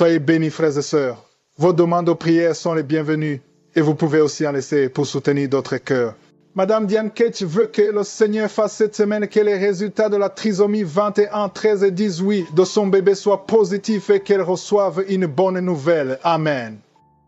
Soyez bénis, frères et sœurs. Vos demandes de prière sont les bienvenues et vous pouvez aussi en laisser pour soutenir d'autres cœurs. Madame Diane Ketch veut que le Seigneur fasse cette semaine que les résultats de la trisomie 21, 13 et 18 de son bébé soient positifs et qu'elle reçoive une bonne nouvelle. Amen.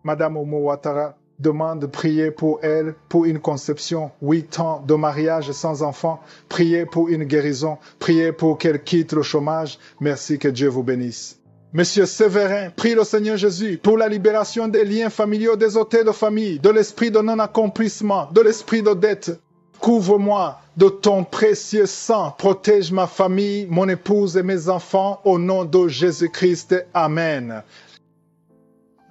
Madame Omo Ouattara demande de prier pour elle, pour une conception, 8 ans de mariage sans enfant. Priez pour une guérison. Priez pour qu'elle quitte le chômage. Merci, que Dieu vous bénisse. Monsieur Séverin, prie le Seigneur Jésus pour la libération des liens familiaux, des ôtés de famille, de l'esprit de non-accomplissement, de l'esprit de dette. Couvre-moi de ton précieux sang, protège ma famille, mon épouse et mes enfants, au nom de Jésus-Christ. Amen.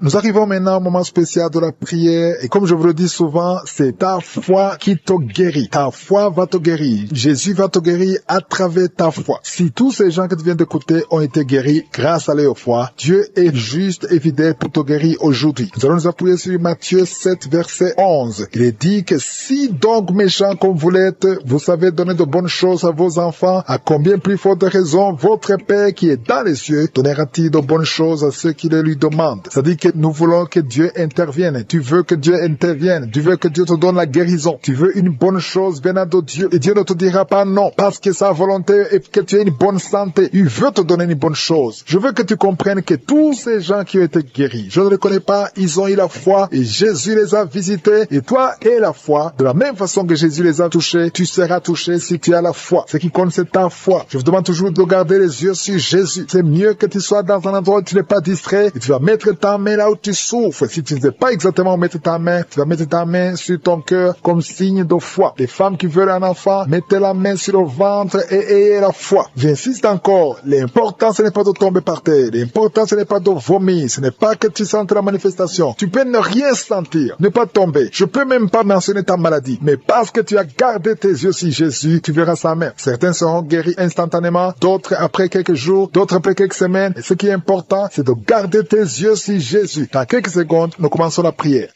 Nous arrivons maintenant au moment spécial de la prière et comme je vous le dis souvent, c'est ta foi qui te guérit. Ta foi va te guérir. Jésus va te guérir à travers ta foi. Si tous ces gens que tu viens d'écouter ont été guéris grâce à leur foi, Dieu est juste et fidèle pour te guérir aujourd'hui. Nous allons nous appuyer sur Matthieu 7, verset 11. Il est dit que si donc méchants comme vous l'êtes, vous savez donner de bonnes choses à vos enfants, à combien plus forte raison votre Père qui est dans les cieux donnera-t-il de bonnes choses à ceux qui le lui demandent. C'est-à-dire que nous voulons que Dieu intervienne. Tu veux que Dieu intervienne. Tu veux que Dieu te donne la guérison. Tu veux une bonne chose venant de Dieu. Et Dieu ne te dira pas non parce que sa volonté est que tu aies une bonne santé. Il veut te donner une bonne chose. Je veux que tu comprennes que tous ces gens qui ont été guéris, je ne les connais pas, ils ont eu la foi et Jésus les a visités. Et toi et la foi, de la même façon que Jésus les a touchés, tu seras touché si tu as la foi. Ce qui compte, c'est ta foi. Je vous demande toujours de garder les yeux sur Jésus. C'est mieux que tu sois dans un endroit où tu n'es pas distrait et tu vas mettre ta main là où tu souffres. Si tu ne sais pas exactement où mettre ta main, tu vas mettre ta main sur ton cœur comme signe de foi. Les femmes qui veulent un enfant, mettez la main sur le ventre et ayez la foi. J'insiste encore, l'important ce n'est pas de tomber par terre, l'important ce n'est pas de vomir, ce n'est pas que tu sentes la manifestation. Tu peux ne rien sentir, ne pas tomber. Je peux même pas mentionner ta maladie, mais parce que tu as gardé tes yeux sur Jésus, tu verras sa main. Certains seront guéris instantanément, d'autres après quelques jours, d'autres après quelques semaines. Et ce qui est important, c'est de garder tes yeux sur Jésus. Dans quelques secondes, nous commençons la prière.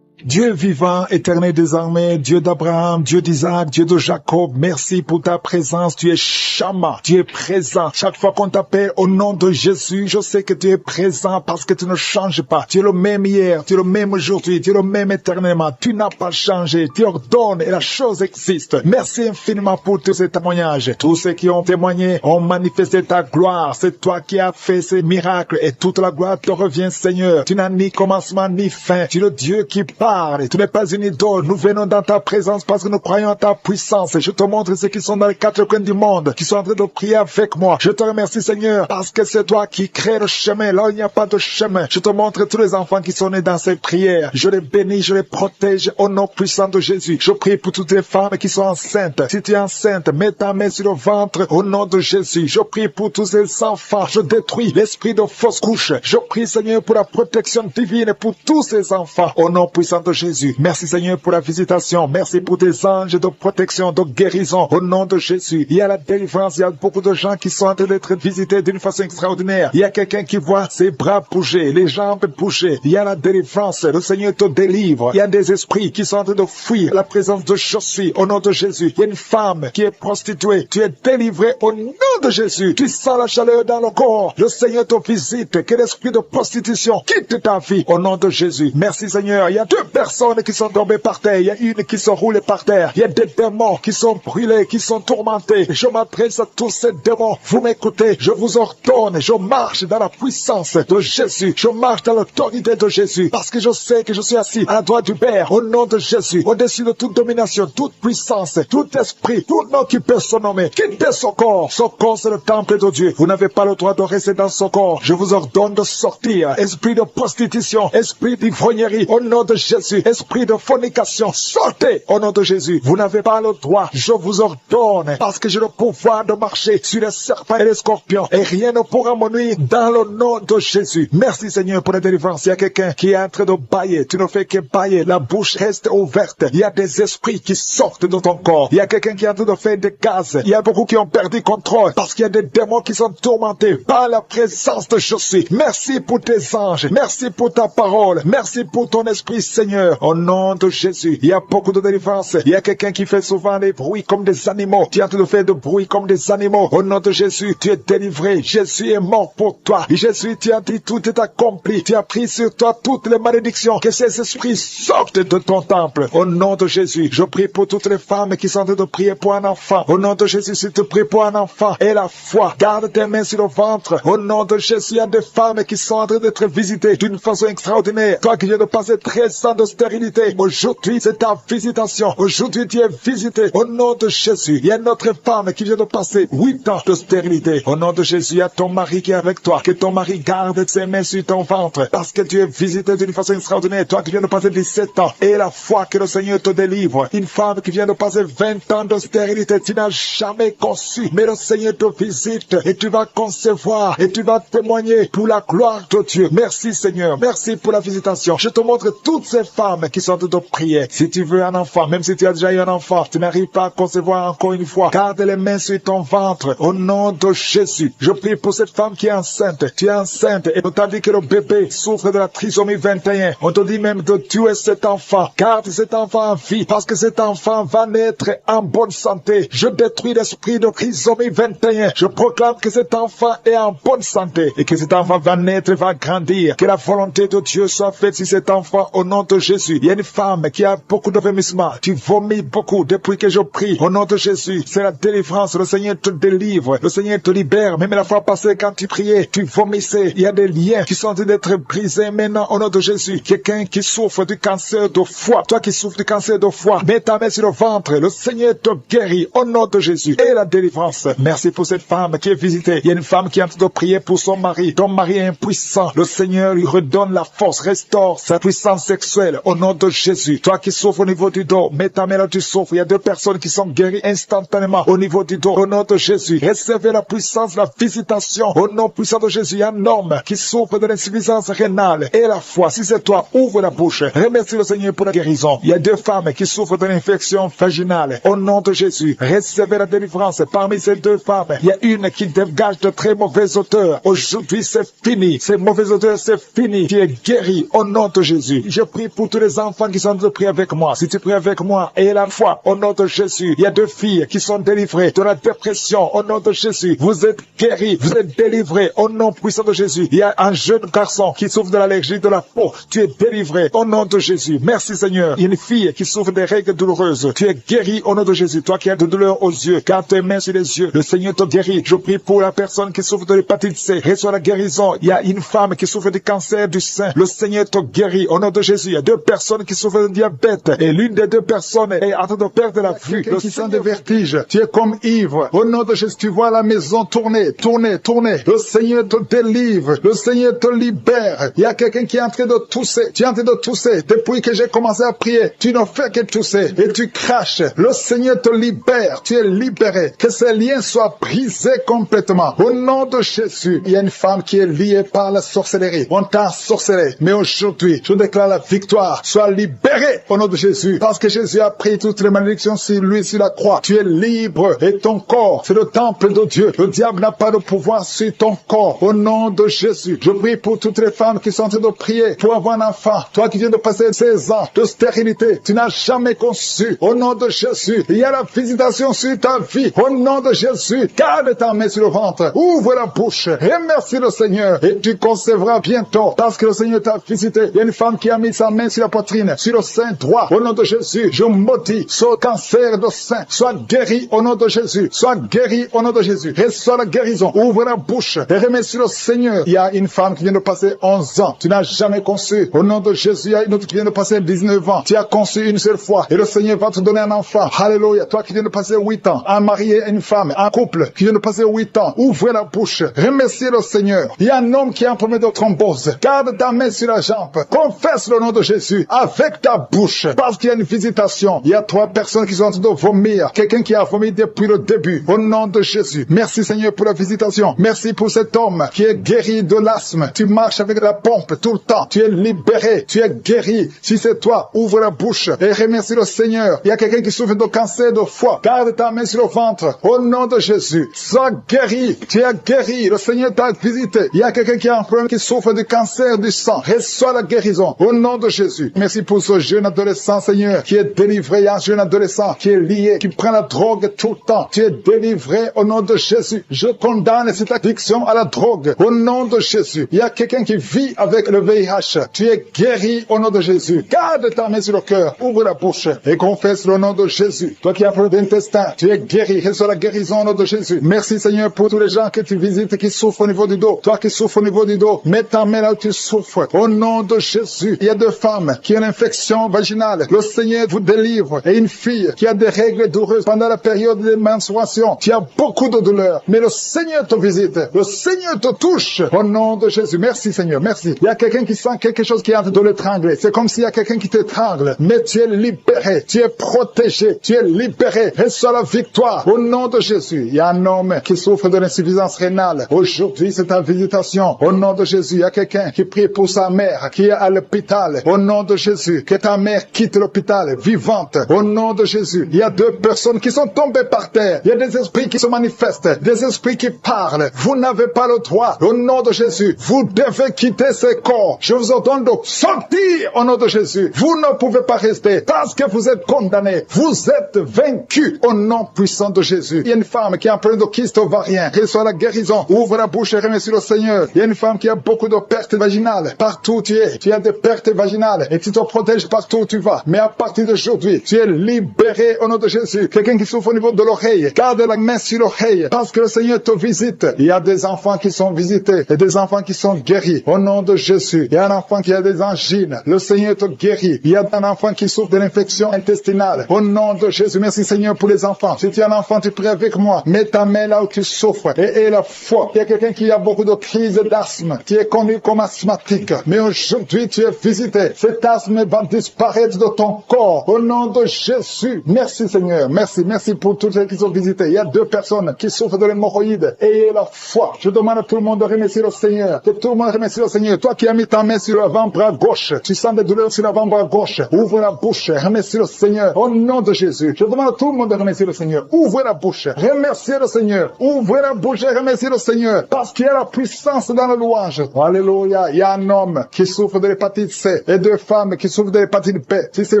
Dieu vivant, éternel désormais, Dieu d'Abraham, Dieu d'Isaac, Dieu de Jacob, merci pour ta présence. Tu es Shama, tu es présent. Chaque fois qu'on t'appelle au nom de Jésus, je sais que tu es présent parce que tu ne changes pas. Tu es le même hier, tu es le même aujourd'hui, tu es le même éternellement. Tu n'as pas changé, tu ordonnes et la chose existe. Merci infiniment pour tous ces témoignages. Tous ceux qui ont témoigné ont manifesté ta gloire. C'est toi qui as fait ces miracles et toute la gloire te revient, Seigneur. Tu n'as ni commencement ni fin. Tu es le Dieu qui parle. Tu n'es pas une idole. Nous venons dans ta présence parce que nous croyons en ta puissance. Je te montre ceux qui sont dans les quatre coins du monde, qui sont en train de prier avec moi. Je te remercie, Seigneur, parce que c'est toi qui crée le chemin. Là où il n'y a pas de chemin. Je te montre tous les enfants qui sont nés dans ces prières. Je les bénis, je les protège au nom puissant de Jésus. Je prie pour toutes les femmes qui sont enceintes. Si tu es enceinte, mets ta main sur le ventre au nom de Jésus. Je prie pour tous ces enfants. Je détruis l'esprit de fausse couche. Je prie, Seigneur, pour la protection divine pour tous ces enfants au nom puissant de Jésus. Merci, Seigneur, pour la visitation. Merci pour tes anges de protection, de guérison au nom de Jésus. Il y a la délivrance. Il y a beaucoup de gens qui sont en train d'être visités d'une façon extraordinaire. Il y a quelqu'un qui voit ses bras bouger, les jambes bouger. Il y a la délivrance. Le Seigneur te délivre. Il y a des esprits qui sont en train de fuir la présence de Jésus au nom de Jésus. Il y a une femme qui est prostituée. Tu es délivré au nom de Jésus. Tu sens la chaleur dans le corps. Le Seigneur te visite. Que l'esprit de prostitution quitte ta vie au nom de Jésus. Merci, Seigneur. Il y a deux personnes qui sont tombées par terre. Il y a une qui se roule par terre. Il y a des démons qui sont brûlés, qui sont tourmentés. Je m'adresse à tous ces démons. Vous m'écoutez. Je vous ordonne. Je marche dans la puissance de Jésus. Je marche dans l'autorité de Jésus. Parce que je sais que je suis assis à la droite du Père. Au nom de Jésus. Au-dessus de toute domination, toute puissance, tout esprit, tout nom qui peut se nommer. Quittez son corps. Son corps, c'est le temple de Dieu. Vous n'avez pas le droit de rester dans son corps. Je vous ordonne de sortir. Esprit de prostitution. Esprit d'ivrognerie. Au nom de Jésus. Esprit de fornication, sortez au nom de Jésus. Vous n'avez pas le droit. Je vous ordonne parce que j'ai le pouvoir de marcher sur les serpents et les scorpions et rien ne pourra me nuire dans le nom de Jésus. Merci, Seigneur, pour la délivrance. Il y a quelqu'un qui est en train de bâiller. Tu ne fais que bâiller. La bouche reste ouverte. Il y a des esprits qui sortent de ton corps. Il y a quelqu'un qui est en train de faire des gaz. Il y a beaucoup qui ont perdu contrôle. parce qu'il y a des démons qui sont tourmentés par la présence de Jésus. Merci pour tes anges. Merci pour ta parole. Merci pour ton esprit, Seigneur. Au nom de Jésus, il y a beaucoup de délivrance. Il y a quelqu'un qui fait souvent des bruits comme des animaux. Tu es en train de faire de bruit comme des animaux. Au nom de Jésus, tu es délivré. Jésus est mort pour toi. Jésus, tu as dit tout est accompli. Tu as pris sur toi toutes les malédictions. Que ces esprits sortent de ton temple. Au nom de Jésus, je prie pour toutes les femmes qui sont en train de prier pour un enfant. Au nom de Jésus, si tu pries pour un enfant et la foi, garde tes mains sur le ventre. Au nom de Jésus, il y a des femmes qui sont en train d'être visitées d'une façon extraordinaire. Toi qui viens de passer 13 ans de stérilité, aujourd'hui c'est ta visitation. Aujourd'hui tu es visité. Au nom de Jésus, il y a une autre femme qui vient de passer 8 ans de stérilité. Au nom de Jésus, il y a ton mari qui est avec toi. Que ton mari garde ses mains sur ton ventre parce que tu es visité d'une façon extraordinaire. Toi qui viens de passer 17 ans et la foi que le Seigneur te délivre. Une femme qui vient de passer 20 ans de stérilité, tu n'as jamais conçu, mais le Seigneur te visite et tu vas concevoir et tu vas témoigner pour la gloire de Dieu. Merci Seigneur, merci pour la visitation. Je te montre toutes ces femmes qui sont en train de prier. Si tu veux un enfant, même si tu as déjà eu un enfant, tu n'arrives pas à concevoir encore une fois, garde les mains sur ton ventre au nom de Jésus. Je prie pour cette femme qui est enceinte. Tu es enceinte et on t'a dit que le bébé souffre de la trisomie 21. On te dit même de tuer cet enfant. Garde cet enfant en vie parce que cet enfant va naître en bonne santé. Je détruis l'esprit de trisomie 21. Je proclame que cet enfant est en bonne santé et que cet enfant va naître et va grandir. Que la volonté de Dieu soit faite sur cet enfant au nom de Jésus. Il y a une femme qui a beaucoup de vomissements. Tu vomis beaucoup depuis que je prie. Au nom de Jésus, c'est la délivrance. Le Seigneur te délivre. Le Seigneur te libère. Même la fois passée, quand tu priais, tu vomissais. Il y a des liens qui sont en train d'être brisés maintenant au nom de Jésus. Quelqu'un qui souffre du cancer de foie. Toi qui souffres du cancer de foie, mets ta main sur le ventre. Le Seigneur te guérit au nom de Jésus. Et la délivrance. Merci pour cette femme qui est visitée. Il y a une femme qui est en train de prier pour son mari. Ton mari est impuissant. Le Seigneur lui redonne la force, restaure sa puissance sexuelle au nom de Jésus. Toi qui souffres au niveau du dos, mets ta main là où tu souffres. Il y a 2 personnes qui sont guéries instantanément au niveau du dos au nom de Jésus. Recevez la puissance, la visitation au nom puissant de Jésus. Il y a un homme qui souffre de l'insuffisance rénale et la foi. Si c'est toi, ouvre la bouche. Remercie le Seigneur pour la guérison. Il y a 2 femmes qui souffrent de l'infection vaginale au nom de Jésus. Recevez la délivrance. Parmi ces 2 femmes, il y a une qui dégage de très mauvaises odeurs. Aujourd'hui, c'est fini. Ces mauvaises odeurs, c'est fini. Tu es guéri au nom de Jésus. Je prie pour tous les enfants qui sont en train de prier avec moi. Si tu pries avec moi et la foi au nom de Jésus, il y a 2 filles qui sont délivrées de la dépression au nom de Jésus. Vous êtes guéris, vous êtes délivrés au nom puissant de Jésus. Il y a un jeune garçon qui souffre de l'allergie de la peau. Tu es délivré au nom de Jésus. Merci Seigneur. Il y a une fille qui souffre des règles douloureuses. Tu es guéri au nom de Jésus. Toi qui as de douleur aux yeux, garde tes mains sur les yeux. Le Seigneur te guérit. Je prie pour la personne qui souffre de l'hépatite C. Reçois la guérison. Il y a une femme qui souffre du cancer du sein. Le Seigneur te guérit au nom de Jésus. Il y a 2 personnes qui souffrent de diabète et l'une des 2 personnes est en train de perdre la vue. Qui sent des vertiges. Tu es comme ivre. Au nom de Jésus, tu vois la maison tourner, tourner, tourner. Le Seigneur te délivre. Le Seigneur te libère. Il y a quelqu'un qui est en train de tousser. Tu es en train de tousser. Depuis que j'ai commencé à prier, tu ne fais que tousser et tu craches. Le Seigneur te libère. Tu es libéré. Que ces liens soient brisés complètement. Au nom de Jésus, il y a une femme qui est liée par la sorcellerie. On t'a sorcelé. Mais aujourd'hui, je déclare la victoire. Sois libéré au nom de Jésus. Parce que Jésus a pris toutes les malédictions sur lui, sur la croix. Tu es libre et ton corps, c'est le temple de Dieu. Le diable n'a pas de pouvoir sur ton corps. Au nom de Jésus, je prie pour toutes les femmes qui sont en train de prier pour avoir un enfant. Toi qui viens de passer 16 ans de stérilité, tu n'as jamais conçu. Au nom de Jésus, il y a la visitation sur ta vie. Au nom de Jésus, garde ta main sur le ventre. Ouvre la bouche. Remercie le Seigneur et tu concevras bientôt parce que le Seigneur t'a visité. Il y a une femme qui a mis sa main sur la poitrine, sur le sein droit. Au nom de Jésus, je maudis ce cancer de sein. Sois guéri au nom de Jésus. Sois guéri au nom de Jésus. Reçois la guérison. Ouvre la bouche et remercie le Seigneur. Il y a une femme qui vient de passer 11 ans. Tu n'as jamais conçu. Au nom de Jésus, il y a une autre qui vient de passer 19 ans. Tu as conçu une seule fois et le Seigneur va te donner un enfant. Alléluia. Toi qui viens de passer 8 ans, un mari et une femme, un couple qui vient de passer 8 ans. Ouvre la bouche. Remercie le Seigneur. Il y a un homme qui a un problème de thrombose. Garde ta main sur la jambe. Confesse le nom de Jésus avec ta bouche parce qu'il y a une visitation. Il y a 3 personnes qui sont en train de vomir. Quelqu'un qui a vomi depuis le début. Au nom de Jésus. Merci Seigneur pour la visitation. Merci pour cet homme qui est guéri de l'asthme. Tu marches avec la pompe tout le temps. Tu es libéré. Tu es guéri. Si c'est toi, ouvre la bouche et remercie le Seigneur. Il y a quelqu'un qui souffre de cancer de foie. Garde ta main sur le ventre. Au nom de Jésus. Jésus. Sois guéri. Tu es guéri. Le Seigneur t'a visité. Il y a quelqu'un qui a un problème, qui souffre du cancer du sang. Reçois la guérison au nom de Jésus. Merci pour ce jeune adolescent, Seigneur, qui est délivré. Il y a un jeune adolescent qui est lié, qui prend la drogue tout le temps. Tu es délivré au nom de Jésus. Je condamne cette addiction à la drogue au nom de Jésus. Il y a quelqu'un qui vit avec le VIH. Tu es guéri au nom de Jésus. Garde ta main sur le cœur. Ouvre la bouche et confesse le nom de Jésus. Toi qui as problème d'intestin, tu es guéri. Reçois la guérison au nom de Jésus. Merci Seigneur pour tous les gens que tu visites qui souffrent au niveau du dos. Toi qui souffres au niveau du dos, mets ta main là où tu souffres. Au nom de Jésus. Il y a deux femmes qui ont une infection vaginale. Le Seigneur vous délivre. Et une fille qui a des règles douloureuses pendant la période de menstruation. Tu as beaucoup de douleurs. Mais le Seigneur te visite. Le Seigneur te touche. Au nom de Jésus. Merci Seigneur. Merci. Il y a quelqu'un qui sent quelque chose qui est en train de l'étrangler. C'est comme s'il y a quelqu'un qui t'étrangle. Mais tu es libéré. Tu es protégé. Tu es libéré. Reçois la victoire. Au nom de Jésus. Il y a un homme qui souffre de l'insuffisance rénale. Aujourd'hui, c'est ta visitation. Au nom de Jésus. Il y a quelqu'un qui prie pour sa mère qui est à l'hôpital. Au nom de Jésus. Que ta mère quitte l'hôpital vivante. Au nom de Jésus. Il y a deux personnes qui sont tombées par terre. Il y a des esprits qui se manifestent. Des esprits qui parlent. Vous n'avez pas le droit. Au nom de Jésus. Vous devez quitter ce corps. Je vous ordonne de sortir au nom de Jésus. Vous ne pouvez pas rester parce que vous êtes condamnés. Vous êtes vaincus au nom puissant de Jésus. Il y a une femme qui a un problème de kyste ovarien. Reçois la guérison. Ouvre la bouche et remercie le Seigneur. Il y a une femme qui a beaucoup de pertes vaginales. Partout où tu es, tu as des pertes vaginales et tu te protèges partout où tu vas. Mais à partir d'aujourd'hui, tu es libéré au nom de Jésus. Quelqu'un qui souffre au niveau de l'oreille, garde la main sur l'oreille parce que le Seigneur te visite. Il y a des enfants qui sont visités et des enfants qui sont guéris au nom de Jésus. Il y a un enfant qui a des angines. Le Seigneur te guérit. Il y a un enfant qui souffre de l'infection intestinale. Au nom de Jésus, merci Seigneur pour les enfants. Si tu es un enfant, tu pries avec moi. Mets ta main là où tu souffres et la foi. Il y a quelqu'un qui a beaucoup de crises d'asthme. Tu es connu comme asthmatique. Mais aujourd'hui, tu es visité. Cet asthme va disparaître de ton corps. Au nom de Jésus. Merci Seigneur. Merci. Merci pour tous ceux qui sont visités. Il y a deux personnes qui souffrent de l'hémorroïde. Ayez la foi. Je demande à tout le monde de remercier le Seigneur. Que tout le monde remercie le Seigneur. Toi qui as mis ta main sur l'avant-bras gauche. Tu sens des douleurs sur l'avant-bras gauche. Ouvre la bouche. Remercie le Seigneur. Au nom de Jésus. Je demande à tout le monde de remercier le Seigneur. Ouvrez la bouche. Remerciez le Seigneur. Ouvrez la bouche et remerciez le Seigneur. Parce qu'il y a la puissance dans la louange. Alléluia. Il y a un homme qui souffre de l'hépatite C et deux femmes qui souffrent de l'hépatite B. Si c'est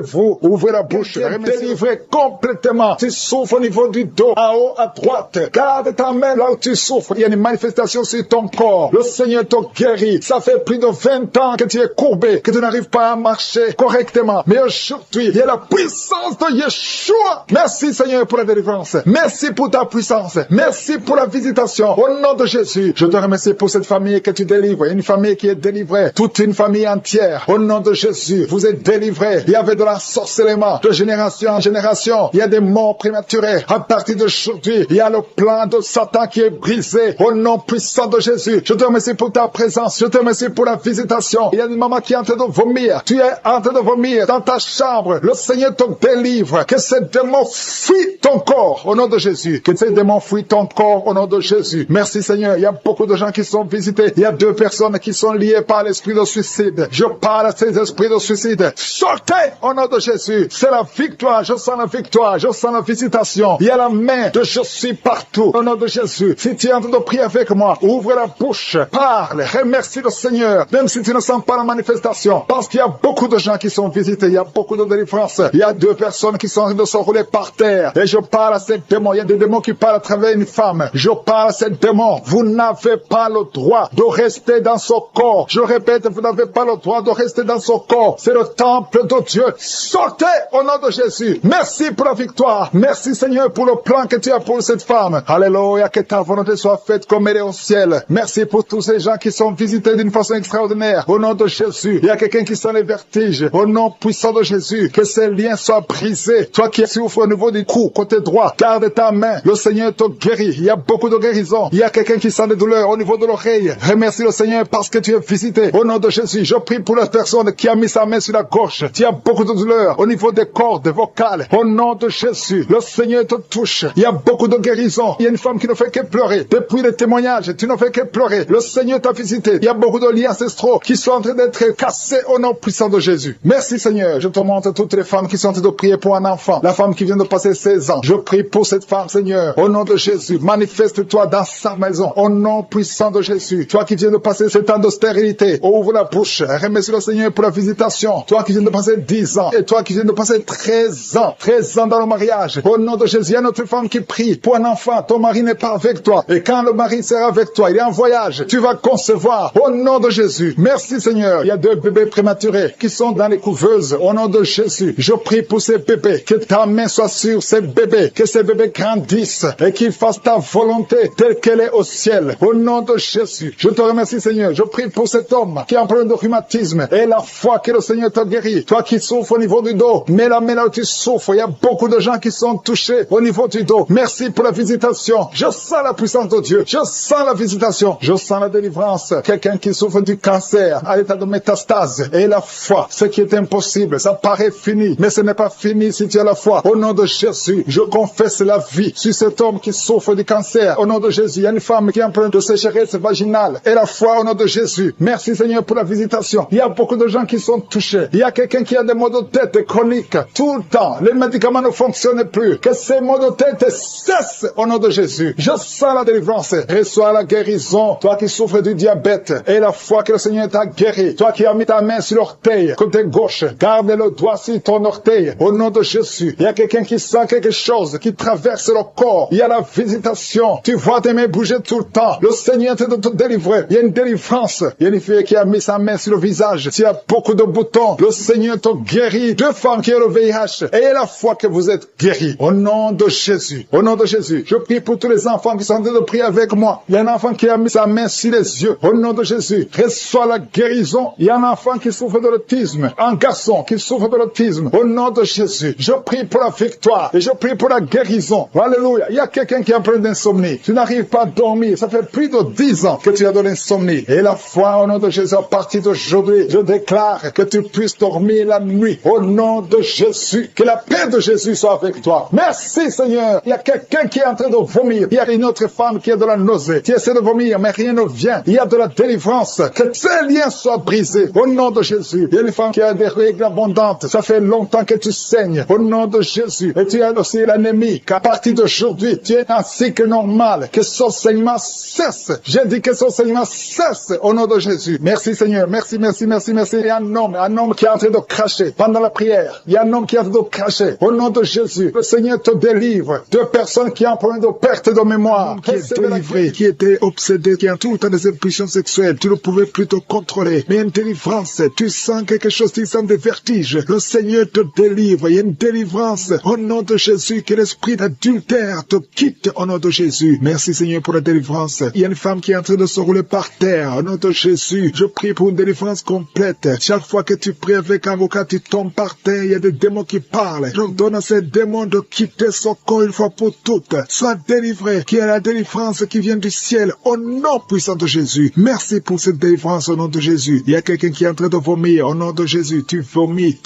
vous, ouvrez la bouche. Délivrez complètement. Tu souffres au niveau du dos, en haut, à droite. Garde ta main là où tu souffres. Il y a une manifestation sur ton corps. Le Seigneur te guérit. Ça fait plus de 20 ans que tu es courbé, que tu n'arrives pas à marcher correctement. Mais aujourd'hui, il y a la puissance de Yeshua. Merci Seigneur pour la délivrance. Merci pour ta puissance. Merci pour la visitation. Au nom de Jésus, je te remercie pour cette famille que tu délivres. Une famille qui est délivrée. Toute une famille entière. Au nom de Jésus, vous êtes délivrés. Il y avait de l'ensorcellement de génération en génération. Il y a des morts prématurées. À partir d'aujourd'hui, il y a le plan de Satan qui est brisé. Au nom puissant de Jésus, je te remercie pour ta présence. Je te remercie pour la visitation. Il y a une maman qui est en train de vomir. Tu es en train de vomir dans ta chambre. Le Seigneur te délivre. Que ces démons fuient ton corps. Au nom de Jésus. Que ces démons fuient ton corps. Au nom de Jésus. Merci Seigneur. Il y a beaucoup de gens qui sont visités. Il y a deux personnes qui sont liées par l'esprit de suicide. Je parle à ces esprits de suicide. Sortez au nom de Jésus. C'est la victoire. Je sens la victoire. Je sens la visitation. Il y a la main de je suis partout. Au nom de Jésus. Si tu es en train de prier avec moi, ouvre la bouche. Parle. Remercie le Seigneur. Même si tu ne sens pas la manifestation. Parce qu'il y a beaucoup de gens qui sont visités. Il y a beaucoup de délivrances. Il y a deux personnes qui sont en train de se rouler par terre. Et je parle à ces démons. Il y a des démons qui parlent à travers une femme. Je parle à ces démons. Vous n'avez pas le droit de rester dans ce corps. Je répète, vous n'avez pas le droit de rester dans ce corps. C'est le temple de Dieu. Sortez au nom de Jésus. Merci pour la victoire. Merci Seigneur pour le plan que tu as pour cette femme. Alléluia, que ta volonté soit faite comme elle est au ciel. Merci pour tous ces gens qui sont visités d'une façon extraordinaire. Au nom de Jésus, il y a quelqu'un qui sent les vertiges. Au nom puissant de Jésus, que ces liens soient brisés. Toi qui souffres au niveau du cou, côté droit, garde ta main. Le Seigneur te guérit. Il y a beaucoup de guérisons. Il y a quelqu'un qui sent des douleurs au niveau de l'oreille. Remercie le Seigneur parce que tu es visité. Au nom de Jésus, je prie pour la personne qui a mis sa main sur la gauche. Tu as beaucoup de douleurs au niveau des cordes vocales. Au nom de Jésus, le Seigneur te touche. Il y a beaucoup de guérisons. Il y a une femme qui ne fait que pleurer. Depuis les témoignages, tu ne fais que pleurer. Le Seigneur t'a visité. Il y a beaucoup de liens ancestraux qui sont en train d'être cassés au nom puissant de Jésus. Merci Seigneur. Je te montre toutes les femmes qui sont en train de prier pour un enfant. La femme qui vient de passer 16 ans. Je prie pour cette femme, Seigneur. Au Au nom de Jésus, manifeste-toi dans sa maison. Au nom puissant de Jésus. Toi qui viens de passer ce temps d'austérité, ouvre la bouche. Remercie le Seigneur pour la visitation. Toi qui viens de passer 10 ans. Et toi qui viens de passer 13 ans. 13 ans dans le mariage. Au nom de Jésus, il y a notre femme qui prie pour un enfant. Ton mari n'est pas avec toi. Et quand le mari sera avec toi, il est en voyage. Tu vas concevoir. Au nom de Jésus. Merci Seigneur. Il y a 2 bébés prématurés qui sont dans les couveuses. Au nom de Jésus. Je prie pour ces bébés. Que ta main soit sur ces bébés. Que ces bébés grandissent. Et qu'ils fassent ta volonté telle qu'elle est au ciel. Au nom de Jésus. Je te remercie Seigneur. Je prie pour cet homme qui est en problème de rhumatisme. Et la foi que le Seigneur t'a guéri. Toi qui souffres au niveau du dos. Mais la main là où tu souffres. Il y a beaucoup de gens qui sont touchés au niveau du dos. Merci pour la visitation. Je sens la puissance de Dieu. Je sens la visitation. Je sens la délivrance. Quelqu'un qui souffre du cancer à l'état de métastase. Et la foi. Ce qui est impossible. Ça paraît fini. Mais ce n'est pas fini si tu as la foi. Au nom de Jésus. Je confesse la vie sur cet homme qui souffre du cancer. Au nom de Jésus. Il y a une femme qui est en train de sécheresse vaginale. Et la foi au nom de Jésus. Merci Seigneur pour la visitation. Il y a beaucoup de gens qui sont touchés. Il y a quelqu'un qui a des maux de tête chroniques. Tout le temps. Les médicaments ne fonctionnent plus. Que ces maux de tête cessent au nom de Jésus. Je sens la délivrance. Reçois la guérison. Toi qui souffres du diabète. Et la foi que le Seigneur t'a guéri. Toi qui as mis ta main sur l'orteil. Côté gauche. Garde le doigt sur ton orteil. Au nom de Jésus. Il y a quelqu'un qui sent quelque chose qui traverse le corps. Il y a la visitation. Tu vois tes mains bouger tout le temps. Le Seigneur te délivrer. Il y a une délivrance. Il y a une fille qui a mis sa main sur le visage. Il y a beaucoup de boutons. Le Seigneur te guérit. 2 femmes qui ont le VIH. Ayez la foi que vous êtes guéris. Au nom de Jésus. Au nom de Jésus. Je prie pour tous les enfants qui sont en train de prier avec moi. Il y a un enfant qui a mis sa main sur les yeux. Au nom de Jésus. Reçois la guérison. Il y a un enfant qui souffre de l'autisme. Un garçon qui souffre de l'autisme. Au nom de Jésus. Je prie pour la victoire. Et je prie pour la guérison. Alléluia. Il y a quelqu'un qui est en train d'insomnie. Tu n'arrives pas à dormir. Ça fait plus de 10 ans que tu as de l'insomnie. Et la foi au nom de Jésus, à partir d'aujourd'hui, je déclare que tu puisses dormir la nuit. Au nom de Jésus. Que la paix de Jésus soit avec toi. Merci Seigneur. Il y a quelqu'un qui est en train de vomir. Il y a une autre femme qui a de la nausée. Tu essaies de vomir, mais rien ne vient. Il y a de la délivrance. Que ces liens soient brisés. Au nom de Jésus. Il y a une femme qui a des règles abondantes. Ça fait longtemps que tu saignes. Au nom de Jésus. Et tu as aussi l'anémie. Qu'à partir d'aujourd'hui, tu es un cycle normal. Que son saignement cesse. J'ai dit que son saignement cesse. Au nom de Jésus. Merci Seigneur. Merci, merci, merci, merci. Il y a un homme qui est en train de cracher pendant la prière. Il y a un homme qui est en train de cracher. Au nom de Jésus. Le Seigneur te délivre. 2 personnes qui ont un problème de perte de mémoire. Qui est délivré, qui était obsédé, qui a tout le temps des impulsions sexuelles. Tu ne pouvais plus te contrôler. Mais il y a une délivrance. Tu sens quelque chose, tu sens des vertiges. Le Seigneur te délivre. Il y a une délivrance. Au nom de Jésus, que l'esprit d'adultère te quitte au nom de Jésus. Merci Seigneur pour la délivrance. Il y a une femme qui est en train de se rouler par terre. Au nom de Jésus, je prie pour une délivrance complète. Chaque fois que tu pries avec un avocat, tu tombes par terre. Il y a des démons qui parlent. Je donne à ces démons de quitter son corps une fois pour toutes. Sois délivré. Qu'il y ait la délivrance qui vient du ciel. Au nom puissant de Jésus. Merci pour cette délivrance au nom de Jésus. Il y a quelqu'un qui est en train de vomir. Au nom de Jésus, tu vomis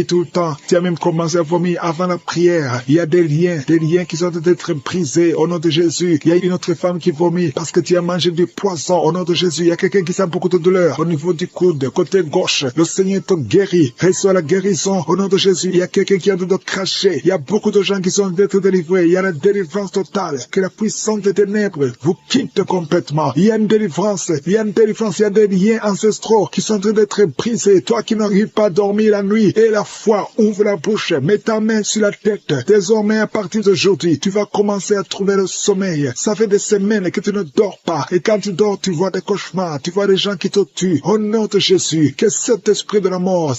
tout le temps. Tu as même commencé à vomir avant la prière. Il y a des liens qui sont en train d'être brisés au nom de Jésus. Il y a une autre femme qui vomit parce que tu as mangé du poisson au nom de Jésus. Il y a quelqu'un qui sent beaucoup de douleur au niveau du coude, côté gauche. Le Seigneur te guérit. Reçois la guérison au nom de Jésus. Il y a quelqu'un qui a de cracher. Il y a beaucoup de gens qui sont d'être délivrés. Il y a la délivrance totale. Que la puissance des ténèbres vous quitte complètement. Il y a une délivrance. Il y a une délivrance. Il y a des liens ancestraux qui sont en train d'être brisés. Toi qui n'arrives pas à dormir la nuit. Et la foi, ouvre la bouche. Mets ta main sur la tête. Désormais, à partir d'aujourd'hui, tu vas commencer à trouver le sommeil. Ça fait des semaines que tu ne dors pas. Et quand tu dors, tu vois des cauchemars. Tu vois des gens qui te tuent. Au nom de Jésus, que cet esprit de la mort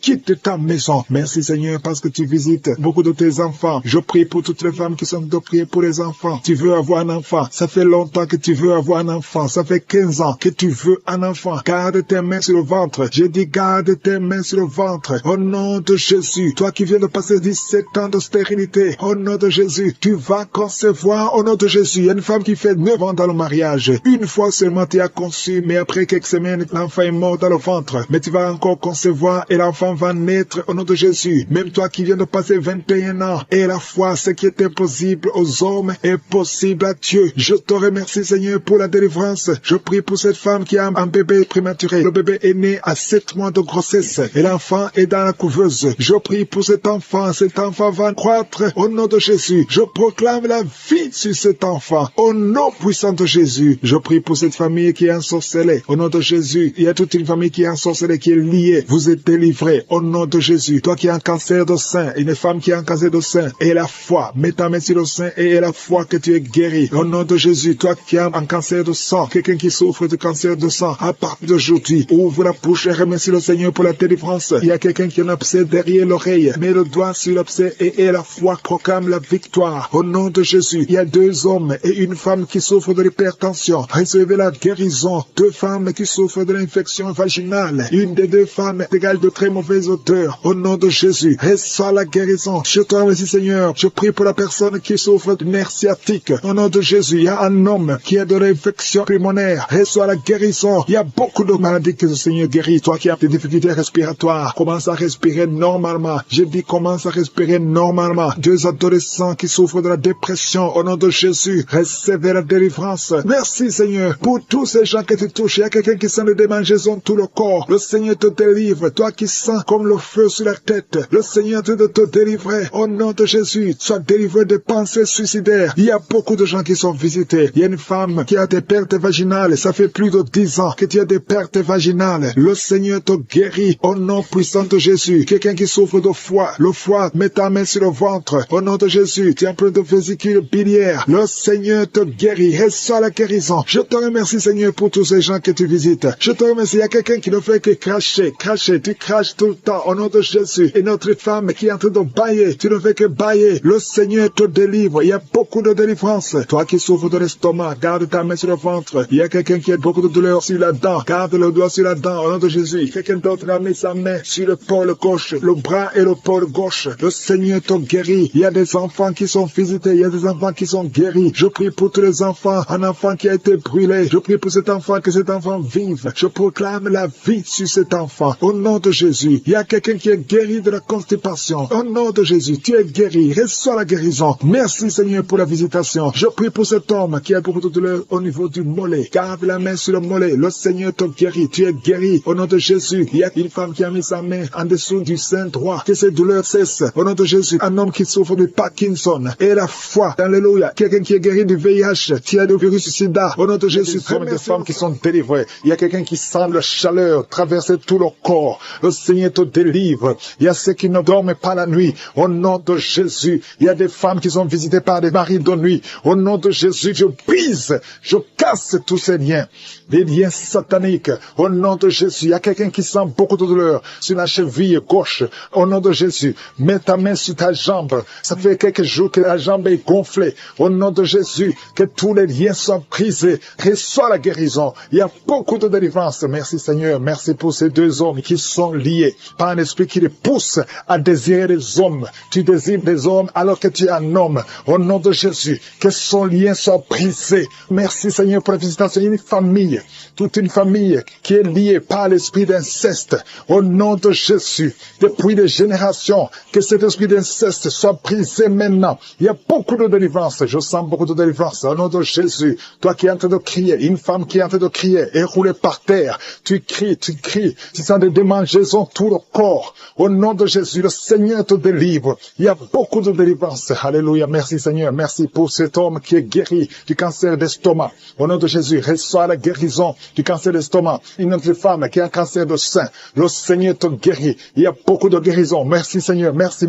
quitte ta maison. Merci Seigneur parce que tu visites beaucoup de tes enfants. Je prie pour toutes les femmes qui sont de prier pour les enfants. Tu veux avoir un enfant. Ça fait longtemps que tu veux avoir un enfant. Ça fait 15 ans que tu veux un enfant. Garde tes mains sur le ventre. Je dis garde tes mains sur le ventre. Au nom de Jésus. Toi qui viens de passer 17 ans de stérilité. Au nom de Jésus. Tu vas concevoir au nom de Jésus. Il y a une femme qui fait 9 ans dans le mariage. Une fois seulement tu as conçu, mais après quelques semaines, l'enfant est mort dans le ventre. Mais tu vas encore concevoir et l'enfant va naître au nom de Jésus. Même toi qui viens de passer 21 ans. Et la foi, ce qui est impossible aux hommes est possible à Dieu. Je te remercie Seigneur pour la délivrance. Je prie pour cette femme qui a un bébé prématuré. Le bébé est né à 7 mois de grossesse et l'enfant est dans la couveuse. Je prie pour cet enfant va croître au nom de Jésus. Je proclame la vie sur cet enfant. Au nom puissant de Jésus, je prie pour cette famille qui est ensorcelée. Au nom de Jésus, il y a toute une famille qui est ensorcelée, qui est liée. Vous êtes délivrés. Au nom de Jésus, toi qui as un cancer de sein, une femme qui a un cancer de sein, et la foi, mets ta main sur le sein et la foi que tu es guéri. Au nom de Jésus, toi qui as un cancer de sang, quelqu'un qui souffre de cancer de sang, à partir d'aujourd'hui, ouvre la bouche et remercie le Seigneur pour la délivrance. Il y a quelqu'un qui a un abcès derrière l'oreille. Mets le doigt sur l'abcès et la foi proclame la victoire. Au nom de Jésus, il y a 2 hommes et une femme qui souffrent de l'hypertension. Recevez la guérison. 2 femmes qui souffrent de l'infection vaginale. Une des 2 femmes égale de très mauvaise odeur. Au nom de Jésus, reçois la guérison. Je te remercie, Seigneur. Je prie pour la personne qui souffre de nerfs sciatiques. Au nom de Jésus, il y a un homme qui a de l'infection pulmonaire. Reçois la guérison. Il y a beaucoup de maladies que le Seigneur guérit. Toi qui as des difficultés respiratoires, commence à respirer normalement. Je dis commence à respirer normalement. 2 adolescents qui souffrent de la dépression. Au nom de Jésus, recevez la délivrance. Merci, Seigneur, pour tous ces gens que tu touches. Il y a quelqu'un qui sent le démangeaison de tout le corps. Le Seigneur te délivre. Toi qui sens comme le feu sur la tête, le Seigneur te délivrer. Au nom de Jésus, sois délivré des pensées suicidaires. Il y a beaucoup de gens qui sont visités. Il y a une femme qui a des pertes vaginales. Ça fait plus de 10 ans que tu as des pertes vaginales. Le Seigneur te guérit. Au nom puissant de Jésus. Quelqu'un qui souffre de foie. Le foie, mets ta main sur le ventre. Au nom de Jésus, tu es en train de vésicule biliaire. Le Seigneur te guérit. Reçois la guérison. Je te remercie, Seigneur, pour tous ces gens que tu visites. Je te remercie. Il y a quelqu'un qui ne fait que cracher. Tu craches tout le temps. Au nom de Jésus. Et notre femme qui est en train de bailler. Tu ne fais que bailler. Le Seigneur te délivre. Il y a beaucoup de délivrance. Toi qui souffres de l'estomac, garde ta main sur le ventre. Il y a quelqu'un qui a beaucoup de douleur sur la dent. Garde le doigt sur la dent. Au nom de Jésus. Quelqu'un d'autre a mis sa main sur le pôle gauche, le bras et le pôle gauche. Le Seigneur te guérit. Il y a des enfants qui sont visités. Il y a des enfants qui sont guéris. Je prie pour tous les enfants. Un enfant qui a été brûlé. Je prie pour cet enfant, que cet enfant vive. Je proclame la vie sur cet enfant. Au nom de Jésus. Il y a quelqu'un qui est guéri de la constipation. Au nom de Jésus, tu es guéri. Reçois la guérison. Merci, Seigneur, pour la visitation. Je prie pour cet homme qui a beaucoup de douleur au niveau du mollet. Garde la main sur le mollet. Le Seigneur te guérit. Tu es guéri. Au nom de Jésus. Il y a une femme qui a mis sa main en dessous du sein droit. Que ces douleurs cessent. Au nom de Jésus. Un homme qui souffre de Parkinson. Et la foi. Alléluia. Quelqu'un qui est guéri du VIH. Qui a le virus sida. Au nom de Jésus. Des hommes et des femmes qui sont délivrés. Il y a quelqu'un qui sent la chaleur traverser tout le corps. Le Seigneur te délivre. Il y a ceux qui ne dorment pas la nuit. Au nom de Jésus. Il y a des femmes qui sont visitées par des maris de nuit. Au nom de Jésus, je brise, je casse tous ces liens. Des liens sataniques. Au nom de Jésus. Il y a quelqu'un qui sent beaucoup de douleur sur la cheville gauche. Au nom de Jésus. Mets ta main sur ta jambe. Ça fait quelques jours que la jambe est gonflée. Au nom de Jésus. Que tous les liens soient brisés. Reçois la guérison. Il y a beaucoup de délivrance. Merci Seigneur. Merci pour ces 2 hommes qui sont liés par un esprit qui les pousse à désirer des hommes. Tu désires des hommes alors que tu es un homme. Au nom de Jésus. Que son lien soit brisé. Merci Seigneur pour la visitation. Une famille. Toute une famille qui est liée par l'esprit d'inceste. Au nom de Jésus. Depuis des générations. Que cet esprit d'inceste soit brisé maintenant. Il y a beaucoup de délivrance. Je sens beaucoup de délivrance. Au nom de Jésus. Toi qui es en train de crier. Une femme qui est en train de crier. Et rouler par terre. Tu cries. Tu sens des démangeaisons tout le corps. Au nom de Jésus. Le Seigneur te délivre. Il y a beaucoup de délivrance. Alléluia. Merci Seigneur. Merci pour cet homme qui est guéri du cancer d'estomac. Au nom de Jésus. Reçois la guérison du cancer d'estomac. Une autre femme qui a un cancer de sein. Le Seigneur te guérit. Il y a beaucoup de guérison. Merci Seigneur. Merci.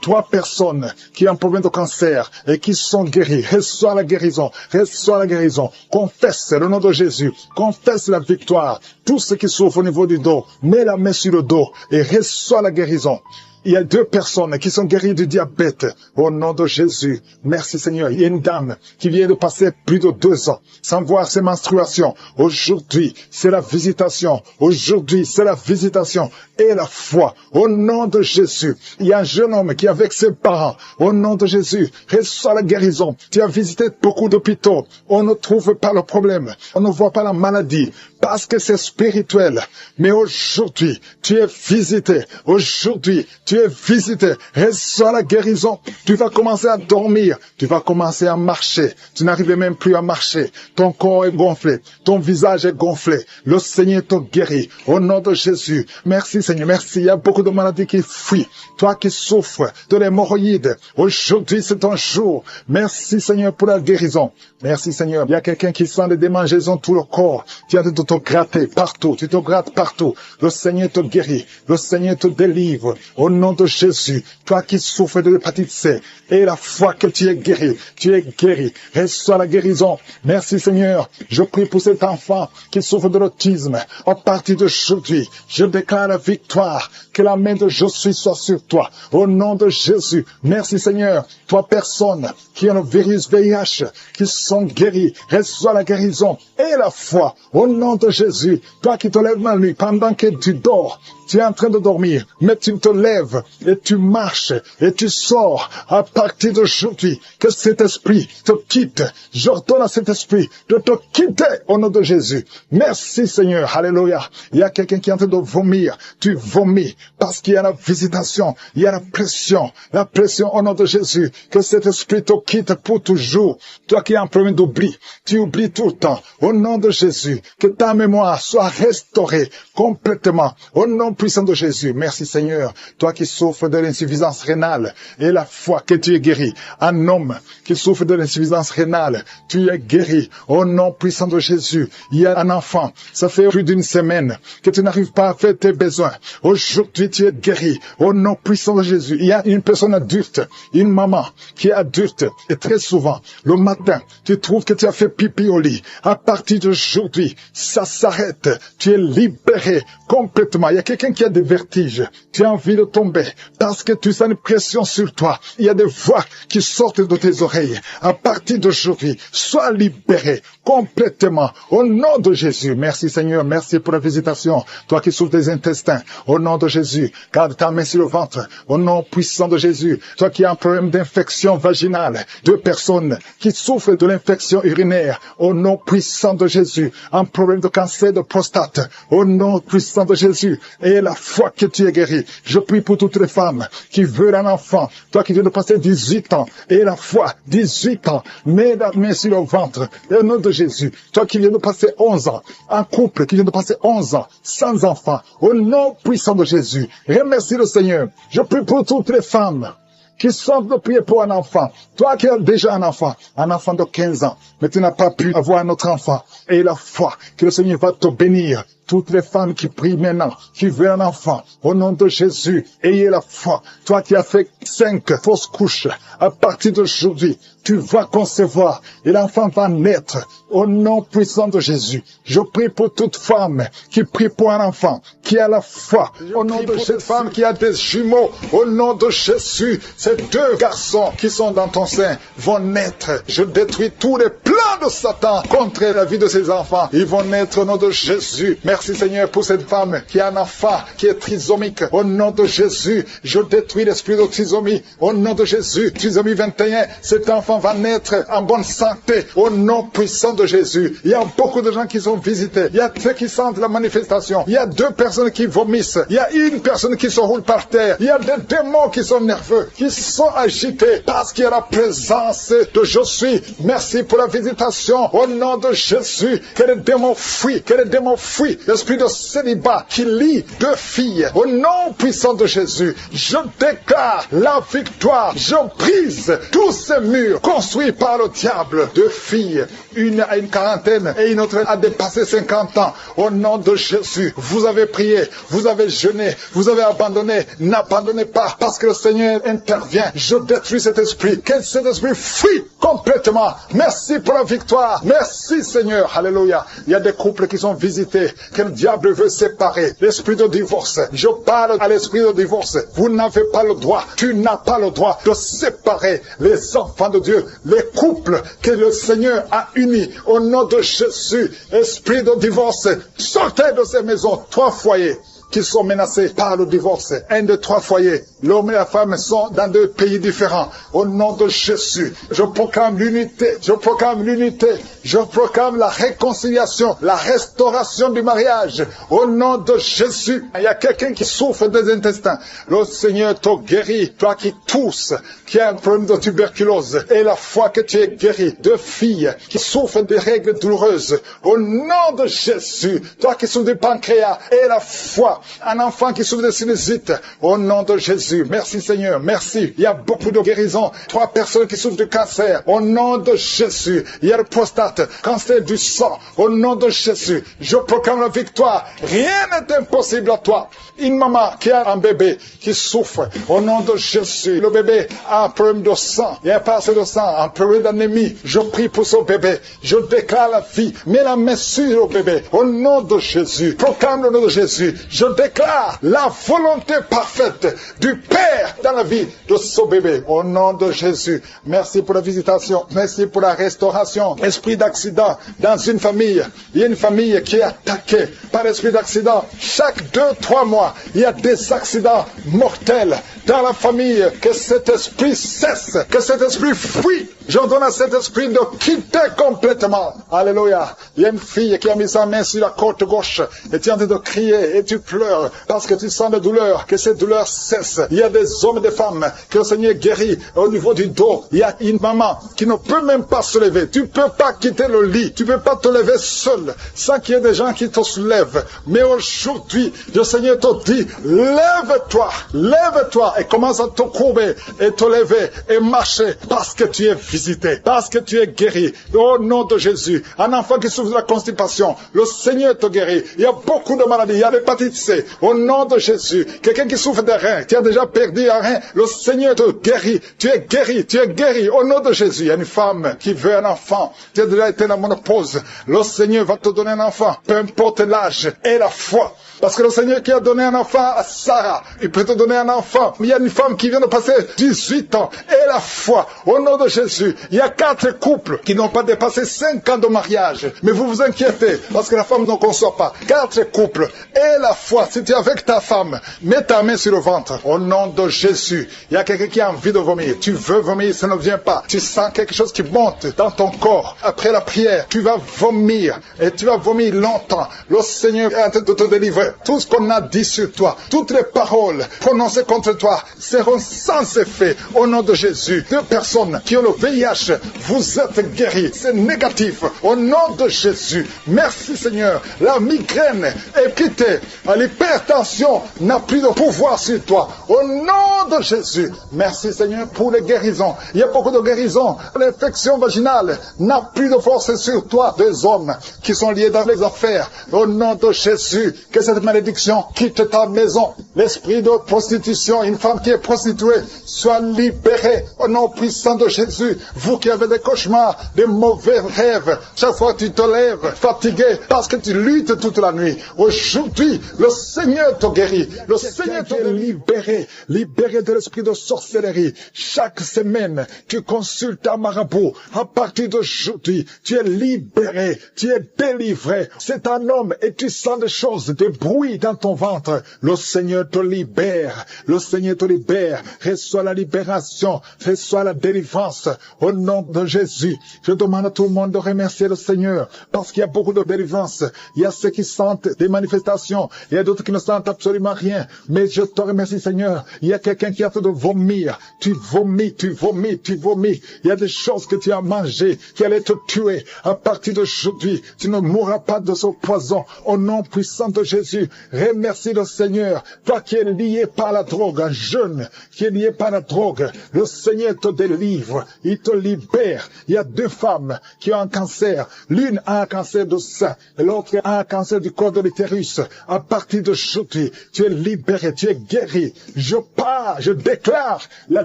3 personnes qui ont un problème de cancer et qui sont guéries. Reçois la guérison. Reçois la guérison. Confesse le nom de Jésus. Confesse la victoire. Tous ceux qui souffrent au niveau du dos, mets la main sur le dos et reçois la guérison. Il y a 2 personnes qui sont guéries du diabète. Au nom de Jésus. Merci Seigneur. Il y a une dame qui vient de passer plus de 2 ans sans voir ses menstruations. Aujourd'hui, c'est la visitation. Aujourd'hui, c'est la visitation et la foi. Au nom de Jésus. Il y a un jeune homme qui est avec ses parents. Au nom de Jésus. Reçois la guérison. Tu as visité beaucoup d'hôpitaux. On ne trouve pas le problème. On ne voit pas la maladie. parce que c'est spirituel. Mais aujourd'hui, tu es visité. Aujourd'hui, tu es visité. Reçois la guérison. Tu vas commencer à dormir. Tu vas commencer à marcher. Tu n'arrives même plus à marcher. Ton corps est gonflé. Ton visage est gonflé. Le Seigneur te guérit. Au nom de Jésus. Merci Seigneur. Merci. Il y a beaucoup de maladies qui fuient. Toi qui souffres de l'hémorroïde. Aujourd'hui, c'est ton jour. Merci Seigneur pour la guérison. Merci Seigneur. Il y a quelqu'un qui sent des démangeaisons tout le corps. Tu as de te gratter partout. Tu te grattes partout. Le Seigneur te guérit. Le Seigneur te délivre. Au nom de Jésus. Toi qui souffres de l'hépatite C. Et la foi que tu es guéri. Tu es guéri. Reçois la guérison. Merci Seigneur. Je prie pour cet enfant qui souffre de l'autisme. À partir d'aujourd'hui, je déclare la victoire. Que la main de Jésus soit sur toi. Au nom de Jésus. Merci Seigneur. Toi personne qui a le virus VIH, qui sont guéris. Reçois la guérison et la foi. Au nom de Jésus. Toi qui te lèves la nuit pendant que tu dors. Tu es en train de dormir, mais tu te lèves et tu marches et tu sors à partir d'aujourd'hui. Que cet esprit te quitte. J'ordonne à cet esprit de te quitter au nom de Jésus. Merci Seigneur. Alléluia. Il y a quelqu'un qui est en train de vomir. Tu vomis parce qu'il y a la visitation. Il y a la pression. La pression au nom de Jésus. Que cet esprit te quitte pour toujours. Toi qui as un problème d'oubli. Tu oublies tout le temps. Au nom de Jésus. Que ta mémoire soit restaurée complètement. Au nom puissant de Jésus. Merci Seigneur. Toi qui souffres de l'insuffisance rénale et la foi que tu es guéri. Un homme qui souffre de l'insuffisance rénale, tu es guéri. Au nom puissant de Jésus. Il y a un enfant. Ça fait plus d'une semaine que tu n'arrives pas à faire tes besoins. Aujourd'hui tu es guéri. Au nom puissant de Jésus. Il y a une personne adulte, une maman qui est adulte et très souvent, le matin, tu trouves que tu as fait pipi au lit. À partir d'aujourd'hui, ça s'arrête. Tu es libéré complètement. Il y a quelqu'un qui a des vertiges. Tu as envie de tomber parce que tu sens une pression sur toi. Il y a des voix qui sortent de tes oreilles. À partir d'aujourd'hui, sois libéré complètement au nom de Jésus. Merci Seigneur, merci pour la visitation. Toi qui souffres des intestins, au nom de Jésus, garde ta main sur le ventre, au nom puissant de Jésus. Toi qui as un problème d'infection vaginale, 2 personnes qui souffrent de l'infection urinaire, au nom puissant de Jésus. Un problème de cancer de prostate, au nom puissant de Jésus. Et la foi que tu es guéri. Je prie pour toutes les femmes qui veulent un enfant. Toi qui viens de passer 18 ans, et la foi, 18 ans, mets la main sur le ventre, au nom de Jésus. Toi qui viens de passer 11 ans, un couple qui vient de passer 11 ans, sans enfant, au nom puissant de Jésus. Remercie le Seigneur. Je prie pour toutes les femmes qui sont de prier pour un enfant. Toi qui as déjà un enfant de 15 ans, mais tu n'as pas pu avoir un autre enfant. Et la foi que le Seigneur va te bénir. Toutes les femmes qui prient maintenant, qui veulent un enfant, au nom de Jésus, ayez la foi. Toi qui as fait 5 fausses couches, à partir d'aujourd'hui, tu vas concevoir et l'enfant va naître au nom puissant de Jésus. Je prie pour toute femme qui prie pour un enfant, qui a la foi. Au nom de cette femme qui a des jumeaux, au nom de Jésus, ces 2 garçons qui sont dans ton sein vont naître. Je détruis tous les plans de Satan contre la vie de ces enfants. Ils vont naître au nom de Jésus. Merci Seigneur pour cette femme qui a un enfant qui est trisomique. Au nom de Jésus, je détruis l'esprit de trisomie. Au nom de Jésus, trisomie 21, cet enfant va naître en bonne santé. Au nom puissant de Jésus. Il y a beaucoup de gens qui sont visités. Il y a ceux qui sentent la manifestation. Il y a 2 personnes qui vomissent. Il y a une personne qui se roule par terre. Il y a des démons qui sont nerveux, qui sont agités parce qu'il y a la présence de Jésus. Merci pour la visitation. Au nom de Jésus, que les démons fuient, que les démons fuient. L'esprit de célibat qui lie 2 filles. Au nom puissant de Jésus, je déclare la victoire. Je brise tous ces murs construits par le diable. 2 filles, une a une quarantaine et une autre a dépassé 50 ans. Au nom de Jésus, vous avez prié, vous avez jeûné, vous avez abandonné. N'abandonnez pas parce que le Seigneur intervient. Je détruis cet esprit. Que cet esprit fuit complètement. Merci pour la victoire. Merci Seigneur. Alléluia. Il y a des couples qui sont visités, que le diable veut séparer. L'esprit de divorce. Je parle à l'esprit de divorce. Vous n'avez pas le droit. Tu n'as pas le droit de séparer les enfants de Dieu, les couples que le Seigneur a unis. Au nom de Jésus, esprit de divorce, sortez de ces maisons. 3 foyers qui sont menacés par le divorce. 1 de 3 foyers. L'homme et la femme sont dans deux pays différents. Au nom de Jésus, je proclame l'unité. Je proclame l'unité. Je proclame la réconciliation, la restauration du mariage. Au nom de Jésus, il y a quelqu'un qui souffre des intestins. Le Seigneur te guérit. Toi qui tousses, qui a un problème de tuberculose, et la foi que tu es guéri. Deux filles qui souffrent des règles douloureuses. Au nom de Jésus, toi qui souffres du pancréas, et la foi. Un enfant qui souffre de sinusite. Au nom de Jésus. Merci Seigneur. Merci. Il y a beaucoup de guérisons. 3 personnes qui souffrent du cancer. Au nom de Jésus. Il y a le prostate, cancer du sang. Au nom de Jésus. Je proclame la victoire. Rien n'est impossible à toi. Une maman qui a un bébé qui souffre. Au nom de Jésus. Le bébé a un problème de sang. Il n'y a pas assez de sang. Un problème d'anémie. Je prie pour ce bébé. Je déclare la vie. Mets la main sur le bébé. Au nom de Jésus. Proclame le nom de Jésus. Je déclare la volonté parfaite du Père dans la vie de ce bébé. Au nom de Jésus. Merci pour la visitation. Merci pour la restauration. Esprit d'accident dans une famille. Il y a une famille qui est attaquée par l'esprit d'accident. Chaque 2-3 mois, il y a des accidents mortels dans la famille. Que cet esprit cesse. Que cet esprit fuit. J'ordonne à cet esprit de quitter complètement. Alléluia. Il y a une fille qui a mis sa main sur la côte gauche et tu es en train de crier et tu pleures parce que tu sens la douleur. Que cette douleur cesse. Il y a des hommes et des femmes que le Seigneur guérit au niveau du dos. Il y a une maman qui ne peut même pas se lever. Tu ne peux pas quitter le lit. Tu ne peux pas te lever seul sans qu'il y ait des gens qui te soulèvent. Mais aujourd'hui, le Seigneur te dit, lève-toi, lève-toi et commence à te courber et te lever et marcher parce que tu es visité, parce que tu es guéri. Au nom de Jésus, un enfant qui souffre de la constipation, le Seigneur te guérit. Il y a beaucoup de maladies, il y a l'hépatite C. Au nom de Jésus, quelqu'un qui souffre des reins, qui a déjà perdu un rein, le Seigneur te guérit. Tu es guéri, tu es guéri. Au nom de Jésus, il y a une femme qui veut un enfant, qui a déjà été dans la ménopause. Le Seigneur va te donner un enfant, peu importe l'âge et la foi. Parce que le Seigneur qui a donné un enfant à Sarah, il peut te donner un enfant. Mais il y a une femme qui vient de passer 18 ans. Et la foi, au nom de Jésus, il y a 4 couples qui n'ont pas dépassé 5 ans de mariage. Mais vous vous inquiétez, parce que la femme ne conçoit pas. 4 couples. Et la foi, si tu es avec ta femme, mets ta main sur le ventre. Au nom de Jésus, il y a quelqu'un qui a envie de vomir. Tu veux vomir, ça ne vient pas. Tu sens quelque chose qui monte dans ton corps. Après la prière, tu vas vomir. Et tu vas vomir longtemps. Le Seigneur est en train de te délivrer. Tout ce qu'on a dit sur toi, toutes les paroles prononcées contre toi seront sans effet au nom de Jésus. 2 personnes qui ont le VIH, vous êtes guéris. C'est négatif au nom de Jésus. Merci Seigneur. La migraine est quittée. L'hypertension n'a plus de pouvoir sur toi. Au nom de Jésus. Merci Seigneur pour les guérisons. Il y a beaucoup de guérisons. L'infection vaginale n'a plus de force sur toi. 2 hommes qui sont liés dans les affaires. Au nom de Jésus. Que cette malédiction quitte ta maison. L'esprit de prostitution, une femme qui est prostituée, soit libérée au nom puissant de Jésus. Vous qui avez des cauchemars, des mauvais rêves, chaque fois que tu te lèves fatigué parce que tu luttes toute la nuit. Aujourd'hui, le Seigneur te guérit. Le Seigneur te libéré, libéré de l'esprit de sorcellerie. Chaque semaine, tu consultes un marabout. À partir d'aujourd'hui, tu es libéré, tu es délivré. C'est un homme et tu sens des choses, des bruits dans ton ventre. Le Seigneur te libère. Le Seigneur te libère. Reçois la libération. Reçois la délivrance. Au nom de Jésus, je demande à tout le monde de remercier le Seigneur parce qu'il y a beaucoup de délivrance. Il y a ceux qui sentent des manifestations. Il y a d'autres qui ne sentent absolument rien. Mais je te remercie, Seigneur. Il y a quelqu'un qui a fait de vomir. Tu vomis, tu vomis, tu vomis. Il y a des choses que tu as mangées qui allaient te tuer. À partir d'aujourd'hui, tu ne mourras pas de ce poison. Au nom puissant de Jésus, remercie le Seigneur. Toi qui es lié par la drogue, un jeune qui est lié par la drogue, le Seigneur te délivre. Il te libère. Il y a 2 femmes qui ont un cancer. L'une a un cancer de sein et l'autre a un cancer du col de l'utérus. À partir d'aujourd'hui, tu es libéré, tu es guéri. Je pars, je déclare la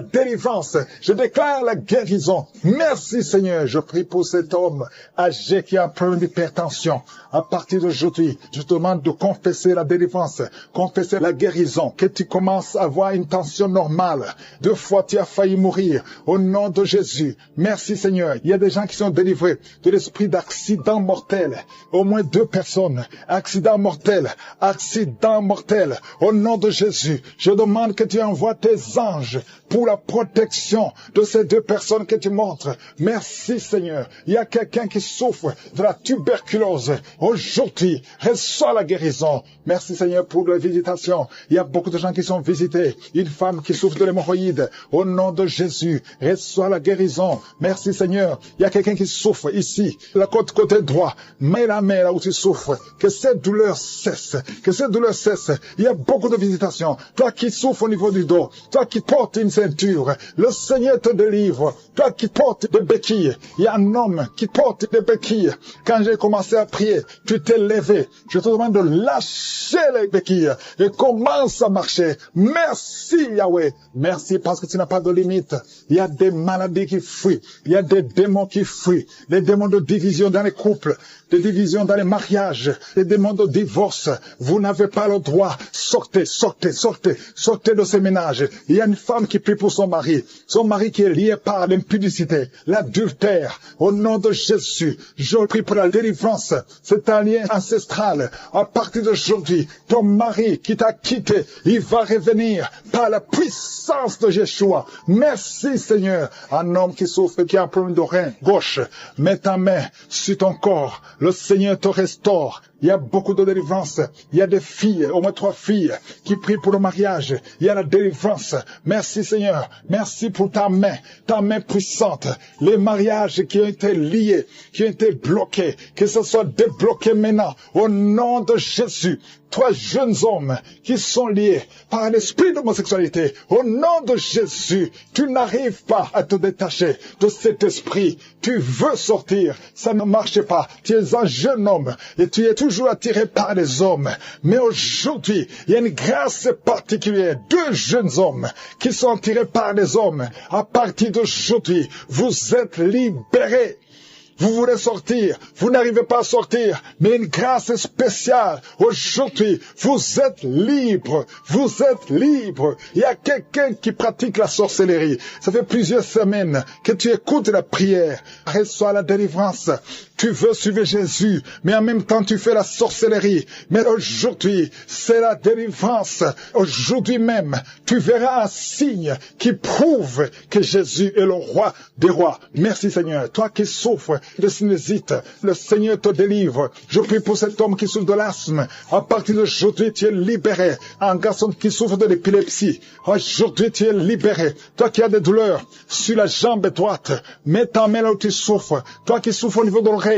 délivrance. Je déclare la guérison. Merci Seigneur. Je prie pour cet homme âgé qui a un problème d'hypertension. À partir d'aujourd'hui, je te demande de confesser la délivrance, confesser la guérison, que tu commences à avoir une tension normale. 2 fois tu as failli mourir. Au nom de Jésus. Merci Seigneur. Il y a des gens qui sont délivrés de l'esprit d'accident mortel. Au moins 2 personnes. Accident mortel. Accident mortel. Au nom de Jésus. Je demande demande que tu envoies tes anges pour la protection de ces deux personnes que tu montres. Merci Seigneur. Il y a quelqu'un qui souffre de la tuberculose. Aujourd'hui, reçois la guérison. Merci Seigneur pour la visitation. Il y a beaucoup de gens qui sont visités. Une femme qui souffre de l'hémorroïde. Au nom de Jésus, reçois la guérison. Merci Seigneur. Il y a quelqu'un qui souffre ici, la côté droit. Mets la main là où tu souffres. Que cette douleur cesse. Que cette douleur cesse. Il y a beaucoup de visitations. Toi qui souffres au niveau du dos. Toi qui portes une ceinture. Le Seigneur te délivre. Toi qui portes des béquilles. Il y a un homme qui porte des béquilles. Quand j'ai commencé à prier, tu t'es levé. Je te demande de lâcher les béquilles et commence à marcher. Merci Yahweh. Merci parce que tu n'as pas de limite. Il y a des maladies qui fuient. Il y a des démons qui fuient. Les démons de division dans les couples. Des divisions dans les mariages. Les démons de divorce. Vous n'avez pas le droit. Sortez, sortez, sortez. Sortez de ces ménages. Il y a une femme qui prie pour son mari. Son mari qui est lié par l'impudicité, l'adultère. Au nom de Jésus, je prie pour la délivrance. C'est un lien ancestral. À partir d'aujourd'hui, ton mari qui t'a quitté, il va revenir par la puissance de Yeshua. Merci Seigneur. Un homme qui souffre, qui a un problème de rein gauche, mets ta main sur ton corps. Le Seigneur te restaure. Il y a beaucoup de délivrance. Il y a des filles, au moins 3 filles, qui prient pour le mariage. Il y a la délivrance. Merci Seigneur. Merci pour ta main puissante. Les mariages qui ont été liés, qui ont été bloqués, que ce soit débloqué maintenant, au nom de Jésus. 3 jeunes hommes qui sont liés par l'esprit d'homosexualité, au nom de Jésus, tu n'arrives pas à te détacher de cet esprit. Tu veux sortir, ça ne marche pas. Tu es un jeune homme et tu es toujours attiré par les hommes. Mais aujourd'hui, il y a une grâce particulière. 2 jeunes hommes qui sont attirés par les hommes. À partir d'aujourd'hui, vous êtes libérés. Vous voulez sortir, vous n'arrivez pas à sortir, mais une grâce spéciale. Aujourd'hui, vous êtes libre, vous êtes libre. Il y a quelqu'un qui pratique la sorcellerie. Ça fait plusieurs semaines que tu écoutes la prière. Reçois la délivrance. Tu veux suivre Jésus, mais en même temps tu fais la sorcellerie. Mais aujourd'hui, c'est la délivrance. Aujourd'hui même, tu verras un signe qui prouve que Jésus est le roi des rois. Merci Seigneur. Toi qui souffres de sinusite, le Seigneur te délivre. Je prie pour cet homme qui souffre de l'asthme. À partir d'aujourd'hui, tu es libéré. Un garçon qui souffre de l'épilepsie. Aujourd'hui, tu es libéré. Toi qui as des douleurs sur la jambe droite, mets ta main là où tu souffres. Toi qui souffres au niveau de l'oreille,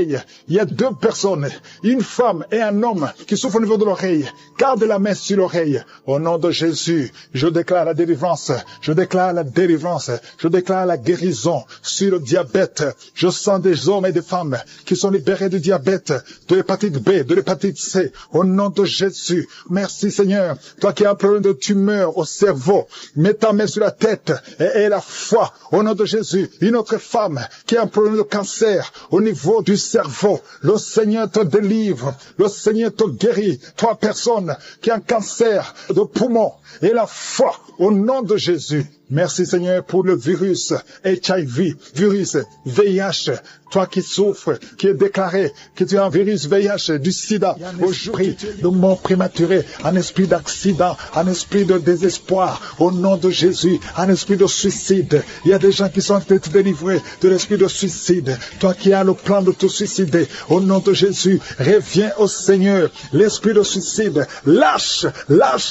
il y a 2 personnes, une femme et un homme qui souffrent au niveau de l'oreille. Garde la main sur l'oreille. Au nom de Jésus, je déclare la délivrance. Je déclare la délivrance. Je déclare la guérison sur le diabète. Je sens des hommes et des femmes qui sont libérés du diabète, de l'hépatite B, de l'hépatite C. Au nom de Jésus, merci Seigneur. Toi qui as un problème de tumeur au cerveau, mets ta main sur la tête et la foi. Au nom de Jésus, une autre femme qui a un problème de cancer au niveau du cerveau, le Seigneur te délivre, le Seigneur te guérit. 3 personnes qui ont un cancer de poumon et la foi au nom de Jésus. Merci Seigneur pour le virus HIV, virus VIH. Toi qui souffres, qui est déclaré que tu as un virus VIH du sida. Aujourd'hui, de mort prématurée, un esprit d'accident, un esprit de désespoir. Au nom de Jésus, un esprit de suicide. Il y a des gens qui sont délivrés de l'esprit de suicide. Toi qui as le plan de te suicider, au nom de Jésus, reviens au Seigneur. L'esprit de suicide, lâche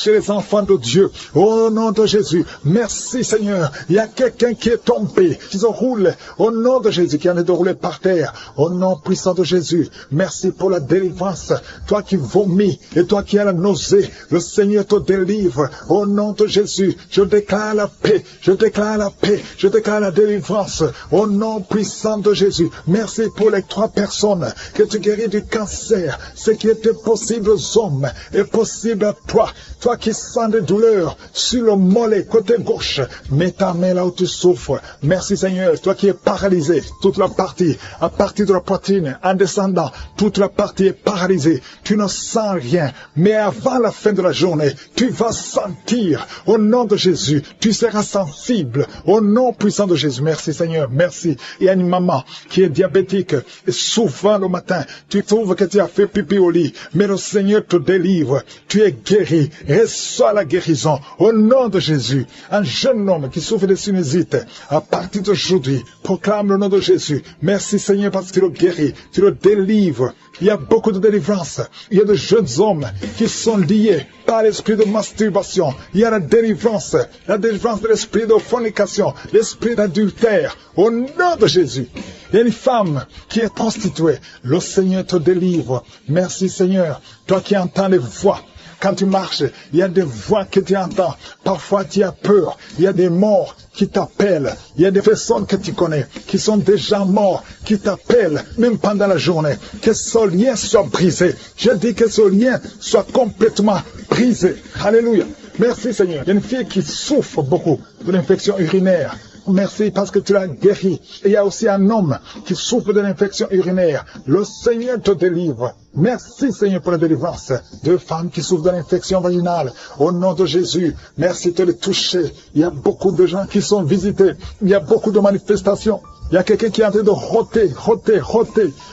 les enfants de Dieu. Au nom de Jésus, merci Seigneur. Il y a quelqu'un qui est tombé, qui se roule. Au nom de Jésus, qui en est de rouler par terre. Au nom puissant de Jésus, merci pour la délivrance. Toi qui vomis et toi qui as la nausée, le Seigneur te délivre. Au nom de Jésus, je déclare la paix, je déclare la paix, je déclare la délivrance. Au nom puissant de Jésus, merci pour les 3 personnes que tu guéris du cancer. Ce qui était possible aux hommes est possible à toi. Toi qui sens des douleurs sur le mollet côté gauche, Mets ta main là où tu souffres. Merci Seigneur, toi qui es paralysé, toute la partie, à partir de la poitrine, en descendant, toute la partie est paralysée. Tu ne sens rien, mais avant la fin de la journée, tu vas sentir, au nom de Jésus, tu seras sensible, au nom puissant de Jésus. Merci Seigneur, merci. Il y a une maman qui est diabétique, et souvent le matin, tu trouves que tu as fait pipi au lit, mais le Seigneur te délivre, tu es guéri, reçois la guérison, au nom de Jésus. Un jeune homme qui souffre de sinusite, à partir d'aujourd'hui, proclame le nom de Jésus. Merci Seigneur parce que tu le guéris, tu le délivres. Il y a beaucoup de délivrance. Il y a de jeunes hommes qui sont liés par l'esprit de masturbation. Il y a la délivrance de l'esprit de fornication, l'esprit d'adultère, au nom de Jésus. Il y a une femme qui est prostituée. Le Seigneur te délivre. Merci Seigneur. Toi qui entends les voix. Quand tu marches, il y a des voix que tu entends. Parfois, tu as peur. Il y a des morts qui t'appellent. Il y a des personnes que tu connais qui sont déjà morts, qui t'appellent, même pendant la journée. Que ce lien soit brisé. Je dis que ce lien soit complètement brisé. Alléluia. Merci Seigneur. Il y a une fille qui souffre beaucoup de l'infection urinaire. Merci parce que tu l'as guéri. Et il y a aussi un homme qui souffre de l'infection urinaire. Le Seigneur te délivre. Merci Seigneur pour la délivrance. Deux femmes qui souffrent de l'infection vaginale. Au nom de Jésus, merci de les toucher. Il y a beaucoup de gens qui sont visités. Il y a beaucoup de manifestations. Il y a quelqu'un qui est en train de roter.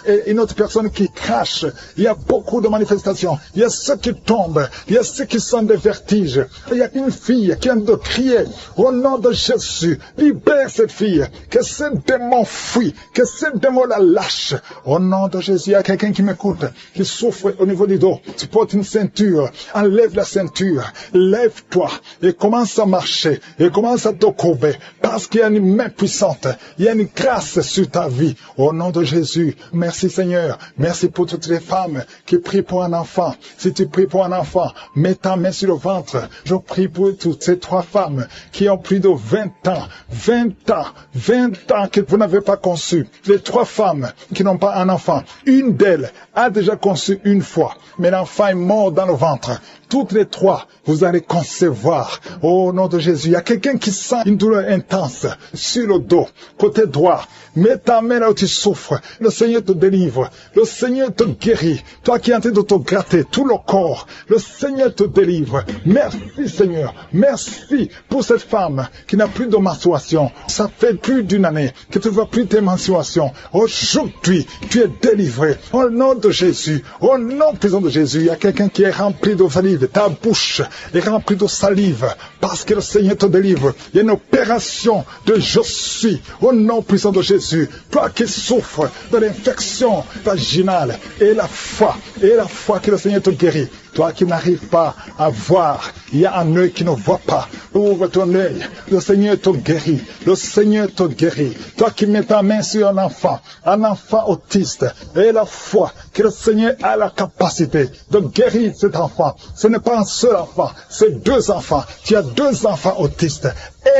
Et une autre personne qui crache. Il y a beaucoup de manifestations. Il y a ceux qui tombent. Il y a ceux qui sentent des vertiges. Il y a une fille qui est en train de crier. Au nom de Jésus, libère cette fille. Que ce démon fuit. Que ce démon la lâche. Au nom de Jésus, il y a quelqu'un qui m'écoute, qui souffre au niveau du dos. Tu portes une ceinture. Enlève la ceinture. Lève-toi. Et commence à marcher. Et commence à te courber. Parce qu'il y a une main puissante. Il y a une grâce sur ta vie, au nom de Jésus. Merci Seigneur, merci pour toutes les femmes qui prient pour un enfant. Si tu pries pour un enfant, mets ta main sur le ventre. Je prie pour toutes ces trois femmes qui ont plus de 20 ans que vous n'avez pas conçu. Les trois femmes qui n'ont pas un enfant, une d'elles a déjà conçu une fois, mais l'enfant est mort dans le ventre. Toutes les trois, vous allez concevoir. Au nom de Jésus, il y a quelqu'un qui sent une douleur intense sur le dos, côté droit. Mets ta main là où tu souffres. Le Seigneur te délivre. Le Seigneur te guérit. Toi qui es en train de te gratter tout le corps, le Seigneur te délivre. Merci Seigneur. Merci pour cette femme qui n'a plus de menstruation. Ça fait plus d'une année que tu ne vois plus tes menstruations. Aujourd'hui, tu es délivré. Au nom de Jésus, au nom puissant de Jésus, il y a quelqu'un qui est rempli de salive. Ta bouche est remplie de salive parce que le Seigneur te délivre. Il y a une opération de je suis au nom puissant de Jésus. Toi qui souffres de l'infection vaginale et la foi que le Seigneur te guérit. Toi qui n'arrives pas à voir, il y a un œil qui ne voit pas. Ouvre ton œil. Le Seigneur te guérit. Le Seigneur te guérit. Toi qui mets ta main sur un enfant autiste, et la foi que le Seigneur a la capacité de guérir cet enfant. Ce n'est pas un seul enfant, c'est deux enfants. Tu as deux enfants autistes.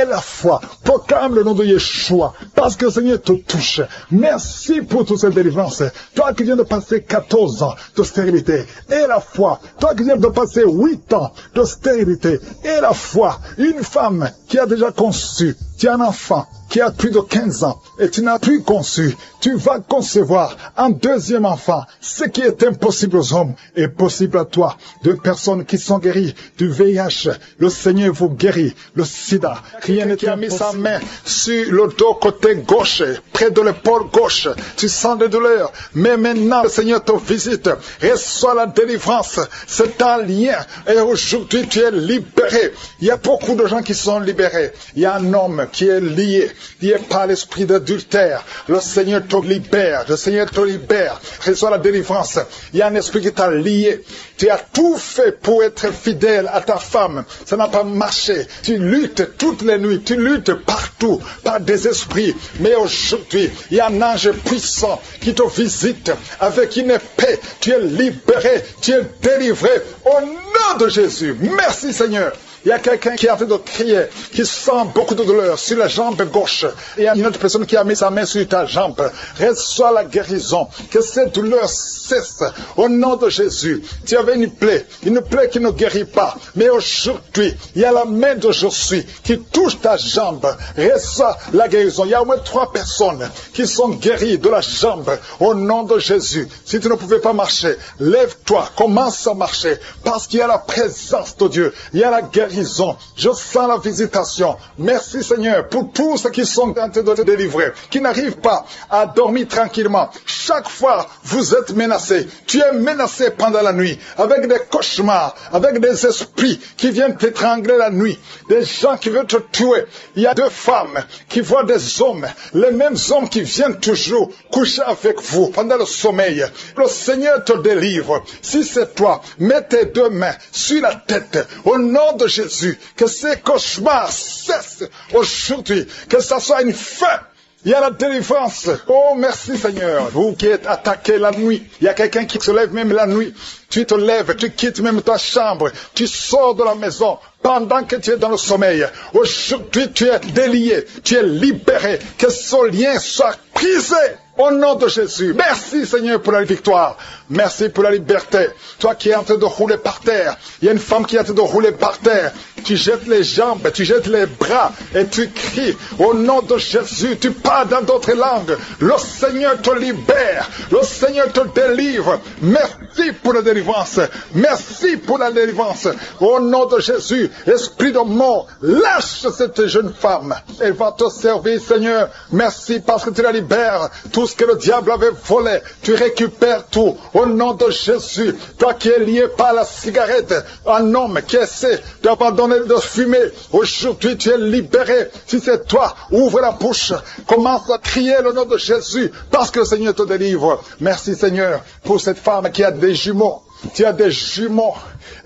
Et la foi, proclame le nom de Yeshua, parce que le Seigneur te touche. Merci pour toute cette délivrance. Toi qui viens de passer 14 ans de stérilité, et la foi, toi qui viens de passer 8 ans de stérilité, et la foi, une femme qui a déjà conçu, tu as un enfant qui a plus de 15 ans, et tu n'as plus conçu, tu vas concevoir un deuxième enfant. Ce qui est impossible aux hommes est possible à toi. Deux personnes qui sont guéries du VIH, le Seigneur vous guérit. Le sida, rien n'est qui a mis sa main sur le dos côté gauche, près de l'épaule gauche, tu sens des douleurs, mais maintenant le Seigneur te visite, reçois la délivrance, c'est un lien, et aujourd'hui tu es libéré. Il y a beaucoup de gens qui sont libérés. Il y a un homme qui est lié par l'esprit d'adultère. Le Seigneur te libère, reçois la délivrance. Il y a un esprit qui t'a lié. Tu as tout fait pour être fidèle à ta femme. Ça n'a pas marché. Tu luttes toutes les nuits, tu luttes partout par des esprits. Mais aujourd'hui, il y a un ange puissant qui te visite avec une épée. Tu es libéré, tu es délivré au nom de Jésus. Merci Seigneur. Il y a quelqu'un qui est en train de crier, qui sent beaucoup de douleur sur la jambe gauche. Il y a une autre personne qui a mis sa main sur ta jambe. Reçois la guérison. Que cette douleur cesse au nom de Jésus. Tu avais une plaie qui ne guérit pas. Mais aujourd'hui, il y a la main de Jésus qui touche ta jambe. Reçois la guérison. Il y a au moins 3 personnes qui sont guéries de la jambe au nom de Jésus. Si tu ne pouvais pas marcher, lève-toi, commence à marcher parce qu'il y a la présence de Dieu. Il y a la guérison. Je sens la visitation. Merci Seigneur pour tous ceux qui sont en train de te délivrer, qui n'arrivent pas à dormir tranquillement. Chaque fois, vous êtes menacé. Tu es menacé pendant la nuit avec des cauchemars, avec des esprits qui viennent t'étrangler la nuit, des gens qui veulent te tuer. Il y a 2 femmes qui voient des hommes, les mêmes hommes qui viennent toujours coucher avec vous pendant le sommeil. Le Seigneur te délivre. Si c'est toi, mets tes 2 mains sur la tête au nom de Jésus. Que ces cauchemars cessent aujourd'hui, que ça soit une fin. Il y a la délivrance. Oh, merci Seigneur. Vous qui êtes attaqués la nuit. Il y a quelqu'un qui se lève même la nuit. Tu te lèves, tu quittes même ta chambre. Tu sors de la maison pendant que tu es dans le sommeil. Aujourd'hui, tu es délié. Tu es libéré. Que ce lien soit brisé. Au nom de Jésus. Merci Seigneur pour la victoire. Merci pour la liberté. Toi qui es en train de rouler par terre. Il y a une femme qui est en train de rouler par terre. Tu jettes les jambes, tu jettes les bras et tu cries. Au nom de Jésus, tu parles dans d'autres langues. Le Seigneur te libère. Le Seigneur te délivre. Merci pour la délivrance. Merci pour la délivrance. Au nom de Jésus, esprit de mort, lâche cette jeune femme. Elle va te servir, Seigneur. Merci parce que tu la libères. Tout ce que le diable avait volé, tu récupères tout. Au nom de Jésus, toi qui es lié par la cigarette, un homme qui essaie d'abandonner de fumer, aujourd'hui tu es libéré. Si c'est toi, ouvre la bouche, commence à crier le nom de Jésus, parce que le Seigneur te délivre. Merci Seigneur pour cette femme qui a des jumeaux. Tu as des jumeaux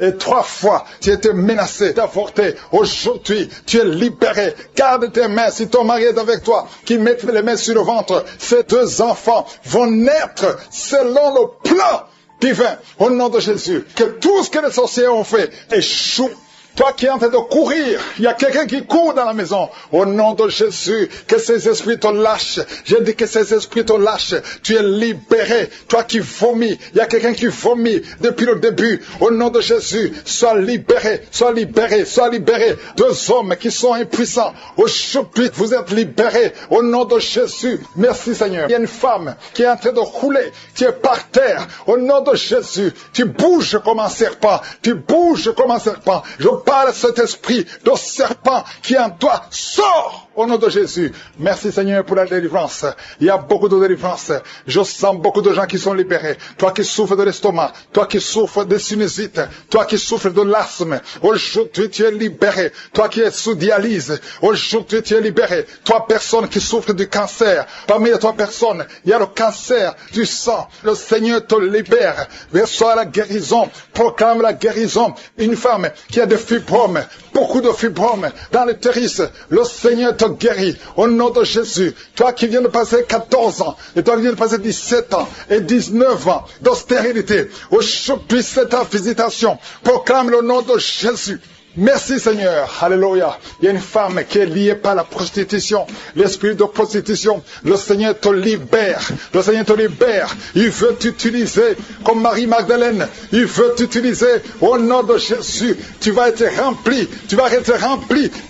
et 3 fois tu étais menacé d'avorter. Aujourd'hui tu es libéré. Garde tes mains si ton mari est avec toi, qu'il mette les mains sur le ventre. Ces 2 enfants vont naître selon le plan divin. Au nom de Jésus, que tout ce que les sorciers ont fait échoue. Toi qui es en train de courir, il y a quelqu'un qui court dans la maison. Au nom de Jésus, que ces esprits te lâchent. J'ai dit que ces esprits te lâchent. Tu es libéré. Toi qui vomis, il y a quelqu'un qui vomit depuis le début. Au nom de Jésus, sois libéré, sois libéré, sois libéré. 2 hommes qui sont impuissants. Aujourd'hui, vous êtes libérés. Au nom de Jésus, merci Seigneur. Il y a une femme qui est en train de rouler, qui est par terre. Au nom de Jésus, tu bouges comme un serpent. Tu bouges comme un serpent. Je parle à cet esprit de serpent qui en toi sort au nom de Jésus. Merci Seigneur pour la délivrance. Il y a beaucoup de délivrance. Je sens beaucoup de gens qui sont libérés. Toi qui souffres de l'estomac, toi qui souffres de sinusite, toi qui souffres de l'asthme, aujourd'hui tu es libéré. Toi qui es sous dialyse, aujourd'hui tu es libéré. Toi personne qui souffre du cancer, parmi les 3 personnes, il y a le cancer du sang. Le Seigneur te libère. Reçois la guérison. Proclame la guérison. Une femme qui a des fibromes, beaucoup de fibromes dans l'utérus, le Seigneur te guérit au nom de Jésus. Toi qui viens de passer 14 ans, et toi qui viens de passer 17 ans et 19 ans de stérilité, aujourd'hui c'est ta visitation. Proclame le nom de Jésus. Merci Seigneur, alléluia. Il y a une femme qui est liée par la prostitution, l'esprit de prostitution. Le Seigneur te libère, le Seigneur te libère. Il veut t'utiliser comme Marie-Magdalène. Il veut t'utiliser au nom de Jésus. Tu vas être rempli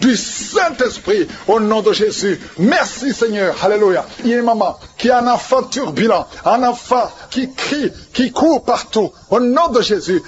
du Saint-Esprit au nom de Jésus. Merci Seigneur, alléluia. Il y a une maman qui a un enfant turbulent, un enfant qui crie, qui court partout. Au nom de Jésus,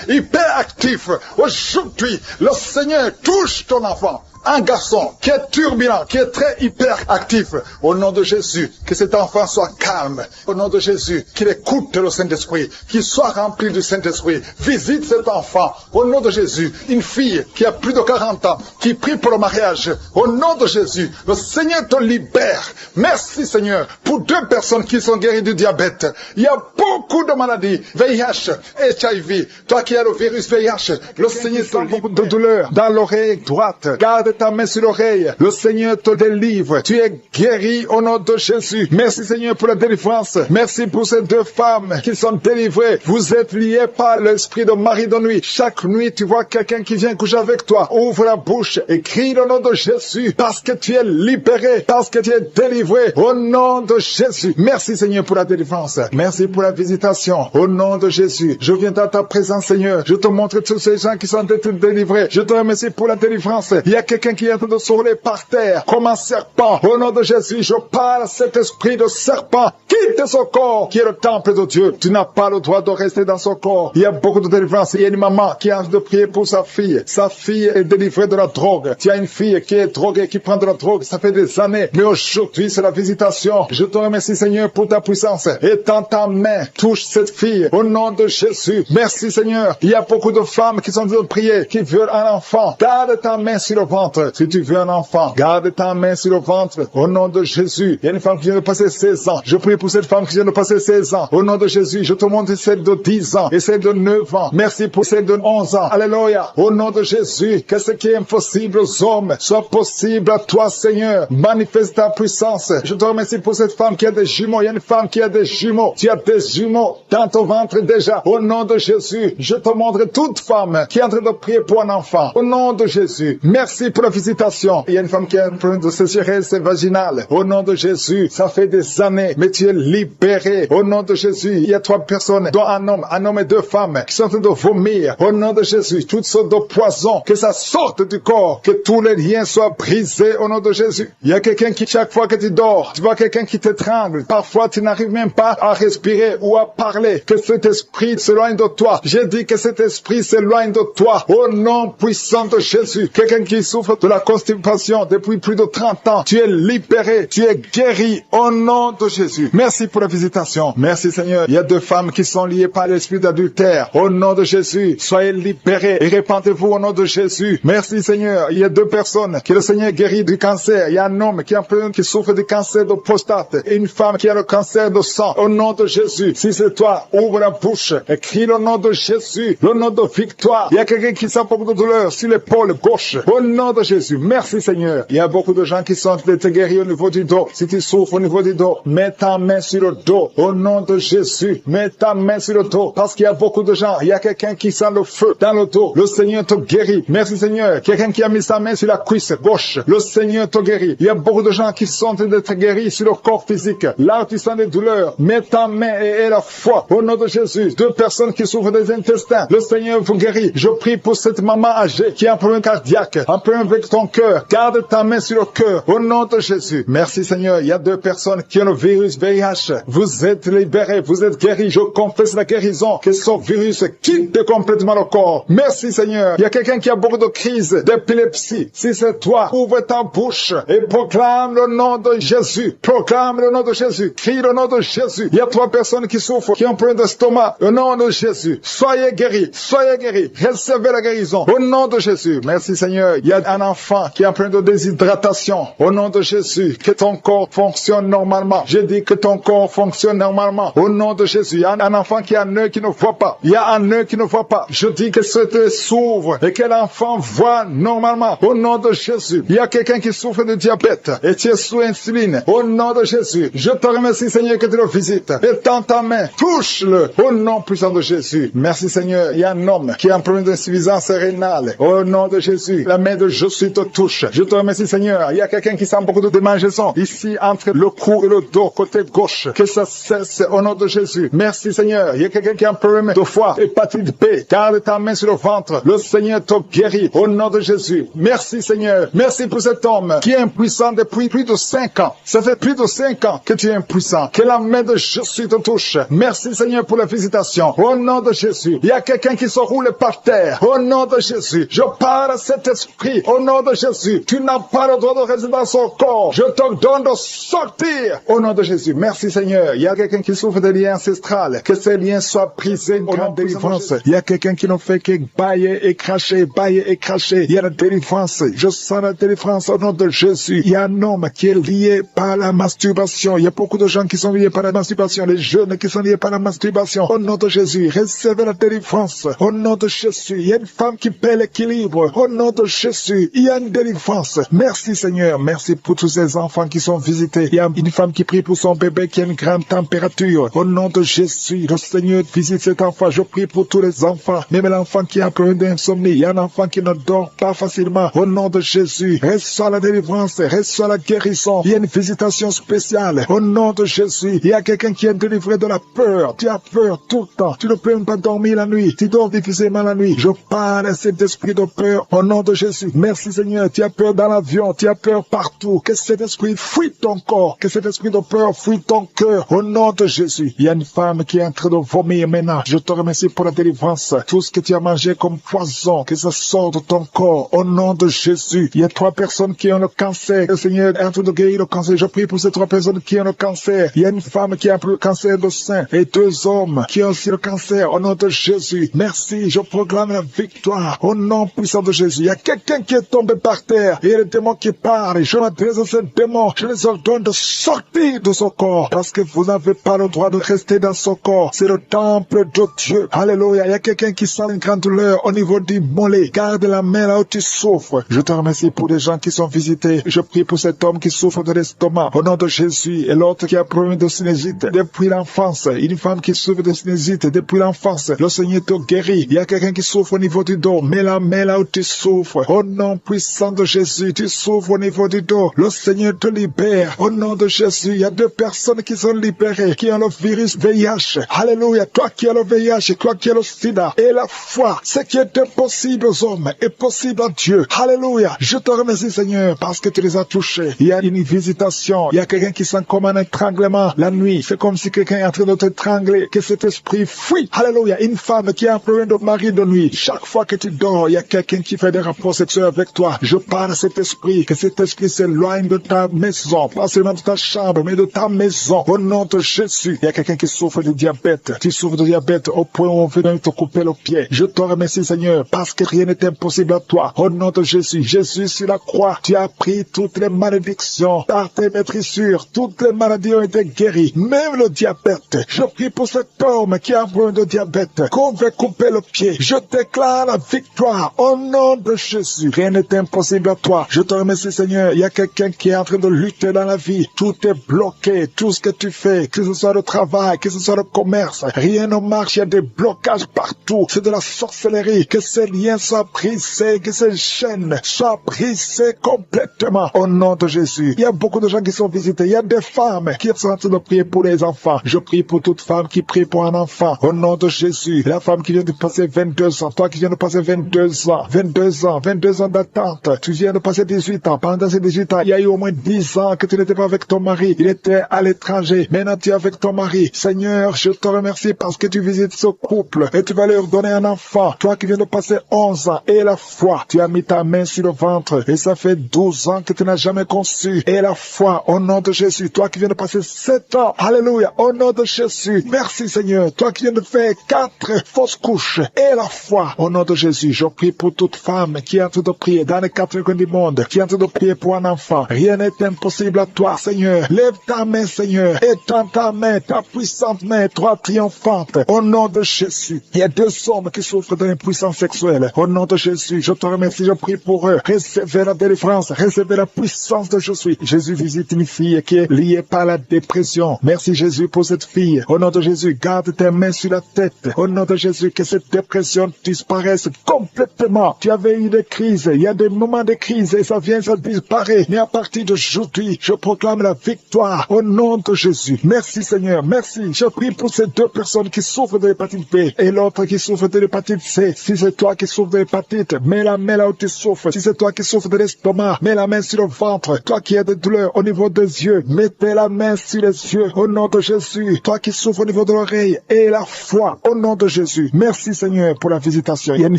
hyperactif. Aujourd'hui, le Seigneur touche ton enfant. Un garçon qui est turbulent, qui est très hyperactif. Au nom de Jésus, que cet enfant soit calme. Au nom de Jésus, qu'il écoute le Saint-Esprit, qu'il soit rempli du Saint-Esprit. Visite cet enfant. Au nom de Jésus, une fille qui a plus de 40 ans, qui prie pour le mariage. Au nom de Jésus, le Seigneur te libère. Merci Seigneur pour 2 personnes qui sont guéries du diabète. Il y a beaucoup de maladies, VIH, HIV, toi qui as le virus VIH, le Seigneur te livre de douleur dans l'oreille droite. Garde ta main sur l'oreille, le Seigneur te délivre. Tu es guéri au nom de Jésus. Merci Seigneur pour la délivrance. Merci pour ces deux femmes qui sont délivrées. Vous êtes liés par l'esprit de mari de nuit. Chaque nuit, tu vois quelqu'un qui vient coucher avec toi. Ouvre la bouche et crie le nom de Jésus parce que tu es libéré, parce que tu es délivré au nom de Jésus. Merci Seigneur pour la délivrance. Merci pour la visitation au nom de Jésus. Je viens dans ta présence Seigneur. Je te montre tous ces gens qui sont délivrés. Je te remercie pour la délivrance. Il y a quelqu'un qui est en train de se rouler par terre comme un serpent. Au nom de Jésus, je parle à cet esprit de serpent. Quitte son corps qui est le temple de Dieu. Tu n'as pas le droit de rester dans son corps. Il y a beaucoup de délivrance. Il y a une maman qui a de prier pour sa fille. Sa fille est délivrée de la drogue. Tu as une fille qui est droguée, qui prend de la drogue. Ça fait des années. Mais aujourd'hui, c'est la visitation. Je te remercie Seigneur pour ta puissance. Étends ta main. Touche cette fille. Au nom de Jésus. Merci Seigneur. Il y a beaucoup de femmes qui sont en train de prier, qui veulent un enfant. Garde ta main sur le ventre. Si tu veux un enfant, garde ta main sur le ventre. Au nom de Jésus. Il y a une femme qui vient de passer 16 ans. Je prie pour cette femme qui vient de passer 16 ans. Au nom de Jésus, je te montre celle de 10 ans et celle de 9 ans. Merci pour celle de 11 ans. Alléluia. Au nom de Jésus, que ce qui est impossible aux hommes soit possible à toi, Seigneur. Manifeste ta puissance. Je te remercie pour cette femme qui a des jumeaux. Il y a une femme qui a des jumeaux. Tu as des jumeaux dans ton ventre déjà. Au nom de Jésus, je te montre toute femme qui est en train de prier pour un enfant. Au nom de Jésus, merci pour la visitation. Il y a une femme qui a un problème de sécheresse vaginale. Au nom de Jésus, ça fait des années, mais tu es libéré. Au nom de Jésus, il y a 3 personnes, dont un homme et 2 femmes, qui sont en train de vomir. Au nom de Jésus, toutes sortes de poisons, que ça sorte du corps, que tous les liens soient brisés au nom de Jésus. Il y a quelqu'un qui, chaque fois que tu dors, tu vois quelqu'un qui t'étrangle. Parfois, tu n'arrives même pas à respirer ou à parler. Que cet esprit s'éloigne de toi. J'ai dit que cet esprit s'éloigne de toi. Au nom puissant de Jésus. Quelqu'un qui souffre de la constipation depuis plus de 30 ans. Tu es libéré. Tu es guéri au nom de Jésus. Merci pour la visitation. Merci Seigneur. Il y a 2 femmes qui sont liées par l'esprit d'adultère. Au nom de Jésus, soyez libérés et répandez-vous au nom de Jésus. Merci Seigneur. Il y a 2 personnes que le Seigneur guérit du cancer. Il y a un homme qui souffre du cancer de prostate et une femme qui a le cancer de sang. Au nom de Jésus. Si c'est toi, ouvre la bouche et crie le nom de Jésus. Le nom de victoire. Il y a quelqu'un qui sent beaucoup de douleur sur l'épaule gauche. Au nom de Jésus. Merci Seigneur. Il y a beaucoup de gens qui sont guéris au niveau du dos. Si tu souffres au niveau du dos, mets ta main sur le dos. Au nom de Jésus, mets ta main sur le dos. Parce qu'il y a beaucoup de gens. Il y a quelqu'un qui sent le feu dans le dos. Le Seigneur te guérit. Merci Seigneur. Quelqu'un qui a mis sa main sur la cuisse gauche. Le Seigneur te guérit. Il y a beaucoup de gens qui sont en train d'être guéris sur le corps physique. Là où tu sens des douleurs, mets ta main et la foi. Au nom de Jésus. 2 personnes qui souffrent des intestins. Le Seigneur vous guérit. Je prie pour cette maman âgée qui a un problème cardiaque. Un problème avec ton cœur. Garde ta main sur le cœur. Au nom de Jésus. Merci Seigneur. Il y a 2 personnes qui ont le virus VIH. Vous êtes libérés. Vous êtes guéris. Je confesse la guérison. Que ce virus quitte complètement le corps. Merci Seigneur. Il y a quelqu'un qui a beaucoup de crises d'épilepsie. Si c'est toi, ouvre ta bouche et proclame le nom de Jésus. Proclame le nom de Jésus. Crie le nom de Jésus. Il y a 3 personnes qui souffrent, qui ont un problème d'estomac. Au nom de Jésus. Soyez guéris. Soyez guéris. Recevez la guérison. Au nom de Jésus. Merci Seigneur. Il y a un enfant qui a un problème de déshydratation. Au nom de Jésus. Que ton corps fonctionne normalement. Je dis que ton corps fonctionne normalement. Au nom de Jésus. Il y a un enfant qui a un œil qui ne voit pas. Il y a un œil qui ne voit pas. Je dis que cet œil s'ouvre et que l'enfant voit normalement. Au nom de Jésus. Il y a quelqu'un qui souffre de diabète et tu es sous insuline. Au nom de Jésus. Je te remercie Seigneur que tu le visites. Étends ta main. Touche-le. Au nom puissant de Jésus. Merci Seigneur. Il y a un homme qui a un problème d'insuffisance rénale. Au nom de Jésus. La main de Jésus te touche. Je te remercie Seigneur. Il y a quelqu'un qui sent beaucoup de démangeaisons ici entre le cou et le dos, côté gauche. Que ça cesse au nom de Jésus. Merci Seigneur. Il y a quelqu'un qui a un problème de foie, hépatite B. Garde ta main sur le ventre. Le Seigneur te guérit au nom de Jésus. Merci Seigneur. Merci pour cet homme qui est impuissant depuis plus de 5 ans. Ça fait plus de 5 ans que tu es impuissant. Que la main de Jésus te touche. Merci Seigneur pour la visitation. Au nom de Jésus. Il y a quelqu'un qui se roule par terre. Au nom de Jésus. Je parle à cet esprit. Au nom de Jésus. Tu n'as pas le droit de rester dans son corps. Je te donne de sortir. Au nom de Jésus. Merci Seigneur. Il y a quelqu'un qui souffre des liens ancestrales. Que ces liens soient brisés au nom de délivrance. Il y a quelqu'un qui ne fait que bailler et cracher, bailler et cracher. Il y a la délivrance. Je sens la délivrance au nom de Jésus. Il y a un homme qui est lié par la masturbation. Il y a beaucoup de gens qui sont liés par la masturbation. Les jeunes qui sont liées par la masturbation. Au nom de Jésus, recevez la délivrance. Au nom de Jésus, il y a une femme qui perd l'équilibre. Au nom de Jésus, il y a une délivrance. Merci Seigneur, merci pour tous ces enfants qui sont visités. Il y a une femme qui prie pour son bébé qui a une grande température. Au nom de Jésus, le Seigneur visite cet enfant. Je prie pour tous les enfants, même l'enfant qui a un problème d'insomnie. Il y a un enfant qui ne dort pas facilement. Au nom de Jésus, reçois la délivrance, reçois la guérison. Il y a une visitation spéciale. Au nom de Jésus, il y a quelqu'un qui est délivré de la peur. Tu as peur tout le temps. Tu ne peux même pas dormir la nuit. Tu dors difficilement la nuit. Je parle à cet esprit de peur au nom de Jésus. Merci Seigneur. Tu as peur dans l'avion. Tu as peur partout. Que cet esprit fuit ton corps. Que cet esprit de peur fuit ton cœur. Au nom de Jésus. Il y a une femme qui est en train de vomir maintenant. Je te remercie pour la délivrance. Tout ce que tu as mangé comme poison, que ça sorte de ton corps. Au nom de Jésus. Il y a 3 personnes qui ont le cancer. Le Seigneur est en train de guérir le cancer. Je prie pour ces 3 personnes qui ont le cancer. Il y a une femme qui a le cancer de sein et 2 hommes qui ont aussi le cancer. Au nom de Jésus. Merci. Je proclame la victoire. Au nom puissant de Jésus. Il y a quelqu'un qui est tombé par terre. Et il y a le démon qui parle. Je m'adresse à ce démon. Je les ordonne de sortir de son corps. Parce que vous n'avez pas le droit de rester dans son corps. C'est le temple de Dieu. Alléluia. Il y a quelqu'un qui sent une grande douleur au niveau du mollet. Garde la main là où tu souffres. Je te remercie pour les gens qui sont visités. Je prie pour cet homme qui souffre de l'estomac. Au nom de Jésus. Et l'autre qui a problème de sinusite depuis l'enfance. Une femme qui souffre de sinusite depuis l'enfance. Le Seigneur te guérit. Il y a quelqu'un qui souffre au niveau du dos. Mets la main là où tu souffres. Au nom puissant de Jésus. Tu souffres au niveau du dos. Le Seigneur te libère. Au nom de Jésus. Il y a 2 personnes qui sont libérées. Qui ont le virus VIH. Alléluia. Toi qui as le VIH. Toi qui as le sida. Et la foi. Ce qui est impossible aux hommes est possible à Dieu. Alléluia. Je te remercie Seigneur parce que tu les as touchés. Il y a une visitation. Il y a quelqu'un qui sent comme un étranglement la nuit. C'est comme si quelqu'un est en train de t'étrangler. Que cet esprit fuit. Alléluia. Une femme qui a un problème de mari de nuit. Chaque fois que tu dors, il y a quelqu'un qui fait des rapports sexuels avec toi. Je parle à cet esprit. Que cet esprit s'éloigne de ta maison. Pas seulement de ta chambre, mais de ta maison. Au nom de Jésus. Il y a quelqu'un qui souffre de diabète. Tu souffres de diabète au point où on veut même te couper le pied. Je te remercie Seigneur parce que rien n'est impossible à toi. Au nom de Jésus. Jésus sur la croix. Tu as pris toutes les malédictions par tes maîtrissures. Toutes les maladies ont été guéries. Même le diabète. Je prie pour cet homme qui a un problème de diabète. Qu'on veut couper le pied. Je déclare la victoire. Au nom de Jésus. Rien n'est impossible à toi. Je te remercie Seigneur. Il y a quelqu'un qui est en train de lutter dans la vie. Tout est bloqué. Tout ce que tu fais. Que ce soit le travail. Que ce soit le commerce. Rien ne marche. Il y a des blocages partout. C'est de la sorcellerie. Que ces liens soient brisés. Que ces chaînes soient brisées complètement. Au nom de Jésus. Il y a beaucoup de gens qui sont visités. Il y a des femmes qui sont en train de prier pour les enfants. Je prie pour toute femme qui prie pour un enfant. Au nom de Jésus. La femme qui vient de passer 22 ans. Toi qui viens de passer 22 ans. 22 ans d'attente. Tu viens de passer 18 ans. Pendant ces 18 ans, il y a eu au moins 10 ans que tu n'étais pas avec ton mari. Il était à l'étranger. Maintenant, tu es avec ton mari. Seigneur, je te remercie parce que tu visites ce couple et tu vas leur donner un enfant. Toi qui viens de passer 11 ans et la foi. Tu as mis ta main sur le ventre et ça fait 12 ans que tu n'as jamais conçu. Et la foi, au nom de Jésus. Toi qui viens de passer 7 ans. Alléluia. Au nom de Jésus. Merci Seigneur. Toi qui viens de faire 4 fausses couches. Et la foi. Au nom de Jésus. Je prie pour toute femme qui est en train de prier dans les 4 coins du monde. Qui est en train de prier pour un enfant. Rien n'est impossible à toi Seigneur. Lève ta main Seigneur. Étends ta main. Ta puissante main. Toi triomphante. Au nom de Jésus. Il y a 2 hommes qui souffrent de l'impuissance sexuelle. Au nom de Jésus. Je te remercie. Je prie pour eux. Recevez la délivrance. Recevez la puissance de Jésus. Jésus visite une fille qui est liée par la dépression. Merci Jésus pour cette fille. Au nom de Jésus, garde tes mains sur la tête. Au nom de Jésus, que cette dépression disparaisse complètement. Tu avais eu des crises. Il y a des moments de crise et ça vient, ça disparaît. Mais à partir d'aujourd'hui, je proclame la victoire. Au nom de Jésus. Merci Seigneur. Merci. Je prie pour ces 2 personnes qui souffrent de l'hépatite B et l'autre qui souffre de l'hépatite C. Si c'est toi qui souffres de l'hépatite, mets la main là où tu souffres. Si c'est toi qui souffres de l'estomac, mets la main sur le ventre. Toi qui as des douleurs au niveau des yeux, mettez la main sur les yeux. Au nom de Jésus. Toi qui souffres au niveau de l'oreille et la foi. Au nom de Jésus. Merci Seigneur pour la visitation. Il y a une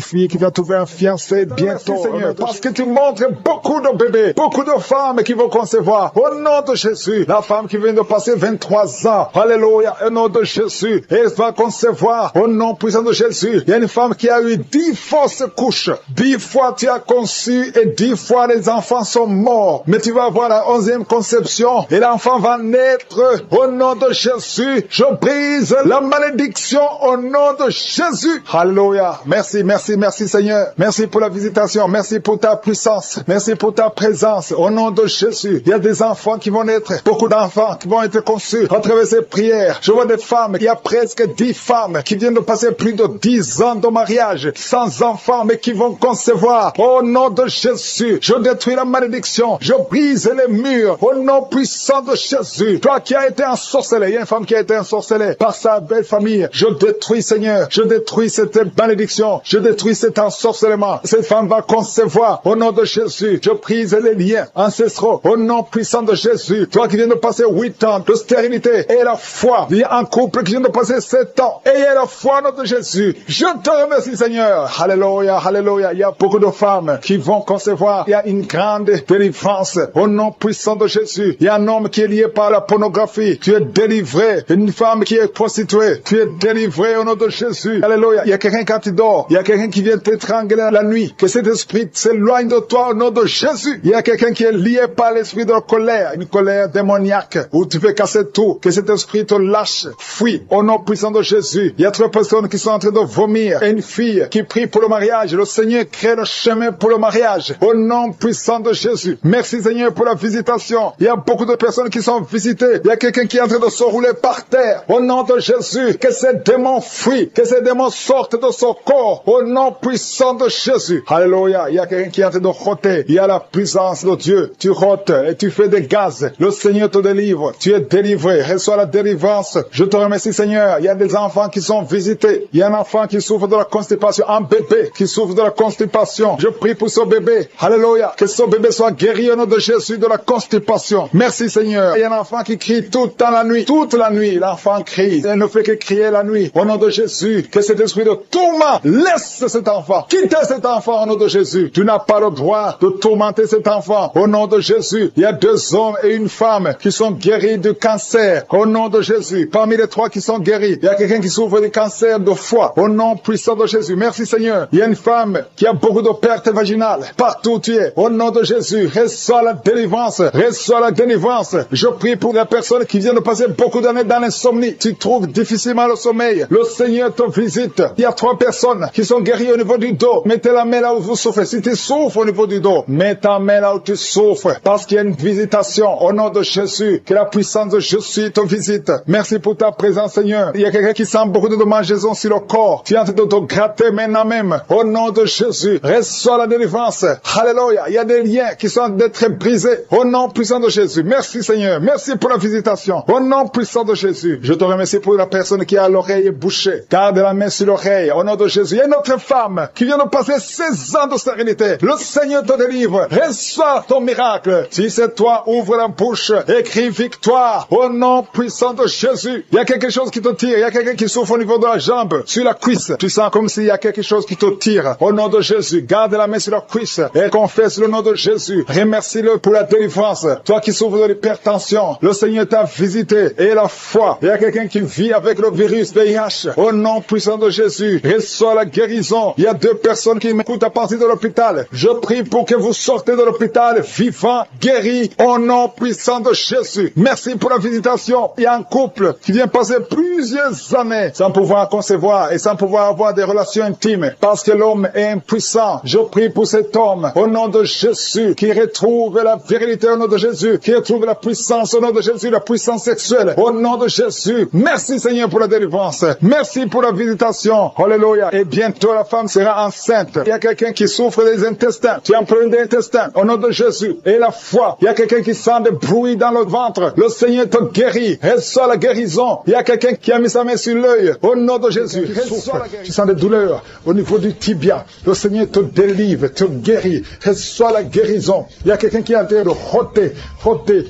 fille qui va trouver un fiancé bientôt. Merci Seigneur parce que tu montres beaucoup de bébés, beaucoup de femmes qui vont concevoir. Au nom de Jésus. La femme qui vient de passer 23 ans. Alléluia. Au nom de Jésus. Elle va concevoir. Au nom puissant de Jésus. Il y a une femme qui a eu 10 fausses couches. 10 fois tu as conçu et 10 fois les enfants sont morts. Mais tu vas avoir la 11e conception et l'enfant va naître au nom de Jésus. Jésus, je brise la malédiction au nom de Jésus. Alléluia. Merci, merci, merci Seigneur. Merci pour la visitation. Merci pour ta puissance. Merci pour ta présence. Au nom de Jésus, il y a des enfants qui vont naître. Beaucoup d'enfants qui vont être conçus à travers ces prières. Je vois des femmes. Il y a presque 10 femmes qui viennent de passer plus de 10 ans de mariage sans enfants, mais qui vont concevoir. Au nom de Jésus, je détruis la malédiction. Je brise les murs. Au nom puissant de Jésus. Toi qui as été ensorcelé. Il y a une femme qui a été ensorcelée par sa belle famille. Je détruis, Seigneur. Je détruis cette malédiction. Je détruis cet ensorcellement. Cette femme va concevoir. Au nom de Jésus, je brise les liens ancestraux. Au nom puissant de Jésus. Toi qui viens de passer 8 ans de stérilité et la foi. Il y a un couple qui vient de passer 7 ans. Ayez la foi au nom de Jésus. Je te remercie, Seigneur. Alléluia, alléluia. Il y a beaucoup de femmes qui vont concevoir. Il y a une grande délivrance. Au nom puissant de Jésus. Il y a un homme qui est lié par la pornographie. Tu es délivré. Une femme qui est prostituée. Tu es délivré au nom de Jésus. Alléluia. Il y a quelqu'un quand tu dors. Il y a quelqu'un qui vient t'étrangler la nuit. Que cet esprit s'éloigne de toi au nom de Jésus. Il y a quelqu'un qui est lié par l'esprit de la colère. Une colère démoniaque où tu peux casser tout. Que cet esprit te lâche. Fuis au nom puissant de Jésus. Il y a 3 personnes qui sont en train de vomir. Et une fille qui prie pour le mariage. Le Seigneur crée le chemin pour le mariage. Au nom puissant de Jésus. Merci Seigneur pour la visitation. Il y a beaucoup de personnes qui sont visitées. Il y a quelqu'un qui est en train de se rouler par terre. Au nom de Jésus. Que ces démons fuient. Que ces démons sortent de son corps. Au nom puissant de Jésus. Alléluia. Il y a quelqu'un qui est en train de roter. Il y a la puissance de Dieu. Tu rotes et tu fais des gaz. Le Seigneur te délivre. Tu es délivré. Reçois la délivrance. Je te remercie Seigneur. Il y a des enfants qui sont visités. Il y a un enfant qui souffre de la constipation. Un bébé qui souffre de la constipation. Je prie pour ce bébé. Alléluia. Que ce bébé soit guéri au nom de Jésus de la constipation. Merci Seigneur. Il y a un enfant qui crie tout le temps la nuit. Toute la nuit, l'enfant crie. Il ne fait que crier la nuit. Au nom de Jésus. Que cet esprit de tourment laisse cet enfant. Quittez cet enfant au nom de Jésus. Tu n'as pas le droit de tourmenter cet enfant. Au nom de Jésus. Il y a 2 hommes et une femme qui sont guéris du cancer. Au nom de Jésus. Parmi les 3 qui sont guéris, il y a quelqu'un qui souffre du cancer de foie. Au nom puissant de Jésus. Merci Seigneur. Il y a une femme qui a beaucoup de pertes vaginales. Partout où tu es. Au nom de Jésus. Reçois la délivrance. Reçois la délivrance. Je prie pour les personnes qui viennent de passer beaucoup d'années dans l'insomnie. Tu trouves difficilement le sommeil. Le Seigneur te visite. Il y a 3 personnes qui sont guéries au niveau du dos. Mettez la main là où vous souffrez. Si tu souffres au niveau du dos, mets ta main là où tu souffres. Parce qu'il y a une visitation. Au nom de Jésus. Que la puissance de Jésus te visite. Merci pour ta présence Seigneur. Il y a quelqu'un qui sent beaucoup de démangeaisons sur le corps. Tu es en train de te gratter maintenant même. Au nom de Jésus. Reçois la délivrance. Alléluia. Il y a des liens qui sont d'être brisés. Au nom puissant de Jésus. Merci Seigneur. Merci pour la visitation. Au nom puissant de Jésus. Je te remercie pour la personne qui a l'oreille bouchée. Garde la main sur l'oreille. Au nom de Jésus. Il y a une autre femme qui vient de passer 16 ans de stérilité. Le Seigneur te délivre. Reçois ton miracle. Si c'est toi, ouvre la bouche. Écris victoire. Au nom puissant de Jésus. Il y a quelque chose qui te tire. Il y a quelqu'un qui souffre au niveau de la jambe. Sur la cuisse. Tu sens comme s'il y a quelque chose qui te tire. Au nom de Jésus. Garde la main sur la cuisse. Et confesse le nom de Jésus. Remercie-le pour la délivrance. Toi qui souffres de l'hypertension. Le Seigneur t'a visité. Et la foi. Il y a quelqu'un qui vit avec le virus VIH. Au nom puissant de Jésus. Reçois la guérison. Il y a 2 personnes qui m'écoutent à partir de l'hôpital. Je prie pour que vous sortez de l'hôpital vivant, guéri. Au nom puissant de Jésus. Merci pour la visitation. Il y a un couple qui vient passer plusieurs années sans pouvoir concevoir et sans pouvoir avoir des relations intimes. Parce que l'homme est impuissant. Je prie pour cet homme. Au nom de Jésus. Qui retrouve la virilité au nom de Jésus. Qui retrouve la puissance au nom de Jésus. La puissance sexuelle. Au nom de Jésus. Merci Seigneur pour la délivrance. Merci pour la visitation. Alléluia. Et bientôt la femme sera enceinte. Il y a quelqu'un qui souffre des intestins. Tu as un problème d'intestin. Au nom de Jésus. Et la foi. Il y a quelqu'un qui sent des bruits dans le ventre. Le Seigneur te guérit. Reçois la guérison. Il y a quelqu'un qui a mis sa main sur l'œil. Au nom de Jésus. Reçois la guérison. Tu sens des douleurs au niveau du tibia. Le Seigneur te délivre, te guérit. Reçois la guérison. Il y a quelqu'un qui est en train de roter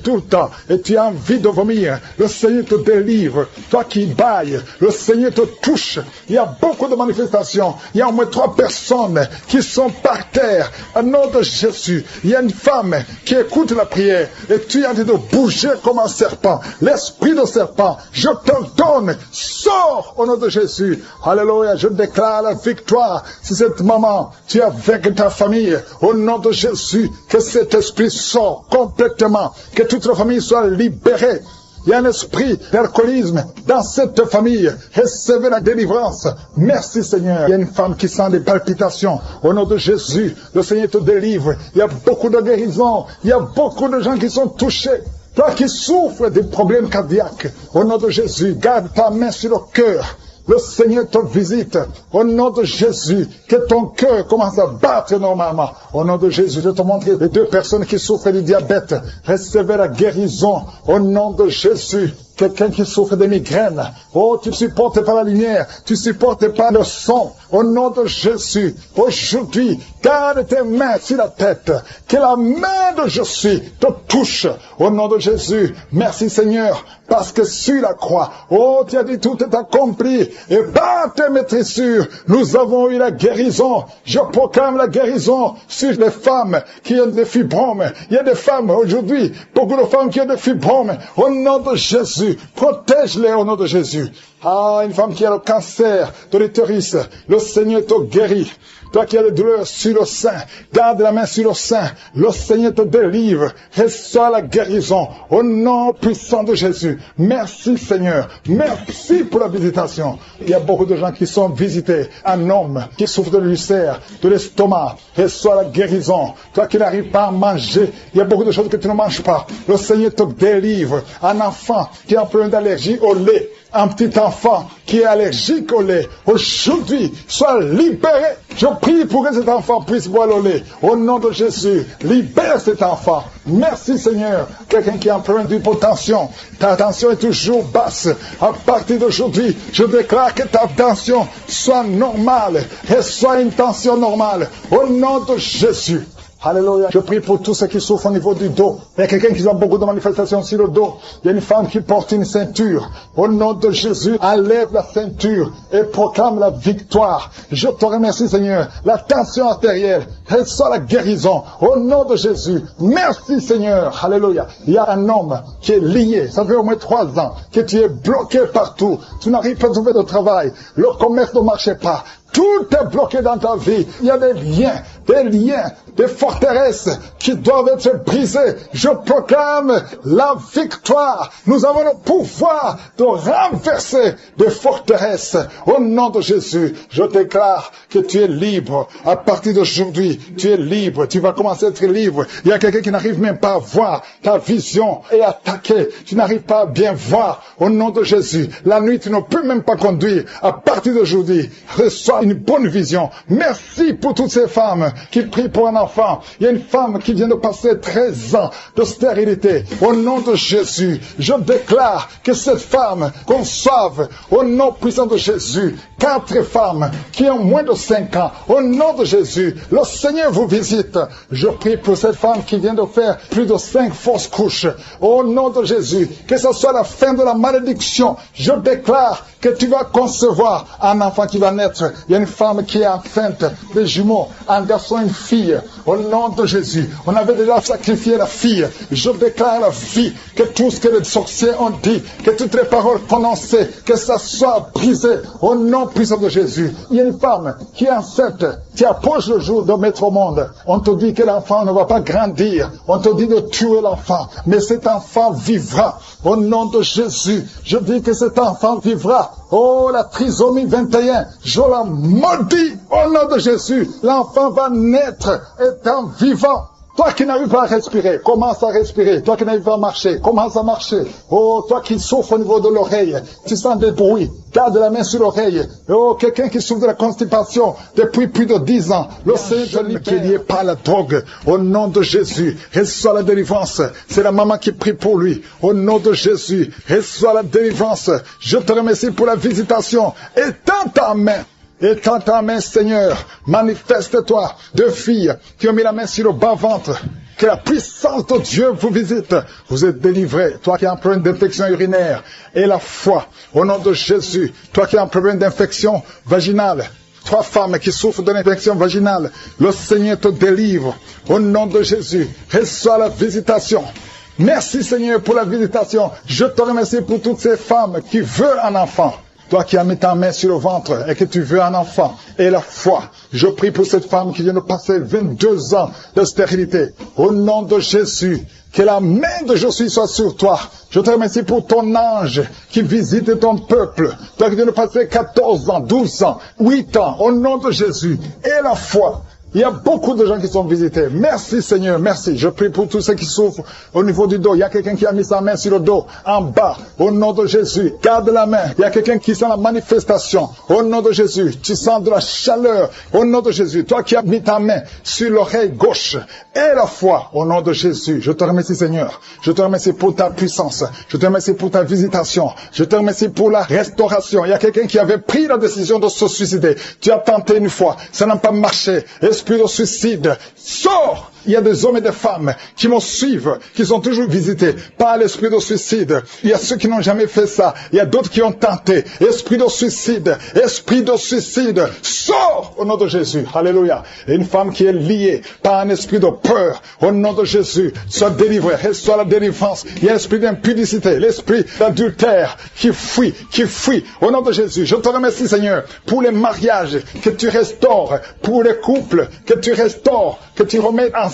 tout le temps. Et tu as envie de vomir. Le Seigneur te délivre. Toi qui bailles, le Seigneur te touche. Il y a beaucoup de manifestations. Il y a au moins 3 personnes qui sont par terre. Au nom de Jésus. Il y a une femme qui écoute la prière. Et tu es en train de bouger comme un serpent. L'esprit de serpent, je te donne. Sors au nom de Jésus. Alléluia. Je déclare la victoire. Si cette maman, tu es avec ta famille. Au nom de Jésus. Que cet esprit sort complètement. Que toute la famille soit libérée. Il y a un esprit d'alcoolisme dans cette famille. Recevez la délivrance. Merci Seigneur. Il y a une femme qui sent des palpitations. Au nom de Jésus, le Seigneur te délivre. Il y a beaucoup de guérisons. Il y a beaucoup de gens qui sont touchés. Toi qui souffres des problèmes cardiaques, au nom de Jésus, garde ta main sur le cœur. Le Seigneur te visite. Au nom de Jésus, que ton cœur commence à battre normalement. Au nom de Jésus, je te montre les 2 personnes qui souffrent du diabète. Recevez la guérison. Au nom de Jésus. Quelqu'un qui souffre de migraines. Oh, tu supportes pas la lumière. Tu supportes pas le son. Au nom de Jésus. Aujourd'hui, garde tes mains sur la tête. Que la main de Jésus te touche. Au nom de Jésus. Merci Seigneur. Parce que sur la croix, oh, tu as dit tout est accompli. Et par tes maîtrissures, nous avons eu la guérison. Je proclame la guérison sur les femmes qui ont des fibromes. Il y a des femmes aujourd'hui, beaucoup de femmes qui ont des fibromes. Au nom de Jésus. Protège-les au nom de Jésus. Ah, une femme qui a le cancer de l'utérus, le Seigneur te guérit. Toi qui as des douleurs sur le sein, garde la main sur le sein. Le Seigneur te délivre. Reçois la guérison au nom puissant de Jésus. Merci Seigneur. Merci pour la visitation. Il y a beaucoup de gens qui sont visités. Un homme qui souffre de l'ulcère, de l'estomac. Reçois la guérison. Toi qui n'arrives pas à manger, il y a beaucoup de choses que tu ne manges pas. Le Seigneur te délivre. Un enfant qui a un problème d'allergie au lait. Un petit enfant qui est allergique au lait, aujourd'hui, soit libéré. Je prie pour que cet enfant puisse boire le lait. Au nom de Jésus, libère cet enfant. Merci Seigneur. Quelqu'un qui a un problème d'hypotension, ta tension est toujours basse. À partir d'aujourd'hui, je déclare que ta tension soit normale et soit une tension normale. Au nom de Jésus. Alléluia. Je prie pour tous ceux qui souffrent au niveau du dos. Il y a quelqu'un qui a beaucoup de manifestations sur le dos. Il y a une femme qui porte une ceinture. Au nom de Jésus, enlève la ceinture et proclame la victoire. Je te remercie Seigneur. La tension artérielle, reçoit la guérison. Au nom de Jésus. Merci Seigneur. Alléluia. Il y a un homme qui est lié. Ça fait au moins 3 ans que tu es bloqué partout. Tu n'arrives pas à trouver de travail. Le commerce ne marchait pas. Tout est bloqué dans ta vie. Il y a des liens, des forteresses qui doivent être brisées. Je proclame la victoire. Nous avons le pouvoir de renverser des forteresses. Au nom de Jésus, je déclare que tu es libre. À partir d'aujourd'hui, tu es libre. Tu vas commencer à être libre. Il y a quelqu'un qui n'arrive même pas à voir. Ta vision est attaquée. Tu n'arrives pas à bien voir. Au nom de Jésus, la nuit, tu ne peux même pas conduire. À partir d'aujourd'hui, reçois une bonne vision. Merci pour toutes ces femmes qui prient pour un enfant. Il y a une femme qui vient de passer 13 ans de stérilité. Au nom de Jésus, je déclare que cette femme conçoive au nom puissant de Jésus 4 femmes qui ont moins de 5 ans. Au nom de Jésus, le Seigneur vous visite. Je prie pour cette femme qui vient de faire plus de 5 fausses couches. Au nom de Jésus, que ce soit la fin de la malédiction. Je déclare que tu vas concevoir un enfant qui va naître. Il y a une femme qui est enceinte de jumeaux, un garçon et une fille. Au nom de Jésus, on avait déjà sacrifié la fille. Je déclare la vie, que tout ce que les sorciers ont dit, que toutes les paroles prononcées, que ça soit brisé au nom puissant de Jésus. Il y a une femme qui est enceinte, qui approche le jour de mettre au monde. On te dit que l'enfant ne va pas grandir. On te dit de tuer l'enfant. Mais cet enfant vivra. Au nom de Jésus, je dis que cet enfant vivra. Oh, la trisomie 21, je la maudis au nom de Jésus. L'enfant va naître étant vivant. Toi qui n'arrives pas à respirer, commence à respirer. Toi qui n'arrives pas à marcher, commence à marcher. Oh, toi qui souffres au niveau de l'oreille, tu sens des bruits, garde la main sur l'oreille. Oh, quelqu'un qui souffre de la constipation depuis plus de 10 ans, le Seigneur qui est lié par la drogue, au nom de Jésus, reçois la délivrance. C'est la maman qui prie pour lui. Au nom de Jésus, reçois la délivrance. Je te remercie pour la visitation. Étends ta main. Étends ta main, Seigneur, manifeste-toi. 2 filles qui ont mis la main sur le bas-ventre. Que la puissance de Dieu vous visite. Vous êtes délivrés. Toi qui as un problème d'infection urinaire. Et la foi. Au nom de Jésus. Toi qui as un problème d'infection vaginale. 3 femmes qui souffrent de l'infection vaginale. Le Seigneur te délivre. Au nom de Jésus. Reçois la visitation. Merci Seigneur pour la visitation. Je te remercie pour toutes ces femmes qui veulent un enfant. toi qui as mis ta main sur le ventre et que tu veux un enfant, et la foi, je prie pour cette femme qui vient de passer 22 ans de stérilité. Au nom de Jésus, que la main de Jésus soit sur toi. Je te remercie pour ton ange qui visite ton peuple. Toi qui viens de passer 14 ans, 12 ans, 8 ans, au nom de Jésus. Et la foi. Il y a beaucoup de gens qui sont visités. Merci Seigneur, merci. Je prie pour tous ceux qui souffrent au niveau du dos. Il y a quelqu'un qui a mis sa main sur le dos, en bas, au nom de Jésus. Garde la main. Il y a quelqu'un qui sent la manifestation. Au nom de Jésus, tu sens de la chaleur. Au nom de Jésus, toi qui as mis ta main sur l'oreille gauche et la foi, au nom de Jésus. Je te remercie Seigneur. Je te remercie pour ta puissance. Je te remercie pour ta visitation. Je te remercie pour la restauration. Il y a quelqu'un qui avait pris la décision de se suicider. Tu as tenté une fois. Ça n'a pas marché. Esprit de suicide, sors! Il y a des hommes et des femmes qui me suivent, qui sont toujours visités par l'esprit de suicide. Il y a ceux qui n'ont jamais fait ça. Il y a d'autres qui ont tenté. Esprit de suicide, sors au nom de Jésus. Alléluia. Et une femme qui est liée par un esprit de peur, au nom de Jésus, soit délivrée, reçoit la délivrance. Il y a l'esprit d'impudicité, l'esprit d'adultère qui fuit. Au nom de Jésus, je te remercie Seigneur pour les mariages que tu restaures, pour les couples que tu restaures, que tu remets ensemble.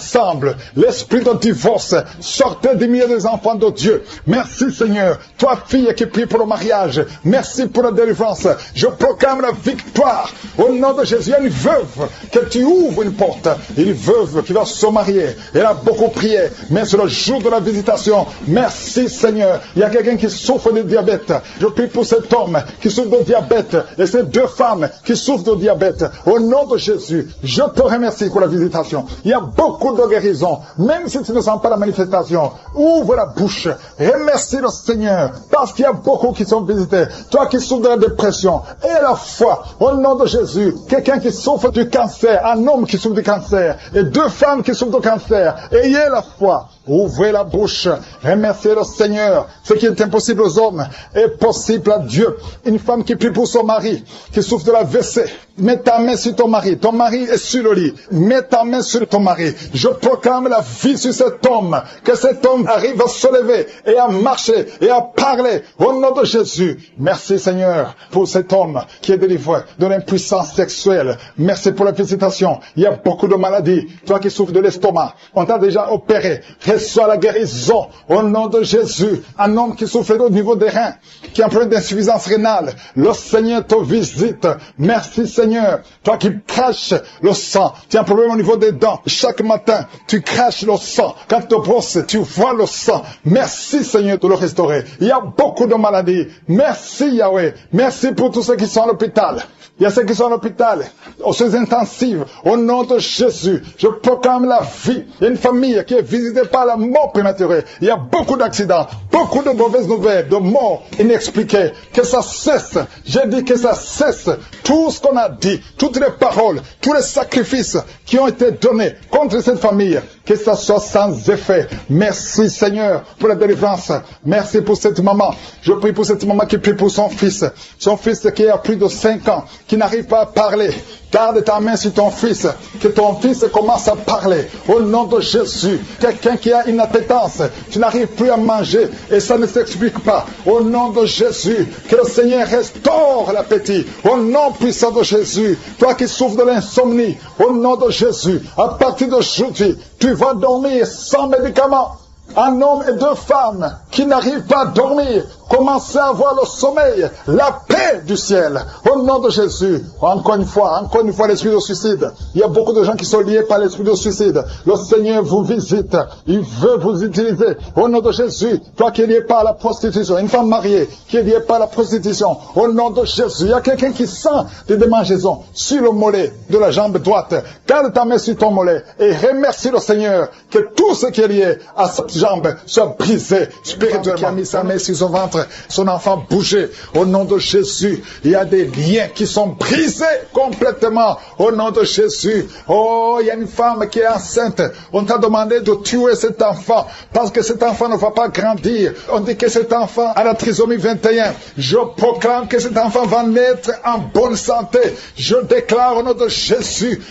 L'esprit de divorce, sortez des milieux des enfants de Dieu. Merci Seigneur. Toi fille qui prie pour le mariage, merci pour la délivrance. Je proclame la victoire au nom de Jésus. Il y a une veuve que tu ouvres une porte. Une veuve qui va se marier. Elle a beaucoup prié, mais c'est le jour de la visitation. Merci Seigneur. Il y a quelqu'un qui souffre de diabète. Je prie pour cet homme qui souffre de diabète et ces deux femmes qui souffrent de diabète. Au nom de Jésus, je te remercie pour la visitation. Il y a beaucoup de guérison, même si tu ne sens pas la manifestation. Ouvre la bouche, remercie le Seigneur, parce qu'il y a beaucoup qui sont visités. Toi qui souffres de la dépression, et la foi, au nom de Jésus, quelqu'un qui souffre du cancer, un homme qui souffre du cancer, et deux femmes qui souffrent du cancer, ayez la foi. Ouvrez la bouche, remerciez le Seigneur. Ce qui est impossible aux hommes est possible à Dieu. Une femme qui prie pour son mari, qui souffre de la WC, mets ta main sur ton mari est sur le lit, mets ta main sur ton mari. Je proclame la vie sur cet homme, que cet homme arrive à se lever et à marcher et à parler au nom de Jésus. Merci Seigneur pour cet homme qui est délivré de l'impuissance sexuelle. Merci pour la visitation. Il y a beaucoup de maladies. Toi qui souffres de l'estomac, on t'a déjà opéré. Reçois la guérison au nom de Jésus. Un homme qui souffre au niveau des reins, qui a un problème d'insuffisance rénale, le Seigneur te visite. Merci Seigneur. Toi qui craches le sang, tu as un problème au niveau des dents. Chaque matin, tu craches le sang. Quand tu te brosses, tu vois le sang. Merci Seigneur de le restaurer. Il y a beaucoup de maladies. Merci Yahweh. Merci pour tous ceux qui sont à l'hôpital. Il y a ceux qui sont à l'hôpital, aux soins intensives, au nom de Jésus. Je proclame la vie. Il y a une famille qui est visitée par la mort prématurée. Il y a beaucoup d'accidents, beaucoup de mauvaises nouvelles, de morts inexpliquées. Que ça cesse. J'ai dit que ça cesse. Tout ce qu'on a dit, toutes les paroles, tous les sacrifices qui ont été donnés contre cette famille, que ça soit sans effet. Merci Seigneur pour la délivrance. Merci pour cette maman. Je prie pour cette maman qui prie pour son fils qui a plus de 5 ans, qui n'arrive pas à parler. Garde ta main sur ton fils, que ton fils commence à parler au nom de Jésus. Quelqu'un qui a une appétence, tu n'arrives plus à manger et ça ne s'explique pas. Au nom de Jésus, que le Seigneur restaure l'appétit. Au nom puissant de Jésus, toi qui souffres de l'insomnie, au nom de Jésus, à partir d'aujourd'hui, tu vas dormir sans médicaments. Un homme et deux femmes qui n'arrivent pas à dormir, commencez à avoir le sommeil, la paix du ciel, au nom de Jésus. Encore une fois, l'esprit de suicide. Il y a beaucoup de gens qui sont liés par l'esprit de suicide. Le Seigneur vous visite, il veut vous utiliser, au nom de Jésus. Toi qui es lié par la prostitution, une femme mariée qui est liée par la prostitution, au nom de Jésus. Il y a quelqu'un qui sent des démangeaisons sur le mollet de la jambe droite. Garde ta main sur ton mollet et remercie le Seigneur que tout ce qui est lié à cette jambe soit brisé spirituellement. Qui a mis sa main sur son ventre, son enfant bougeait. Au nom de Jésus, il y a des liens qui sont brisés complètement. Au nom de Jésus. Oh, il y a une femme qui est enceinte. On t'a demandé de tuer cet enfant parce que cet enfant ne va pas grandir. On dit que cet enfant a la trisomie 21. Je proclame que cet enfant va naître en bonne santé. Je déclare au nom de Jésus,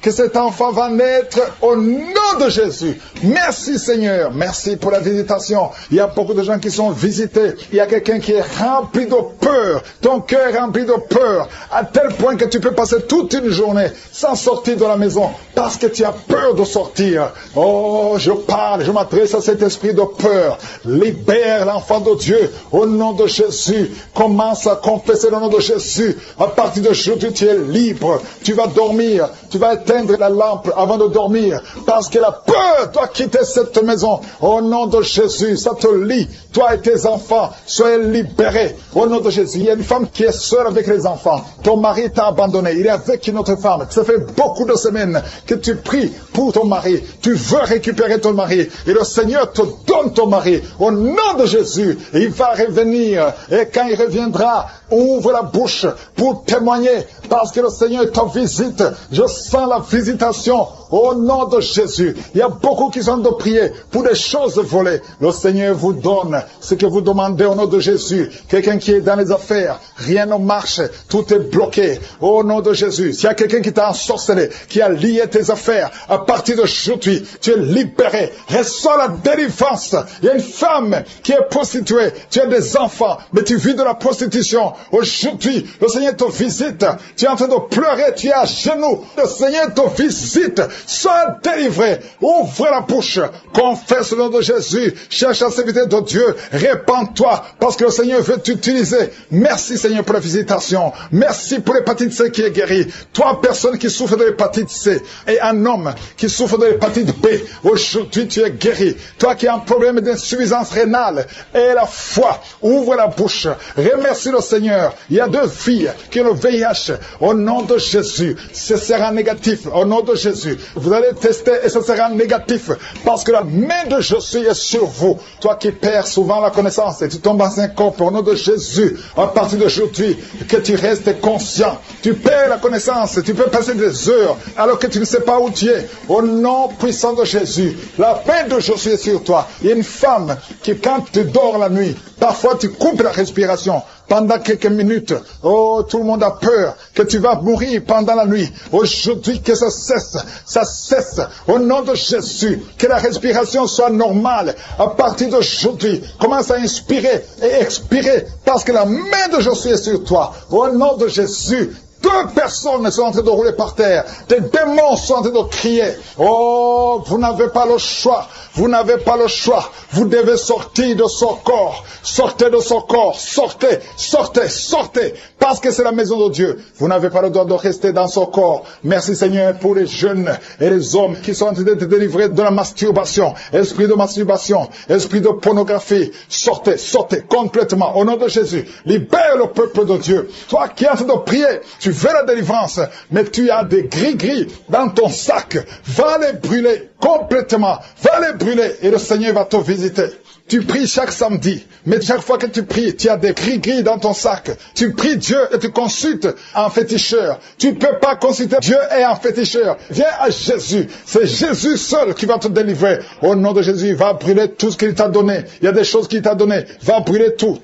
que cet enfant va naître au nom de Jésus. Merci Seigneur. Merci pour pour la visitation. Il y a beaucoup de gens qui sont visités. Il y a quelqu'un qui est rempli de peur. Ton cœur est rempli de peur, à tel point que tu peux passer toute une journée sans sortir de la maison, parce que tu as peur de sortir. Oh, je m'adresse à cet esprit de peur. Libère l'enfant de Dieu au nom de Jésus. Commence à confesser le nom de Jésus. À partir d'aujourd'hui, tu es libre. Tu vas dormir. Tu vas éteindre la lampe avant de dormir, parce que la peur doit quitter cette maison. Au nom de Jésus, ça te lie. Toi et tes enfants, soyez libérés. Au nom de Jésus, il y a une femme qui est seule avec les enfants. Ton mari t'a abandonné. Il est avec une autre femme. Ça fait beaucoup de semaines que tu pries pour ton mari. Tu veux récupérer ton mari. Et le Seigneur te donne ton mari. Au nom de Jésus, il va revenir. Et quand il reviendra, ouvre la bouche pour témoigner, parce que le Seigneur te visite. Je sens la visitation au nom de Jésus. Il y a beaucoup qui sont en train de prier pour des choses volées. Le Seigneur vous donne ce que vous demandez au nom de Jésus. Quelqu'un qui est dans les affaires, rien ne marche, tout est bloqué. Au nom de Jésus. S'il y a quelqu'un qui t'a ensorcelé, qui a lié tes affaires, à partir d'aujourd'hui, tu es libéré. Reçois la délivrance. Il y a une femme qui est prostituée. Tu as des enfants, mais tu vis de la prostitution. Aujourd'hui, le Seigneur te visite. Tu es en train de pleurer, tu es à genoux. Le Seigneur te visite. Sois délivré. Ouvre la bouche. Confesse le nom de Jésus. Cherche la sécurité de Dieu. Répands-toi, parce que le Seigneur veut t'utiliser. Merci Seigneur pour la visitation. Merci pour l'hépatite C qui est guérie. Toi, personne qui souffre de l'hépatite C, et un homme qui souffre de l'hépatite B, aujourd'hui tu es guéri. Toi qui as un problème d'insuffisance rénale, et la foi, ouvre la bouche. Remercie le Seigneur. Il y a 2 filles qui ont le VIH. Au nom de Jésus, ce sera négatif. Au nom de Jésus, vous allez tester et ce sera négatif, parce que la main de Jésus est sur vous. Toi qui perds souvent la connaissance et tu tombes en syncope, au nom de Jésus, à partir d'aujourd'hui, que tu restes conscient. Tu perds la connaissance, tu peux passer des heures alors que tu ne sais pas où tu es. Au nom puissant de Jésus, la main de Jésus est sur toi. Il y a une femme qui, quand tu dors la nuit, parfois tu coupes la respiration pendant quelques minutes. Oh, tout le monde a peur que tu vas mourir pendant la nuit. Aujourd'hui, que ça cesse. Ça cesse. Au nom de Jésus, que la respiration soit normale. À partir d'aujourd'hui, commence à inspirer et expirer, parce que la main de Jésus est sur toi. Au nom de Jésus, 2 personnes sont en train de rouler par terre. Des démons sont en train de crier. Oh, vous n'avez pas le choix. Vous n'avez pas le choix. Vous devez sortir de son corps. Sortez de son corps. Sortez, sortez, sortez. Parce que c'est la maison de Dieu. Vous n'avez pas le droit de rester dans son corps. Merci Seigneur pour les jeunes et les hommes qui sont en train d'être délivrés de la masturbation. Esprit de masturbation. Esprit de pornographie. Sortez, sortez complètement. Au nom de Jésus. Libère le peuple de Dieu. Toi qui es en train de prier, tu veux la délivrance, mais tu as des gris-gris dans ton sac. Va les brûler complètement. Va les brûler et le Seigneur va te visiter. Tu pries chaque samedi, mais chaque fois que tu pries, tu as des gris-gris dans ton sac. Tu pries Dieu et tu consultes un féticheur. Tu ne peux pas consulter Dieu et un féticheur. Viens à Jésus. C'est Jésus seul qui va te délivrer. Au nom de Jésus, va brûler tout ce qu'il t'a donné. Il y a des choses qu'il t'a donné. Va brûler tout.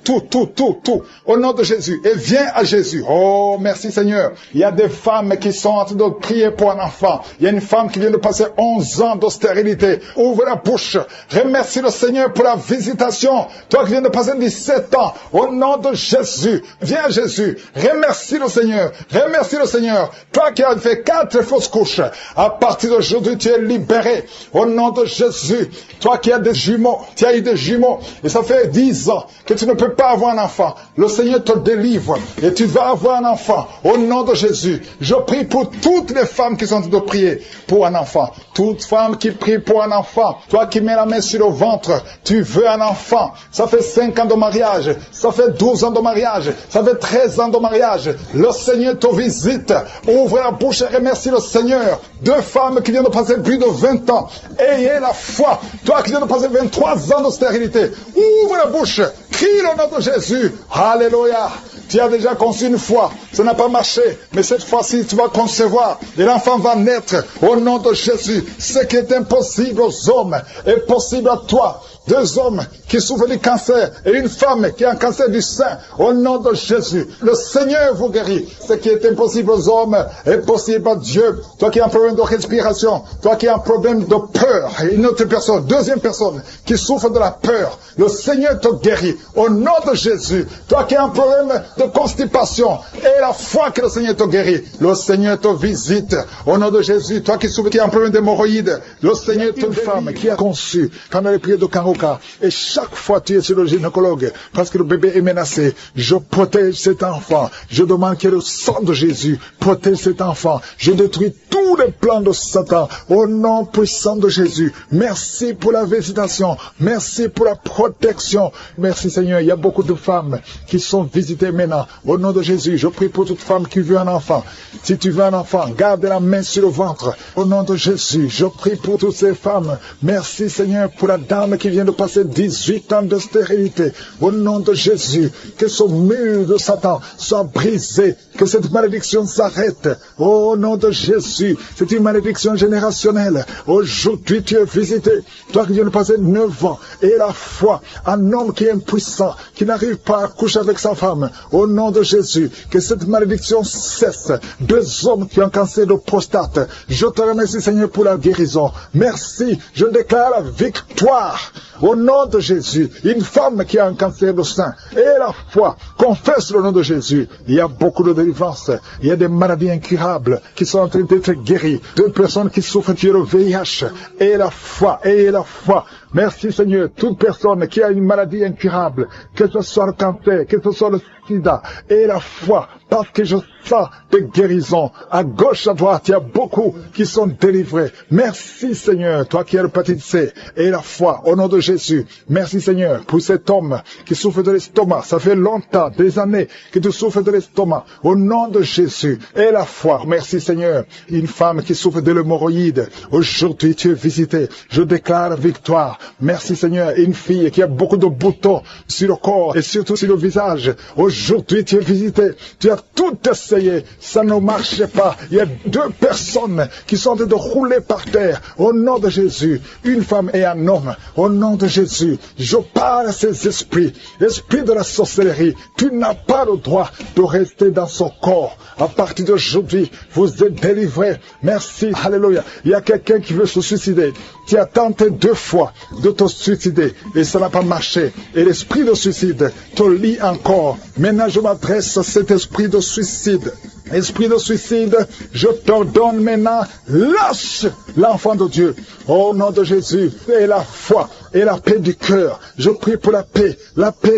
Au nom de Jésus. Et viens à Jésus. Oh, merci Seigneur. Il y a des femmes qui sont en train de prier pour un enfant. Il y a une femme qui vient de passer 11 ans de stérilité. Ouvre la bouche. Remercie le Seigneur pour la visitation. Toi qui viens de passer 17 ans, au nom de Jésus, viens à Jésus, remercie le Seigneur, remercie le Seigneur. Toi qui as fait 4 fausses couches, à partir d'aujourd'hui tu es libéré, au nom de Jésus. Toi qui as des jumeaux, tu as eu des jumeaux, et ça fait 10 ans que tu ne peux pas avoir un enfant. Le Seigneur te délivre, et tu vas avoir un enfant, au nom de Jésus. Je prie pour toutes les femmes qui sont en train de prier pour un enfant. Toute femme qui prie pour un enfant, toi qui mets la main sur le ventre, tu veux un enfant. Ça fait 5 ans de mariage, ça fait 12 ans de mariage, ça fait 13 ans de mariage. Le Seigneur te visite. Ouvre la bouche et remercie le Seigneur. 2 femmes qui viennent de passer plus de 20 ans. Ayez la foi. Toi qui viens de passer 23 ans de stérilité, ouvre la bouche. Crie le nom de Jésus. Alléluia. Tu as déjà conçu une fois, ça n'a pas marché, mais cette fois-ci tu vas concevoir et l'enfant va naître au nom de Jésus. Ce qui est impossible aux hommes est possible à toi. 2 hommes qui souffrent du cancer et une femme qui a un cancer du sein. Au nom de Jésus, le Seigneur vous guérit. Ce qui est impossible aux hommes est possible à Dieu. Toi qui as un problème de respiration, toi qui as un problème de peur, et une autre personne, 2e personne qui souffre de la peur, le Seigneur te guérit. Au nom de Jésus, toi qui as un problème de constipation, et la foi que le Seigneur te guérit, le Seigneur te visite. Au nom de Jésus, toi qui souffres, qui as un problème d'hémorroïdes, le Seigneur te guérit. Une femme qui a conçu pendant les prières de Karoka, et chaque fois tu es sur le gynécologue, parce que le bébé est menacé, je protège cet enfant. Je demande que le sang de Jésus protège cet enfant. Je détruis tous les plans de Satan au nom puissant de Jésus. Merci pour la visitation. Merci pour la protection. Merci Seigneur. Il y a beaucoup de femmes qui sont visitées maintenant. Au nom de Jésus, je prie pour toute femme qui veut un enfant. Si tu veux un enfant, garde la main sur le ventre. Au nom de Jésus, je prie pour toutes ces femmes. Merci Seigneur pour la dame qui vient de passer 18 ans de stérilité. Au nom de Jésus, que ce mur de Satan soit brisé, que cette malédiction s'arrête. Au nom de Jésus, c'est une malédiction générationnelle. Aujourd'hui, tu es visité. Toi qui viens de passer 9 ans, et la foi, un homme qui est impuissant, qui n'arrive pas à coucher avec sa femme. Au nom de Jésus, que cette malédiction cesse. 2 hommes qui ont un cancer de prostate. Je te remercie, Seigneur, pour la guérison. Merci. Je déclare la victoire. Au nom de Jésus, une femme qui a un cancer de sein, et la foi, confesse le nom de Jésus. Il y a beaucoup de délivrance. Il y a des maladies incurables qui sont en train d'être guéries. 2 personnes qui souffrent du VIH. Et la foi, et la foi. Merci Seigneur, toute personne qui a une maladie incurable, que ce soit le cancer, que ce soit le sida, et la foi, parce que je sens des guérisons. À gauche, à droite, il y a beaucoup qui sont délivrés. Merci Seigneur, toi qui as l'hépatite C, et la foi, au nom de Jésus. Merci Seigneur, pour cet homme qui souffre de l'estomac. Ça fait longtemps, des années, que tu souffres de l'estomac. Au nom de Jésus, et la foi. Merci Seigneur, une femme qui souffre de l'hémorroïde. Aujourd'hui, tu es visité. Je déclare la victoire. Merci Seigneur, une fille qui a beaucoup de boutons sur le corps et surtout sur le visage. Aujourd'hui, tu es visité. Tu as tout essayé. Ça ne marchait pas. Il y a 2 personnes qui sont en train de rouler par terre. Au nom de Jésus, une femme et un homme. Au nom de Jésus, je parle à ces esprits. Esprit de la sorcellerie, tu n'as pas le droit de rester dans son corps. À partir d'aujourd'hui, vous êtes délivrés. Merci. Alléluia. Il y a quelqu'un qui veut se suicider. Tu as tenté 2 fois de te suicider et ça n'a pas marché. Et l'esprit de suicide te lie encore. Maintenant, je m'adresse à cet esprit de suicide. Esprit de suicide, je t'ordonne maintenant, lâche l'enfant de Dieu. Au nom de Jésus, et la foi et la paix du cœur. Je prie pour la paix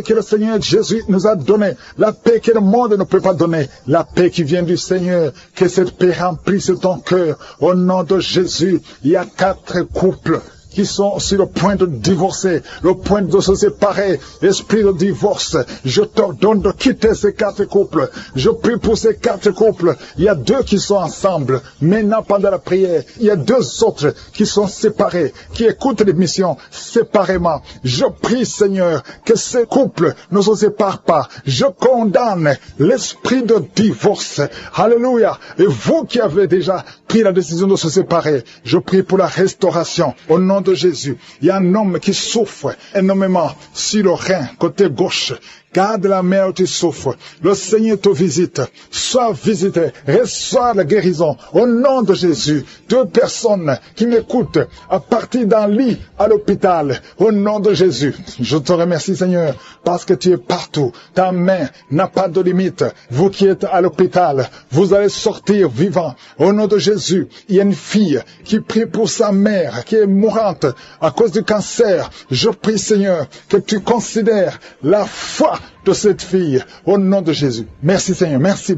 que le Seigneur Jésus nous a donnée, la paix que le monde ne peut pas donner, la paix qui vient du Seigneur, que cette paix remplisse ton cœur. Au nom de Jésus, il y a 4 couples qui sont sur le point de divorcer, le point de se séparer, esprit de divorce, je t'ordonne de quitter ces 4 couples. Je prie pour ces 4 couples. Il y a 2 qui sont ensemble. Maintenant, pendant la prière, il y a 2 autres qui sont séparés, qui écoutent l'émission séparément. Je prie, Seigneur, que ces couples ne se séparent pas. Je condamne l'esprit de divorce. Alléluia. Et vous qui avez déjà pris la décision de se séparer, je prie pour la restauration. Au nom de Jésus, il y a un homme qui souffre énormément sur le rein, côté gauche. Garde la main où tu souffres. Le Seigneur te visite. Sois visité. Reçois la guérison. Au nom de Jésus. 2 personnes qui m'écoutent à partir d'un lit à l'hôpital. Au nom de Jésus. Je te remercie, Seigneur, parce que tu es partout. Ta main n'a pas de limite. Vous qui êtes à l'hôpital, vous allez sortir vivant. Au nom de Jésus, il y a une fille qui prie pour sa mère qui est mourante à cause du cancer. Je prie, Seigneur, que tu considères la foi de cette fille, au nom de Jésus. Merci Seigneur, merci.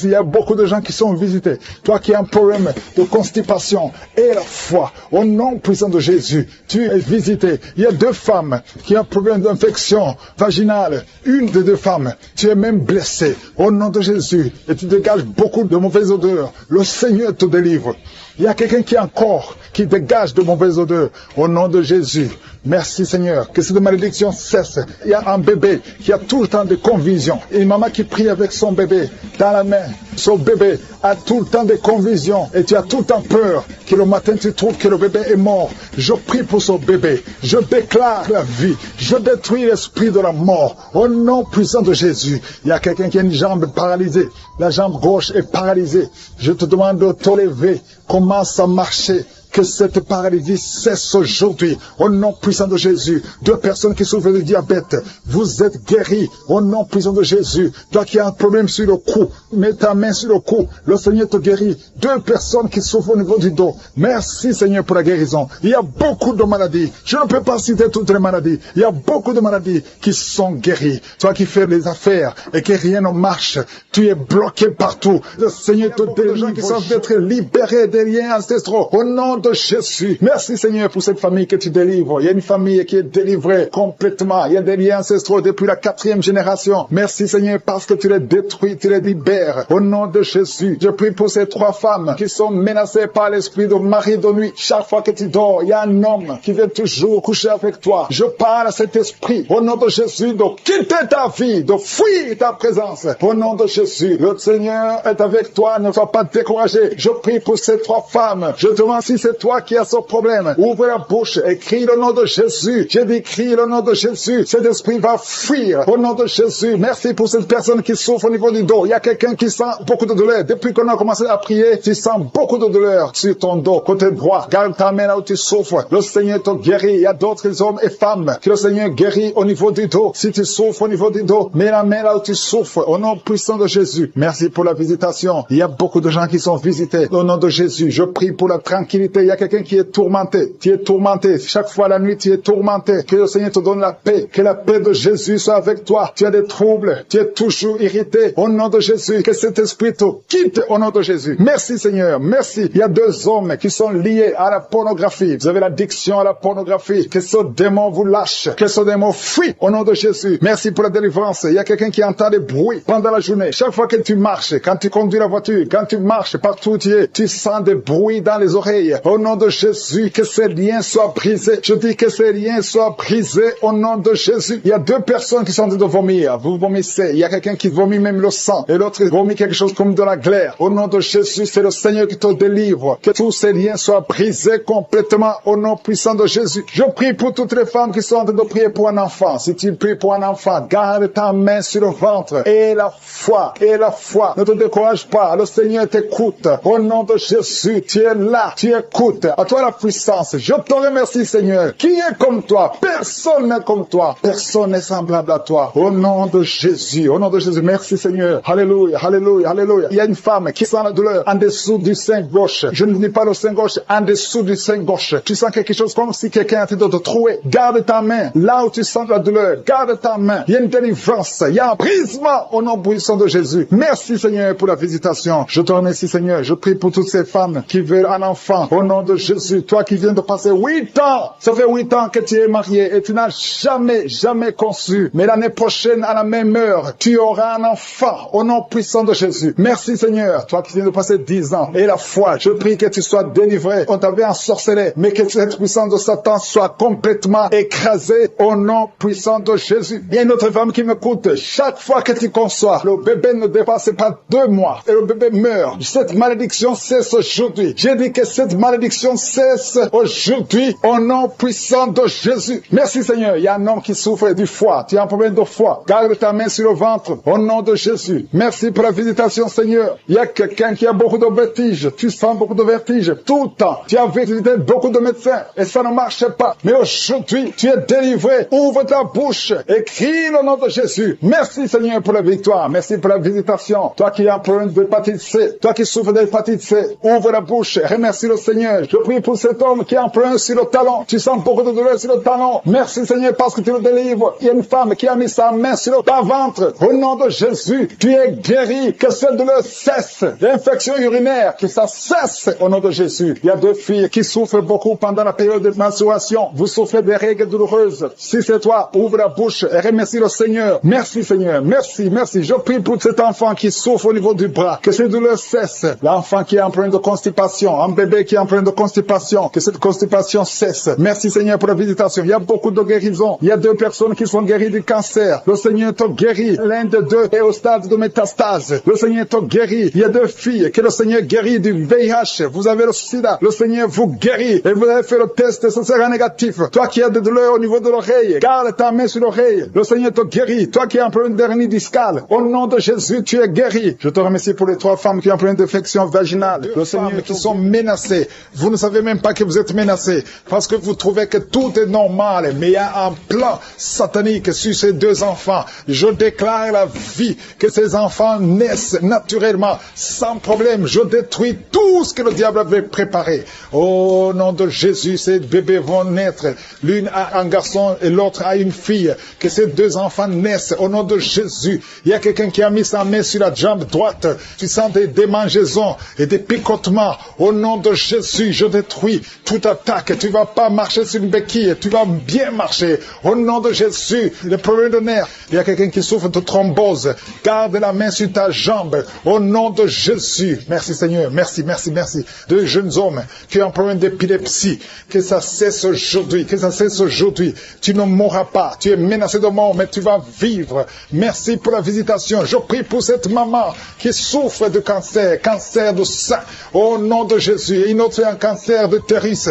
Il y a beaucoup de gens qui sont visités. Toi qui as un problème de constipation et la foi, au nom puissant de Jésus, tu es visité. Il y a 2 femmes qui ont un problème d'infection vaginale. Une des 2 femmes, tu es même blessée. Au nom de Jésus, et tu dégages beaucoup de mauvaises odeurs. Le Seigneur te délivre. Il y a quelqu'un qui a un corps qui dégage de mauvaises odeurs. Au nom de Jésus. Merci Seigneur, que cette malédiction cesse. Il y a un bébé qui a toujours le temps de confusion. Une maman qui prie avec son bébé dans la main. Son bébé a tout le temps de confusion et tu as tout le temps peur que le matin tu trouves que le bébé est mort. Je prie pour son bébé. Je déclare la vie. Je détruis l'esprit de la mort. Au nom puissant de Jésus. Il y a quelqu'un qui a une jambe paralysée. La jambe gauche est paralysée. Je te demande de te lever. Commence à marcher. Que cette paralysie cesse aujourd'hui. Au nom puissant de Jésus. 2 personnes qui souffrent de diabète. Vous êtes guéris. Au nom puissant de Jésus. Toi qui as un problème sur le cou. Mets ta main sur le cou. Le Seigneur te guérit. 2 personnes qui souffrent au niveau du dos. Merci Seigneur pour la guérison. Il y a beaucoup de maladies. Je ne peux pas citer toutes les maladies. Il y a beaucoup de maladies qui sont guéries. Toi qui fais les affaires et que rien ne marche. Tu es bloqué partout. Le Seigneur te délivre. Les gens qui savent être libérés des liens ancestraux. Au nom de Jésus. Merci Seigneur pour cette famille que tu délivres. Il y a une famille qui est délivrée complètement. Il y a des liens ancestraux depuis la 4e génération. Merci Seigneur parce que tu les détruis, tu les libères. Au nom de Jésus, je prie pour ces 3 femmes qui sont menacées par l'esprit de mari de nuit. Chaque fois que tu dors, il y a un homme qui vient toujours coucher avec toi. Je parle à cet esprit. Au nom de Jésus, de quitter ta vie, de fuir ta présence. Au nom de Jésus, le Seigneur est avec toi. Ne sois pas découragé. Je prie pour ces 3 femmes. Je demande si c'est toi qui as ce problème. Ouvre la bouche et crie le nom de Jésus. J'ai dit crie le nom de Jésus. Cet esprit va fuir au nom de Jésus. Merci pour cette personne qui souffre au niveau du dos. Il y a quelqu'un qui sent beaucoup de douleur. Depuis qu'on a commencé à prier, tu sens beaucoup de douleur sur ton dos, côté droit. Garde ta main là où tu souffres. Le Seigneur te guérit. Il y a d'autres hommes et femmes que le Seigneur guérit au niveau du dos. Si tu souffres au niveau du dos, mets la main là où tu souffres. Au nom puissant de Jésus. Merci pour la visitation. Il y a beaucoup de gens qui sont visités. Au nom de Jésus, je prie pour la tranquillité. Il y a quelqu'un qui est tourmenté. Tu es tourmenté. Chaque fois la nuit, tu es tourmenté. Que le Seigneur te donne la paix. Que la paix de Jésus soit avec toi. Tu as des troubles. Tu es toujours irrité. Au nom de Jésus, que cet esprit te quitte au nom de Jésus. Merci Seigneur. Merci. Il y a 2 hommes qui sont liés à la pornographie. Vous avez l'addiction à la pornographie. Que ce démon vous lâche. Que ce démon fuit au nom de Jésus. Merci pour la délivrance. Il y a quelqu'un qui entend des bruits pendant la journée. Chaque fois que tu marches, quand tu conduis la voiture, quand tu marches partout où tu es, tu sens des bruits dans les oreilles. Au nom de Jésus, que ces liens soient brisés. Je dis que ces liens soient brisés au nom de Jésus. Il y a 2 personnes qui sont en train de vomir. Vous vomissez. Il y a quelqu'un qui vomit même le sang. Et l'autre vomit quelque chose comme de la glaire. Au nom de Jésus, c'est le Seigneur qui te délivre. Que tous ces liens soient brisés complètement au nom puissant de Jésus. Je prie pour toutes les femmes qui sont en train de prier pour un enfant. Si tu pries pour un enfant, garde ta main sur le ventre. Et la foi. Et la foi. Ne te décourage pas. Le Seigneur t'écoute. Au nom de Jésus, tu es là. Tu écoutes. À toi la puissance. Je te remercie, Seigneur. Qui est comme toi? Personne n'est comme toi. Personne n'est semblable à toi. Au nom de Jésus. Au nom de Jésus. Merci, Seigneur. Alléluia. Alléluia. Alléluia. Il y a une femme qui sent la douleur en dessous du sein gauche. Je ne dis pas le sein gauche, en dessous du sein gauche. Tu sens quelque chose comme si quelqu'un était de te trouver. Garde ta main. Là où tu sens la douleur, garde ta main. Il y a une délivrance. Il y a un brisement au nom puissant de Jésus. Merci, Seigneur, pour la visitation. Je te remercie, Seigneur. Je prie pour toutes ces femmes qui veulent un enfant. Au nom de Jésus, toi qui viens de passer 8 ans, ça fait 8 ans que tu es marié et tu n'as jamais conçu. Mais l'année prochaine, à la même heure, tu auras un enfant au nom puissant de Jésus. Merci Seigneur, toi qui viens de passer 10 ans. Et la foi, je prie que tu sois délivré. On t'avait ensorcelé, mais que cette puissance de Satan soit complètement écrasée au nom puissant de Jésus. Il y a une autre femme qui m'écoute. Chaque fois que tu conçois, le bébé ne dépasse pas 2 mois et le bébé meurt. Cette malédiction cesse aujourd'hui. J'ai dit que cette malédiction cesse aujourd'hui au nom puissant de Jésus. Merci Seigneur. Il y a un homme qui souffre du foie. Tu as un problème de foie. Garde ta main sur le ventre au nom de Jésus. Merci pour la visitation Seigneur. Il y a quelqu'un qui a beaucoup de vertiges. Tu sens beaucoup de vertiges tout le temps. Tu as visité beaucoup de médecins et ça ne marche pas. Mais aujourd'hui, tu es délivré. Ouvre ta bouche et crie le nom de Jésus. Merci Seigneur pour la victoire. Merci pour la visitation. Toi qui as un problème d'hépatite C. Toi qui souffres d'hépatite C. Ouvre la bouche. Remercie le Seigneur. Je prie pour cet homme qui a un problème sur le talon. Tu sens beaucoup de douleur sur le talon. Merci Seigneur parce que tu le délivres. Il y a une femme qui a mis sa main sur ton ventre. Au nom de Jésus, tu es guéri. Que cette douleur cesse. L'infection urinaire, que ça cesse au nom de Jésus. Il y a 2 filles qui souffrent beaucoup pendant la période de menstruation. Vous souffrez des règles douloureuses. Si c'est toi, ouvre la bouche et remercie le Seigneur. Merci Seigneur. Merci, merci. Je prie pour cet enfant qui souffre au niveau du bras. Que ces douleurs cessent. L'enfant qui a un problème de constipation. Un bébé qui a un problème problème de constipation, que cette constipation cesse. Merci Seigneur pour la visitation. Il y a beaucoup de guérisons. Il y a 2 personnes qui sont guéries du cancer. Le Seigneur te guérit. L'un de 2 est au stade de métastase. Le Seigneur te guérit. Il y a 2 filles que le Seigneur guérit du VIH. Vous avez le sida. Le Seigneur vous guérit. Et vous avez fait le test et ce sera négatif. Toi qui as des douleurs au niveau de l'oreille, garde ta main sur l'oreille. Le Seigneur te guérit. Toi qui as un problème d'hernie discale, au nom de Jésus, tu es guéri. Je te remercie pour les 3 femmes qui ont un problème d'infection vaginale. Le Seigneur qui sont menacées. Vous ne savez même pas que vous êtes menacés parce que vous trouvez que tout est normal. Mais il y a un plan satanique sur ces 2 enfants. Je déclare la vie, que ces enfants naissent naturellement, sans problème. Je détruis tout ce que le diable avait préparé. Au nom de Jésus, ces bébés vont naître. L'une a un garçon et l'autre a une fille. Que ces 2 enfants naissent au nom de Jésus. Il y a quelqu'un qui a mis sa main sur la jambe droite. Tu sens des démangeaisons et des picotements. Au nom de Jésus, je détruis toute attaque. Tu vas pas marcher sur une béquille. Tu vas bien marcher. Au nom de Jésus, les problèmes de nerfs. Il y a quelqu'un qui souffre de thrombose. Garde la main sur ta jambe. Au nom de Jésus. Merci Seigneur. Merci, merci, merci. 2 jeunes hommes qui ont un problème d'épilepsie. Que ça cesse aujourd'hui. Que ça cesse aujourd'hui. Tu ne mourras pas. Tu es menacé de mort, mais tu vas vivre. Merci pour la visitation. Je prie pour cette maman qui souffre de cancer, cancer de sein. Au nom de Jésus. Et une autre un cancer d'utérus.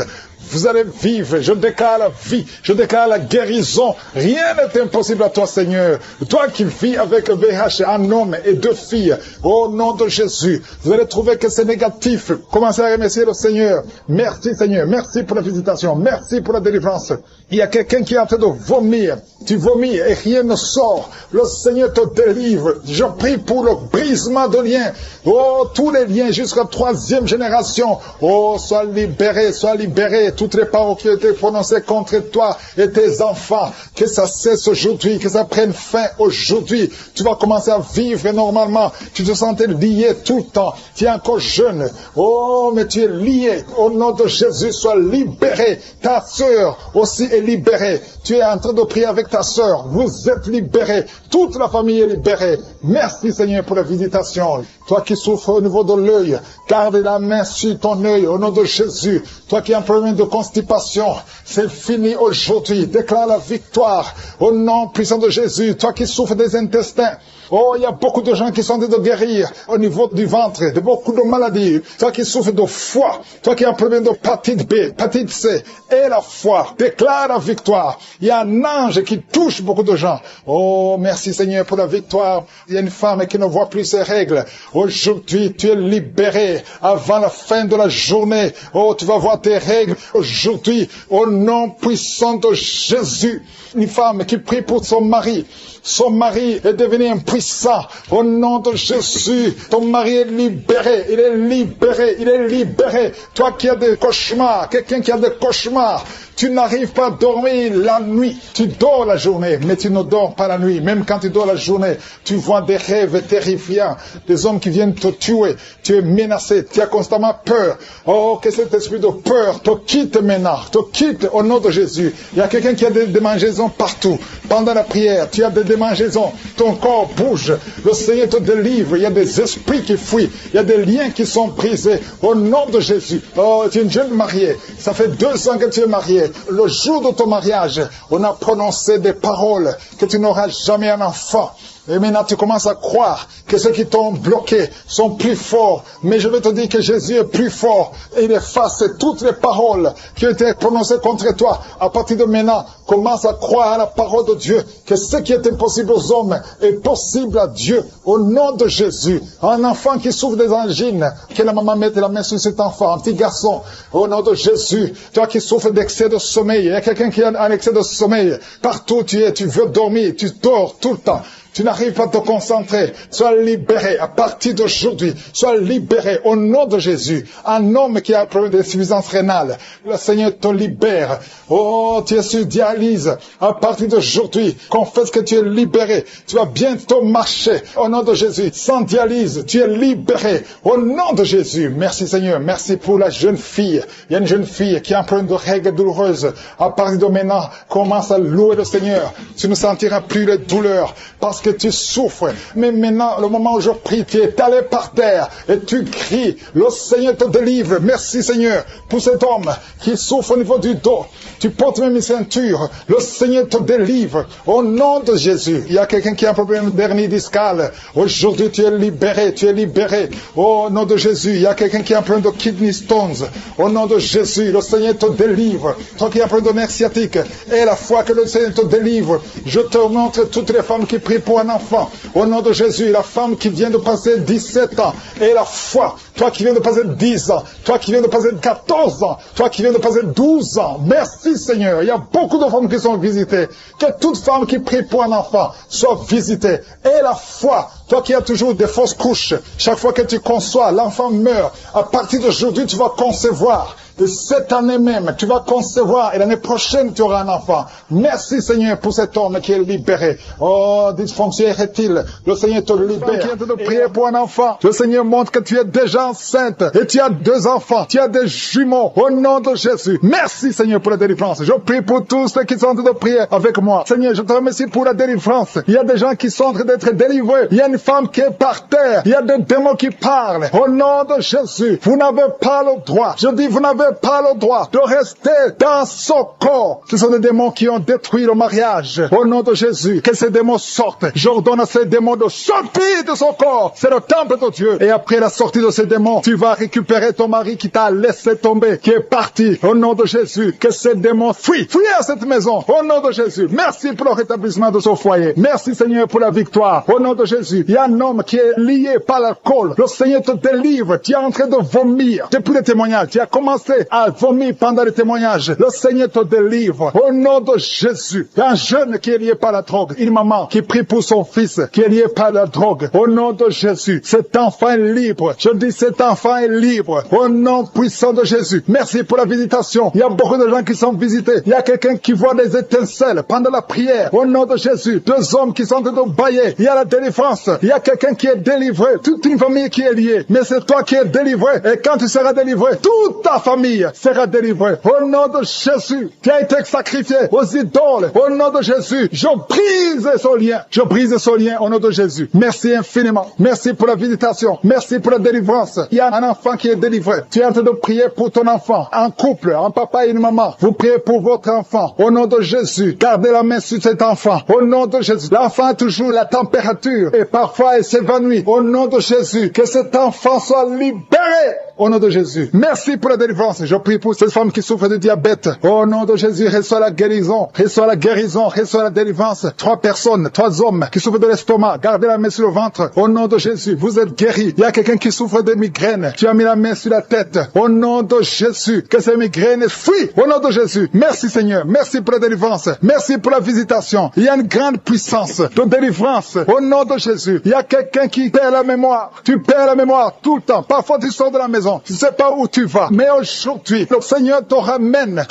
Vous allez vivre. Je déclare la vie. Je déclare la guérison. Rien n'est impossible à toi, Seigneur. Toi qui vis avec le VIH, un homme et 2 filles. Au nom de Jésus. Vous allez trouver que c'est négatif. Commencez à remercier le Seigneur. Merci, Seigneur. Merci pour la visitation. Merci pour la délivrance. Il y a quelqu'un qui est en train de vomir. Tu vomis et rien ne sort. Le Seigneur te délivre. Je prie pour le brisement de liens. Oh, tous les liens jusqu'à 3e génération. Oh, sois libéré, sois libéré. Toutes les paroles qui ont été prononcées contre toi et tes enfants, que ça cesse aujourd'hui, que ça prenne fin aujourd'hui. Tu vas commencer à vivre normalement. Tu te sentais lié tout le temps. Tu es encore jeune. Oh, mais tu es lié. Au nom de Jésus, sois libéré. Ta sœur aussi est libérée. Tu es en train de prier avec ta sœur. Vous êtes libérés. Toute la famille est libérée. Merci Seigneur pour la visitation. Toi qui souffres au niveau de l'œil, garde la main sur ton œil au nom de Jésus. Toi qui as un problème de constipation, c'est fini aujourd'hui. Déclare la victoire au nom puissant de Jésus. Toi qui souffres des intestins, oh, il y a beaucoup de gens qui sont en train de guérir au niveau du ventre, de beaucoup de maladies. Toi qui souffres de foie, toi qui as un problème de hépatite B, hépatite C, et la foi, déclare la victoire. Il y a un ange qui touche beaucoup de gens. Oh, merci Seigneur pour la victoire. Il y a une femme qui ne voit plus ses règles. Aujourd'hui, tu es libéré avant la fin de la journée. Oh, tu vas voir tes règles aujourd'hui au nom puissant de Jésus. Une femme qui prie pour son mari. Son mari est devenu impuissant. Au nom de Jésus, ton mari est libéré. Il est libéré. Il est libéré. Toi qui as des cauchemars, quelqu'un qui a des cauchemars, tu n'arrives pas à dormir la nuit. Tu dors la journée, mais tu ne dors pas la nuit. Même quand tu dors la journée, tu vois des rêves terrifiants. Des hommes qui viennent te tuer. Tu es menacé. Tu as constamment peur. Oh, que cet esprit de peur te quitte maintenant. Te quitte au nom de Jésus. Il y a quelqu'un qui a des démangeaisons partout. Pendant la prière, tu as des démangeaisons. Ton corps bouge. Le Seigneur te délivre. Il y a des esprits qui fuient. Il y a des liens qui sont brisés. Au nom de Jésus. Oh, tu es une jeune mariée. Ça fait 2 ans que tu es mariée. Le jour de ton mariage, on a prononcé des paroles que tu n'auras jamais un enfant. Et maintenant, tu commences à croire que ceux qui t'ont bloqué sont plus forts. Mais je vais te dire que Jésus est plus fort. Et il efface toutes les paroles qui ont été prononcées contre toi. À partir de maintenant, commence à croire à la parole de Dieu. Que ce qui est impossible aux hommes est possible à Dieu. Au nom de Jésus. Un enfant qui souffre des angines, que la maman mette la main sur cet enfant. Un petit garçon. Au nom de Jésus. Toi qui souffres d'excès de sommeil. Il y a quelqu'un qui a un excès de sommeil. Partout où tu es, tu veux dormir. Tu dors tout le temps. Tu n'arrives pas à te concentrer. Sois libéré à partir d'aujourd'hui. Sois libéré au nom de Jésus. Un homme qui a un problème d'insuffisance rénale. Le Seigneur te libère. Oh, tu es sur dialyse. À partir d'aujourd'hui, confesse que tu es libéré. Tu vas bientôt marcher au nom de Jésus. Sans dialyse, tu es libéré au nom de Jésus. Merci Seigneur. Merci pour la jeune fille. Il y a une jeune fille qui a un problème de règles douloureuses. À partir de maintenant, commence à louer le Seigneur. Tu ne sentiras plus les douleurs parce que que tu souffres. Mais maintenant, le moment où je prie, tu es allé par terre et tu cries. Le Seigneur te délivre. Merci Seigneur pour cet homme qui souffre au niveau du dos. Tu portes même une ceinture. Le Seigneur te délivre. Au nom de Jésus. Il y a quelqu'un qui a un problème d'hernie discale. Aujourd'hui, tu es libéré. Tu es libéré. Au nom de Jésus. Il y a quelqu'un qui a un problème de kidney stones. Au nom de Jésus, le Seigneur te délivre. Toi qui as un problème de nerf sciatique. Et la foi que le Seigneur te délivre. Je te montre toutes les femmes qui prient pour un enfant. Au nom de Jésus, la femme qui vient de passer 17 ans. Et la foi. Toi qui viens de passer 10 ans. Toi qui viens de passer 14 ans. Toi qui viens de passer 12 ans. Merci Seigneur. Il y a beaucoup de femmes qui sont visitées. Que toute femme qui prie pour un enfant soit visitée. Et la foi. Toi qui as toujours des fausses couches. Chaque fois que tu conçois, l'enfant meurt. À partir d'aujourd'hui, tu vas concevoir. Et cette année même, tu vas concevoir et l'année prochaine, tu auras un enfant. Merci Seigneur pour cet homme qui est libéré. Oh, dysfonction érectile, le Seigneur te libère. Qui est de prier pour un enfant. Le Seigneur montre que tu es déjà enceinte et tu as 2 enfants. Tu as des jumeaux au nom de Jésus. Merci Seigneur pour la délivrance. Je prie pour tous ceux qui sont en train de prier avec moi. Seigneur, je te remercie pour la délivrance. Il y a des gens qui sont en train d'être délivrés. Il y a une femme qui est par terre. Il y a des démons qui parlent. Au nom de Jésus, vous n'avez pas le droit. Je dis, vous n'avez pas le droit de rester dans son corps. Ce sont des démons qui ont détruit le mariage. Au nom de Jésus, que ces démons sortent. J'ordonne à ces démons de sortir de son corps. C'est le temple de Dieu. Et après la sortie de ces démons, tu vas récupérer ton mari qui t'a laissé tomber, qui est parti. Au nom de Jésus, que ces démons fuient. Fuis à cette maison. Au nom de Jésus. Merci pour le rétablissement de son foyer. Merci Seigneur pour la victoire. Au nom de Jésus, il y a un homme qui est lié par l'alcool. Le Seigneur te délivre. Tu es en train de vomir. Depuis le témoignage, tu as commencé à vomir pendant le témoignage. Le Seigneur te délivre. Au nom de Jésus. Il y a un jeune qui est lié par la drogue. Une maman qui prie pour son fils qui est lié par la drogue. Au nom de Jésus. Cet enfant est libre. Je dis cet enfant est libre. Au nom puissant de Jésus. Merci pour la visitation. Il y a beaucoup de gens qui sont visités. Il y a quelqu'un qui voit des étincelles pendant la prière. Au nom de Jésus. 2 hommes qui sont en train de bailler. Il y a la délivrance. Il y a quelqu'un qui est délivré. Toute une famille qui est liée. Mais c'est toi qui es délivré. Et quand tu seras délivré, toute ta famille sera délivré. Au nom de Jésus, qui a été sacrifié aux idoles. Au nom de Jésus, je brise ce lien. Je brise ce lien au nom de Jésus. Merci infiniment. Merci pour la visitation. Merci pour la délivrance. Il y a un enfant qui est délivré. Tu es en train de prier pour ton enfant. Un couple, un papa et une maman. Vous priez pour votre enfant. Au nom de Jésus, gardez la main sur cet enfant. Au nom de Jésus. L'enfant a toujours la température et parfois il s'évanouit. Au nom de Jésus, que cet enfant soit libéré. Au nom de Jésus. Merci pour la délivrance. Je prie pour cette femme qui souffre de diabète. Au nom de Jésus, reçois la guérison. Reçois la guérison. Reçois la délivrance. 3 personnes, 3 hommes qui souffrent de l'estomac. Gardez la main sur le ventre. Au nom de Jésus, vous êtes guéris. Il y a quelqu'un qui souffre de migraines. Tu as mis la main sur la tête. Au nom de Jésus, que ces migraines fuient. Au nom de Jésus. Merci Seigneur. Merci pour la délivrance. Merci pour la visitation. Il y a une grande puissance de délivrance. Au nom de Jésus. Il y a quelqu'un qui perd la mémoire. Tu perds la mémoire tout le temps. Parfois tu sors de la maison. Tu ne sais pas où tu vas. Mais aujourd'hui, le Seigneur te ramène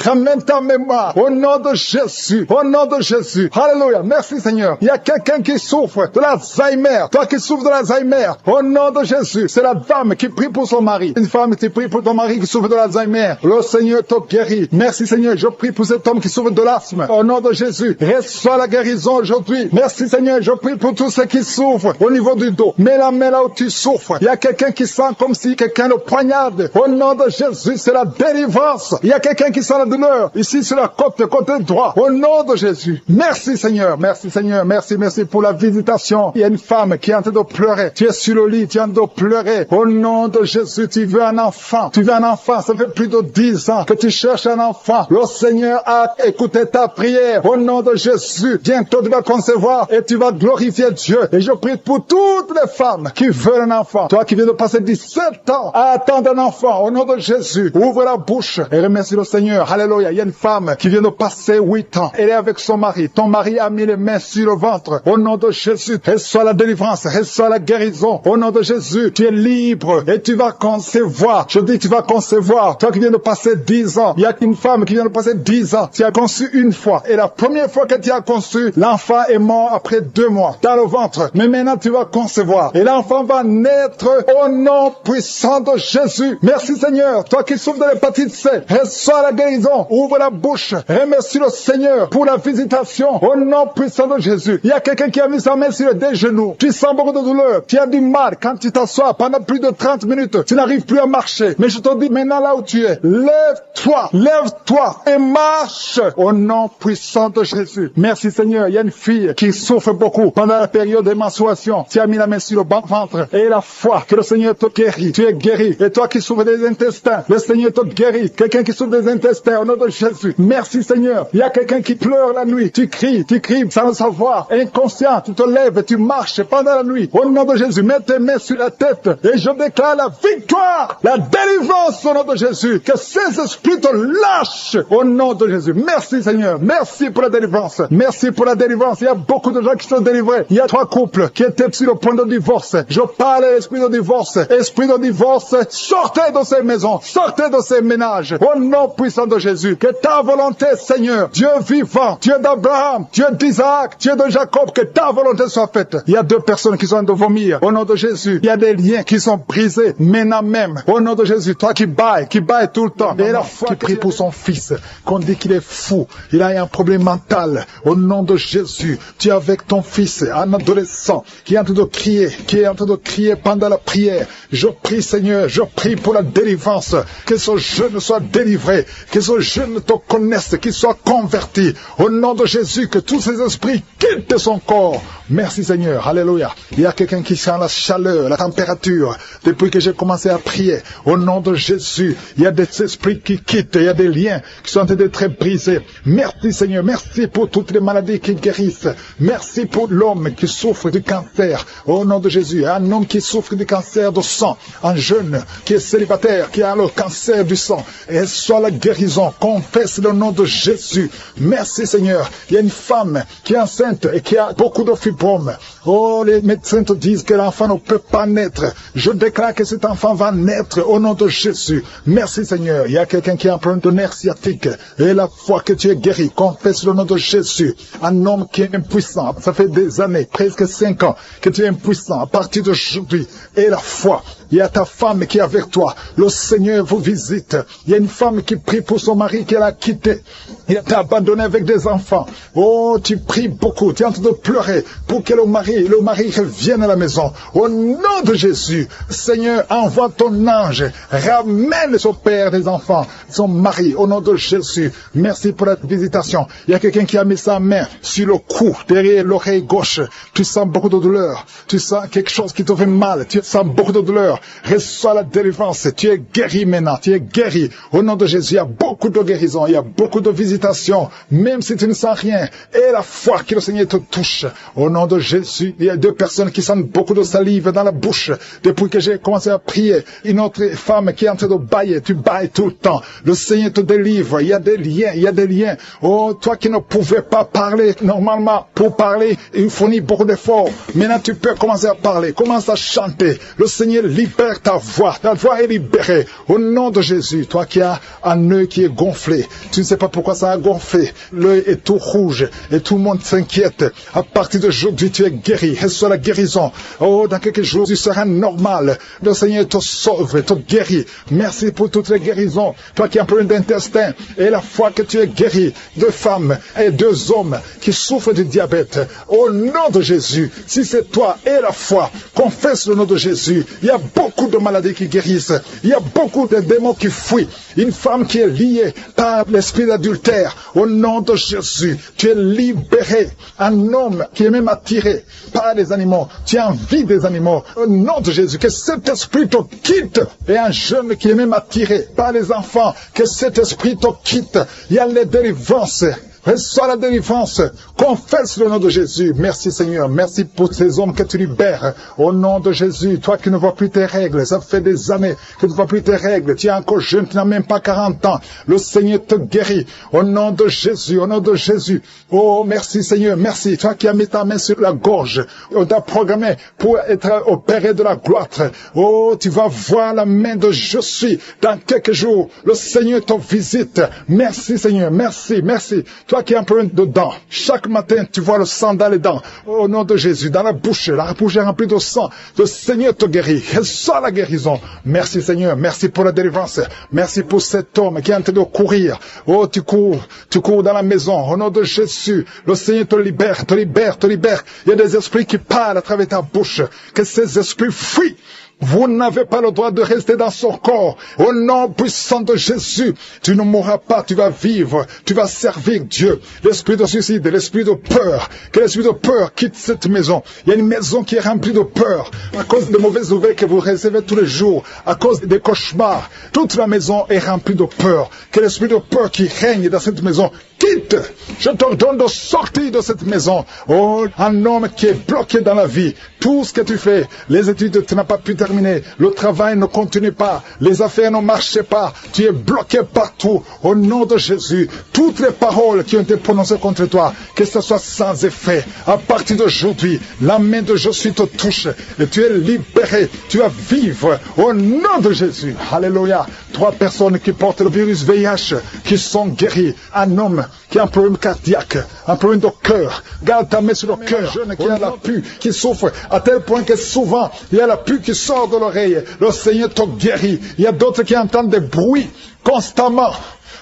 ta mémoire. Au nom de Jésus. Au nom de Jésus. Alléluia. Merci Seigneur. Il y a quelqu'un qui souffre de l'Alzheimer. Toi qui souffres de l'Alzheimer. Au nom de Jésus. C'est la dame qui prie pour son mari. Une femme qui prie pour ton mari qui souffre de l'Alzheimer. Le Seigneur te guérit. Merci Seigneur. Je prie pour cet homme qui souffre de l'asthme. Au nom de Jésus. Reçois la guérison aujourd'hui. Merci Seigneur. Je prie pour tous ceux qui souffrent au niveau du dos. Mets la main là où tu souffres. Il y a quelqu'un qui sent comme si quelqu'un le poignarde. Au nom de Jésus, c'est la délivrance. Il y a quelqu'un qui sent la douleur. Ici sur la côté droit. Au nom de Jésus. Merci Seigneur. Merci Seigneur. Merci pour la visitation. Il y a une femme qui est en train de pleurer. Tu es sur le lit. Tu es en train de pleurer. Au nom de Jésus, tu veux un enfant. Tu veux un enfant. Ça fait plus de 10 ans que tu cherches un enfant. Le Seigneur a écouté ta prière. Au nom de Jésus. Bientôt tu vas concevoir et tu vas glorifier Dieu. Et je prie pour toutes les femmes qui veulent un enfant. Toi qui viens de passer 17 ans à attendre un enfant. Au nom de Jésus. Ouvre la bouche et remercie le Seigneur. Alléluia. Il y a une femme qui vient de passer 8 ans. Elle est avec son mari. Ton mari a mis les mains sur le ventre. Au nom de Jésus. Reçois la délivrance. Reçois la guérison. Au nom de Jésus. Tu es libre et tu vas concevoir. Je dis tu vas concevoir. Toi qui viens de passer 10 ans. Il y a une femme qui vient de passer 10 ans. Tu as conçu une fois. Et la première fois que tu as conçu, l'enfant est mort après 2 mois dans le ventre. Mais maintenant tu vas concevoir. Et l'enfant va naître au nom puissant de Jésus. Jésus. Merci Seigneur. Toi qui souffres de l'hépatite C, reçois la guérison. Ouvre la bouche. Remercie le Seigneur pour la visitation. Au nom puissant de Jésus. Il y a quelqu'un qui a mis sa main sur des genoux. Tu sens beaucoup de douleur. Tu as du mal quand tu t'assois pendant plus de 30 minutes. Tu n'arrives plus à marcher. Mais je te dis maintenant là où tu es, lève-toi. Lève-toi et marche. Au nom puissant de Jésus. Merci Seigneur. Il y a une fille qui souffre beaucoup pendant la période de menstruation. Tu as mis la main sur le ventre et la foi que le Seigneur te guérit. Tu es guéri. Et toi qui souffres des intestins, le Seigneur te guérit. Quelqu'un qui souffre des intestins, au nom de Jésus. Merci Seigneur. Il y a quelqu'un qui pleure la nuit. Tu cries sans le savoir. Inconscient, tu te lèves et tu marches pendant la nuit. Au nom de Jésus, mets tes mains sur la tête et je déclare la victoire, la délivrance au nom de Jésus. Que ces esprits te lâchent au nom de Jésus. Merci Seigneur. Merci pour la délivrance. Merci pour la délivrance. Il y a beaucoup de gens qui sont délivrés. Il y a 3 couples qui étaient sur le point de divorce. Je parle à l'esprit de divorce. Esprit de divorce, sortez de ces maisons. Sortez de ces ménages. Au nom puissant de Jésus. Que ta volonté, Seigneur, Dieu vivant, Dieu d'Abraham, Dieu d'Isaac, Dieu de Jacob, que ta volonté soit faite. Il y a 2 personnes qui sont en train de vomir. Au nom de Jésus. Il y a des liens qui sont brisés maintenant même. Au nom de Jésus. Toi qui bailles tout le temps. Et la foi qui prie pour son fils, qu'on dit qu'il est fou. Il a un problème mental. Au nom de Jésus. Tu es avec ton fils, un adolescent, qui est en train de crier pendant la prière. Je prie Seigneur, je prie pour la délivrance. Que ce jeune soit délivré. Que ce jeune te connaisse, qu'il soit converti. Au nom de Jésus, que tous ces esprits quittent son corps. Merci Seigneur, alléluia. Il y a quelqu'un qui sent la chaleur, la température, depuis que j'ai commencé à prier. Au nom de Jésus, il y a des esprits qui quittent, il y a des liens qui sont en train d'être brisés. Merci Seigneur, merci pour toutes les maladies qui guérissent. Merci pour l'homme qui souffre du cancer. Au nom de Jésus, un homme qui souffre du cancer du sang, un jeune qui est célibataire, qui a le cancer du sang. Et soit la guérison, confesse le nom de Jésus. Merci Seigneur. Il y a une femme qui est enceinte et qui a beaucoup de fibromes. Oh, les médecins te disent que l'enfant ne peut pas naître. Je déclare que cet enfant va naître au nom de Jésus. Merci Seigneur. Il y a quelqu'un qui a un problème de nerf sciatique. Et la foi que tu es guéri, confesse le nom de Jésus. Un homme qui est impuissant. Ça fait des années, presque 5 ans, que tu es impuissant. À partir d'aujourd'hui, et la foi. Il y a ta femme qui est avec toi. Le Seigneur vous visite. Il y a une femme qui prie pour son mari qu'elle a quitté. Il t'a abandonné avec des enfants. Oh, tu pries beaucoup. Tu es en train de pleurer pour que le mari revienne à la maison. Au nom de Jésus, Seigneur, envoie ton ange. Ramène son père des enfants, son mari, au nom de Jésus. Merci pour la visitation. Il y a quelqu'un qui a mis sa main sur le cou, derrière l'oreille gauche. Tu sens beaucoup de douleur. Tu sens quelque chose qui te fait mal. Tu sens beaucoup de douleur. Reçois la délivrance. Tu es guéri maintenant. Tu es guéri. Au nom de Jésus, il y a beaucoup de guérison. Il y a beaucoup de visitation. Même si tu ne sens rien. Et la foi que le Seigneur te touche. Au nom de Jésus, il y a 2 personnes qui sentent beaucoup de salive dans la bouche. Depuis que j'ai commencé à prier, une autre femme qui est en train de bailler. Tu bailles tout le temps. Le Seigneur te délivre. Il y a des liens. Il y a des liens. Oh, toi qui ne pouvais pas parler normalement. Pour parler, il fournit beaucoup d'efforts. Maintenant, tu peux commencer à parler. Commence à chanter. Le Seigneur libère ta voix. Ta voix est libérée. Au nom de Jésus, toi qui as un œil qui est gonflé. Tu ne sais pas pourquoi ça a gonflé. L'œil est tout rouge. Et tout le monde s'inquiète. À partir d'aujourd'hui, tu es guéri. Reçois la guérison. Oh, dans quelques jours, tu seras normal. Le Seigneur te sauve, te guérit. Merci pour toutes les guérisons. Toi qui as un problème d'intestin. Et la foi que tu es guéri. 2 femmes et 2 hommes qui souffrent du diabète. Au nom de Jésus, si c'est toi et la foi, confesse le nom de Jésus. Il y a beaucoup de maladies qui guérissent. Il y a beaucoup de démons qui fuient. Une femme qui est liée par l'esprit d'adultère. Au nom de Jésus, tu es libéré. Un homme qui est même attiré par les animaux. Tu as envie des animaux. Au nom de Jésus, que cet esprit te quitte. Et un jeune qui est même attiré par les enfants, que cet esprit te quitte. Il y a les délivrances. Reçois la délivrance. Confesse le nom de Jésus. Merci Seigneur. Merci pour ces hommes que tu libères. Au nom de Jésus, toi qui ne vois plus tes règles, ça fait des années que tu ne vois plus tes règles. Tu es encore jeune, tu n'as même pas 40 ans. Le Seigneur te guérit. Au nom de Jésus, au nom de Jésus. Oh, merci Seigneur, merci. Toi qui as mis ta main sur la gorge. On t'a programmé pour être opéré de la gloire. Oh, tu vas voir la main de je suis. Dans quelques jours, le Seigneur te visite. Merci Seigneur, merci, merci. Toi Toi qui es un problème de dents, chaque matin tu vois le sang dans les dents. Au nom de Jésus, dans la bouche est remplie de sang. Le Seigneur te guérit. Reçois la guérison. Merci Seigneur, merci pour la délivrance. Merci pour cet homme qui est en train de courir. Oh, tu cours dans la maison. Au nom de Jésus, le Seigneur te libère, te libère, te libère. Il y a des esprits qui parlent à travers ta bouche. Que ces esprits fuient. Vous n'avez pas le droit de rester dans son corps. Au nom puissant de Jésus, tu ne mourras pas, tu vas vivre, tu vas servir Dieu. L'esprit de suicide, l'esprit de peur, que l'esprit de peur quitte cette maison. Il y a une maison qui est remplie de peur, à cause des mauvaises nouvelles que vous recevez tous les jours, à cause des cauchemars. Toute la maison est remplie de peur. Que l'esprit de peur qui règne dans cette maison quitte. Je t'ordonne de sortir de cette maison. Oh, un homme qui est bloqué dans la vie. Tout ce que tu fais, les études, tu n'as pas pu terminer. Le travail ne continue pas. Les affaires ne marchent pas. Tu es bloqué partout. Au nom de Jésus, toutes les paroles qui ont été prononcées contre toi, que ce soit sans effet. À partir d'aujourd'hui, la main de Jésus te touche et tu es libéré. Tu vas vivre au nom de Jésus. Alléluia. 3 personnes qui portent le virus VIH, qui sont guéries. Un homme qui a un problème cardiaque, un problème de cœur. Garde ta main sur le cœur. Jeune qui a la pue, qui souffre, à tel point que souvent, il y a la pue qui sort de l'oreille. Le Seigneur te guérit. Il y a d'autres qui entendent des bruits constamment.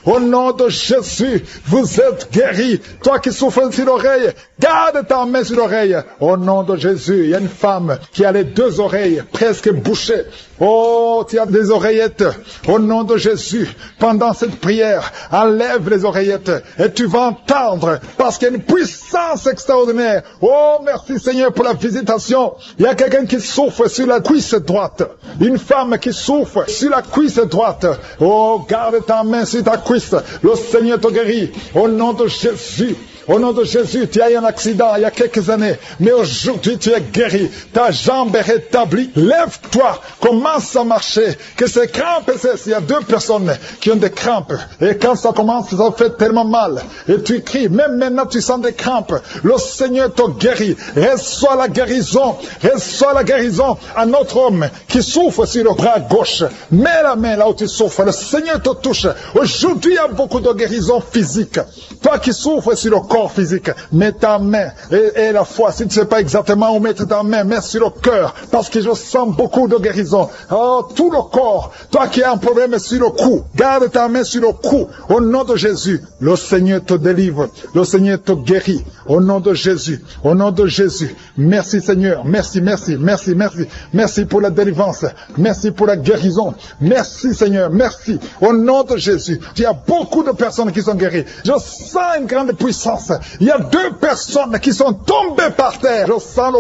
Au nom de Jésus, vous êtes guéris. Toi qui souffres sur l'oreille, garde ta main sur l'oreille. Au nom de Jésus, il y a une femme qui a les 2 oreilles presque bouchées. Oh, tu as des oreillettes. Au nom de Jésus, pendant cette prière, enlève les oreillettes et tu vas entendre parce qu'il y a une puissance extraordinaire. Oh, merci Seigneur pour la visitation. Il y a quelqu'un qui souffre sur la cuisse droite. Une femme qui souffre sur la cuisse droite. Oh, garde ta main sur ta cuisse. Le Seigneur te guérit. Au nom de Jésus. Au nom de Jésus, tu as eu un accident il y a quelques années, mais aujourd'hui tu es guéri. Ta jambe est rétablie. Lève-toi, commence à marcher. Que ces crampes cessent. Il y a 2 personnes qui ont des crampes. Et quand ça commence, ça fait tellement mal. Et tu cries, même maintenant tu sens des crampes. Le Seigneur te guérit. Reçois la guérison. Reçois la guérison. Un autre homme qui souffre sur le bras gauche. Mets la main là où tu souffres. Le Seigneur te touche. Aujourd'hui, il y a beaucoup de guérison physique. Toi qui souffres sur le corps physique, mets ta main et la foi, si tu ne sais pas exactement où mettre ta main, mets sur le cœur, parce que je sens beaucoup de guérison. Oh, tout le corps. Toi qui as un problème sur le cou, garde ta main sur le cou. Au nom de Jésus, le Seigneur te délivre, le Seigneur te guérit. Au nom de Jésus, au nom de Jésus. Merci Seigneur, merci, merci, merci, merci. Merci pour la délivrance, merci pour la guérison. Merci Seigneur, merci. Au nom de Jésus, il y a beaucoup de personnes qui sont guéries. Je sens une grande puissance. Il y a 2 personnes qui sont tombées par terre. Je sens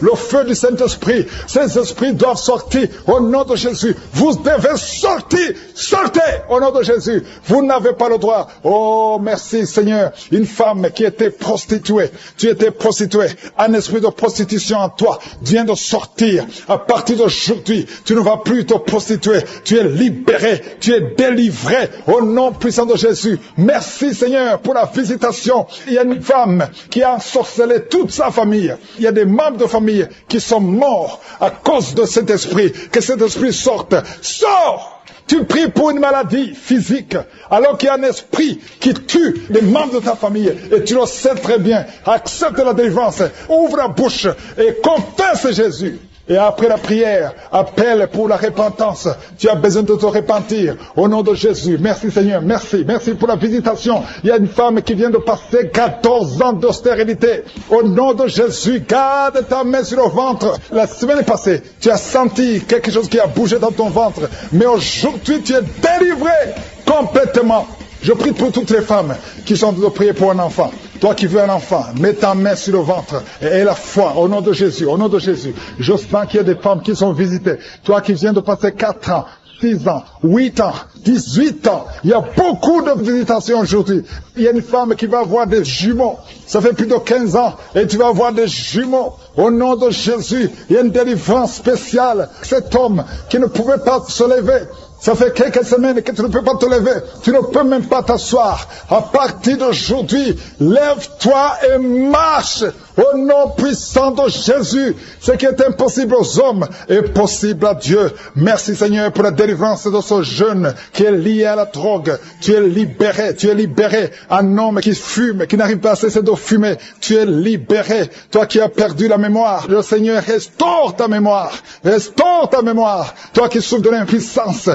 le feu du Saint-Esprit. Ces esprits doivent sortir au nom de Jésus. Vous devez sortir, sortez au nom de Jésus. Vous n'avez pas le droit. Oh, merci Seigneur. Une femme qui était prostituée. Tu étais prostituée. Un esprit de prostitution en toi vient de sortir. À partir d'aujourd'hui, tu ne vas plus te prostituer. Tu es libéré. Tu es délivré au nom puissant de Jésus. Merci Seigneur pour la visitation. Il y a une femme qui a ensorcelé toute sa famille. Il y a des membres de famille qui sont morts à cause de cet esprit. Que cet esprit sorte. Sors! Tu pries pour une maladie physique, alors qu'il y a un esprit qui tue les membres de ta famille. Et tu le sais très bien. Accepte la délivrance. Ouvre la bouche et confesse Jésus. Et après la prière, appelle pour la repentance. Tu as besoin de te repentir. Au nom de Jésus. Merci Seigneur. Merci. Merci pour la visitation. Il y a une femme qui vient de passer 14 ans d'austérité. Au nom de Jésus, garde ta main sur le ventre. La semaine passée, tu as senti quelque chose qui a bougé dans ton ventre. Mais aujourd'hui, tu es délivré complètement. Je prie pour toutes les femmes qui sont de prier pour un enfant. Toi qui veux un enfant, mets ta main sur le ventre et la foi au nom de Jésus, au nom de Jésus. Je sens qu'il y a des femmes qui sont visitées. Toi qui viens de passer 4 ans, 6 ans, 8 ans, 18 ans. Il y a beaucoup de visitations aujourd'hui. Il y a une femme qui va avoir des jumeaux. Ça fait plus de 15 ans et tu vas avoir des jumeaux. Au nom de Jésus, il y a une délivrance spéciale. Cet homme qui ne pouvait pas se lever. Ça fait quelques semaines que tu ne peux pas te lever. Tu ne peux même pas t'asseoir. À partir d'aujourd'hui, lève-toi et marche Au nom puissant de Jésus, ce qui est impossible aux hommes est possible à Dieu. Merci Seigneur pour la délivrance de ce jeune qui est lié à la drogue. Tu es libéré. Un homme qui fume, qui n'arrive pas à cesser de fumer. Tu es libéré. Toi qui as perdu la mémoire, le Seigneur restaure ta mémoire. Toi qui souffres de l'impuissance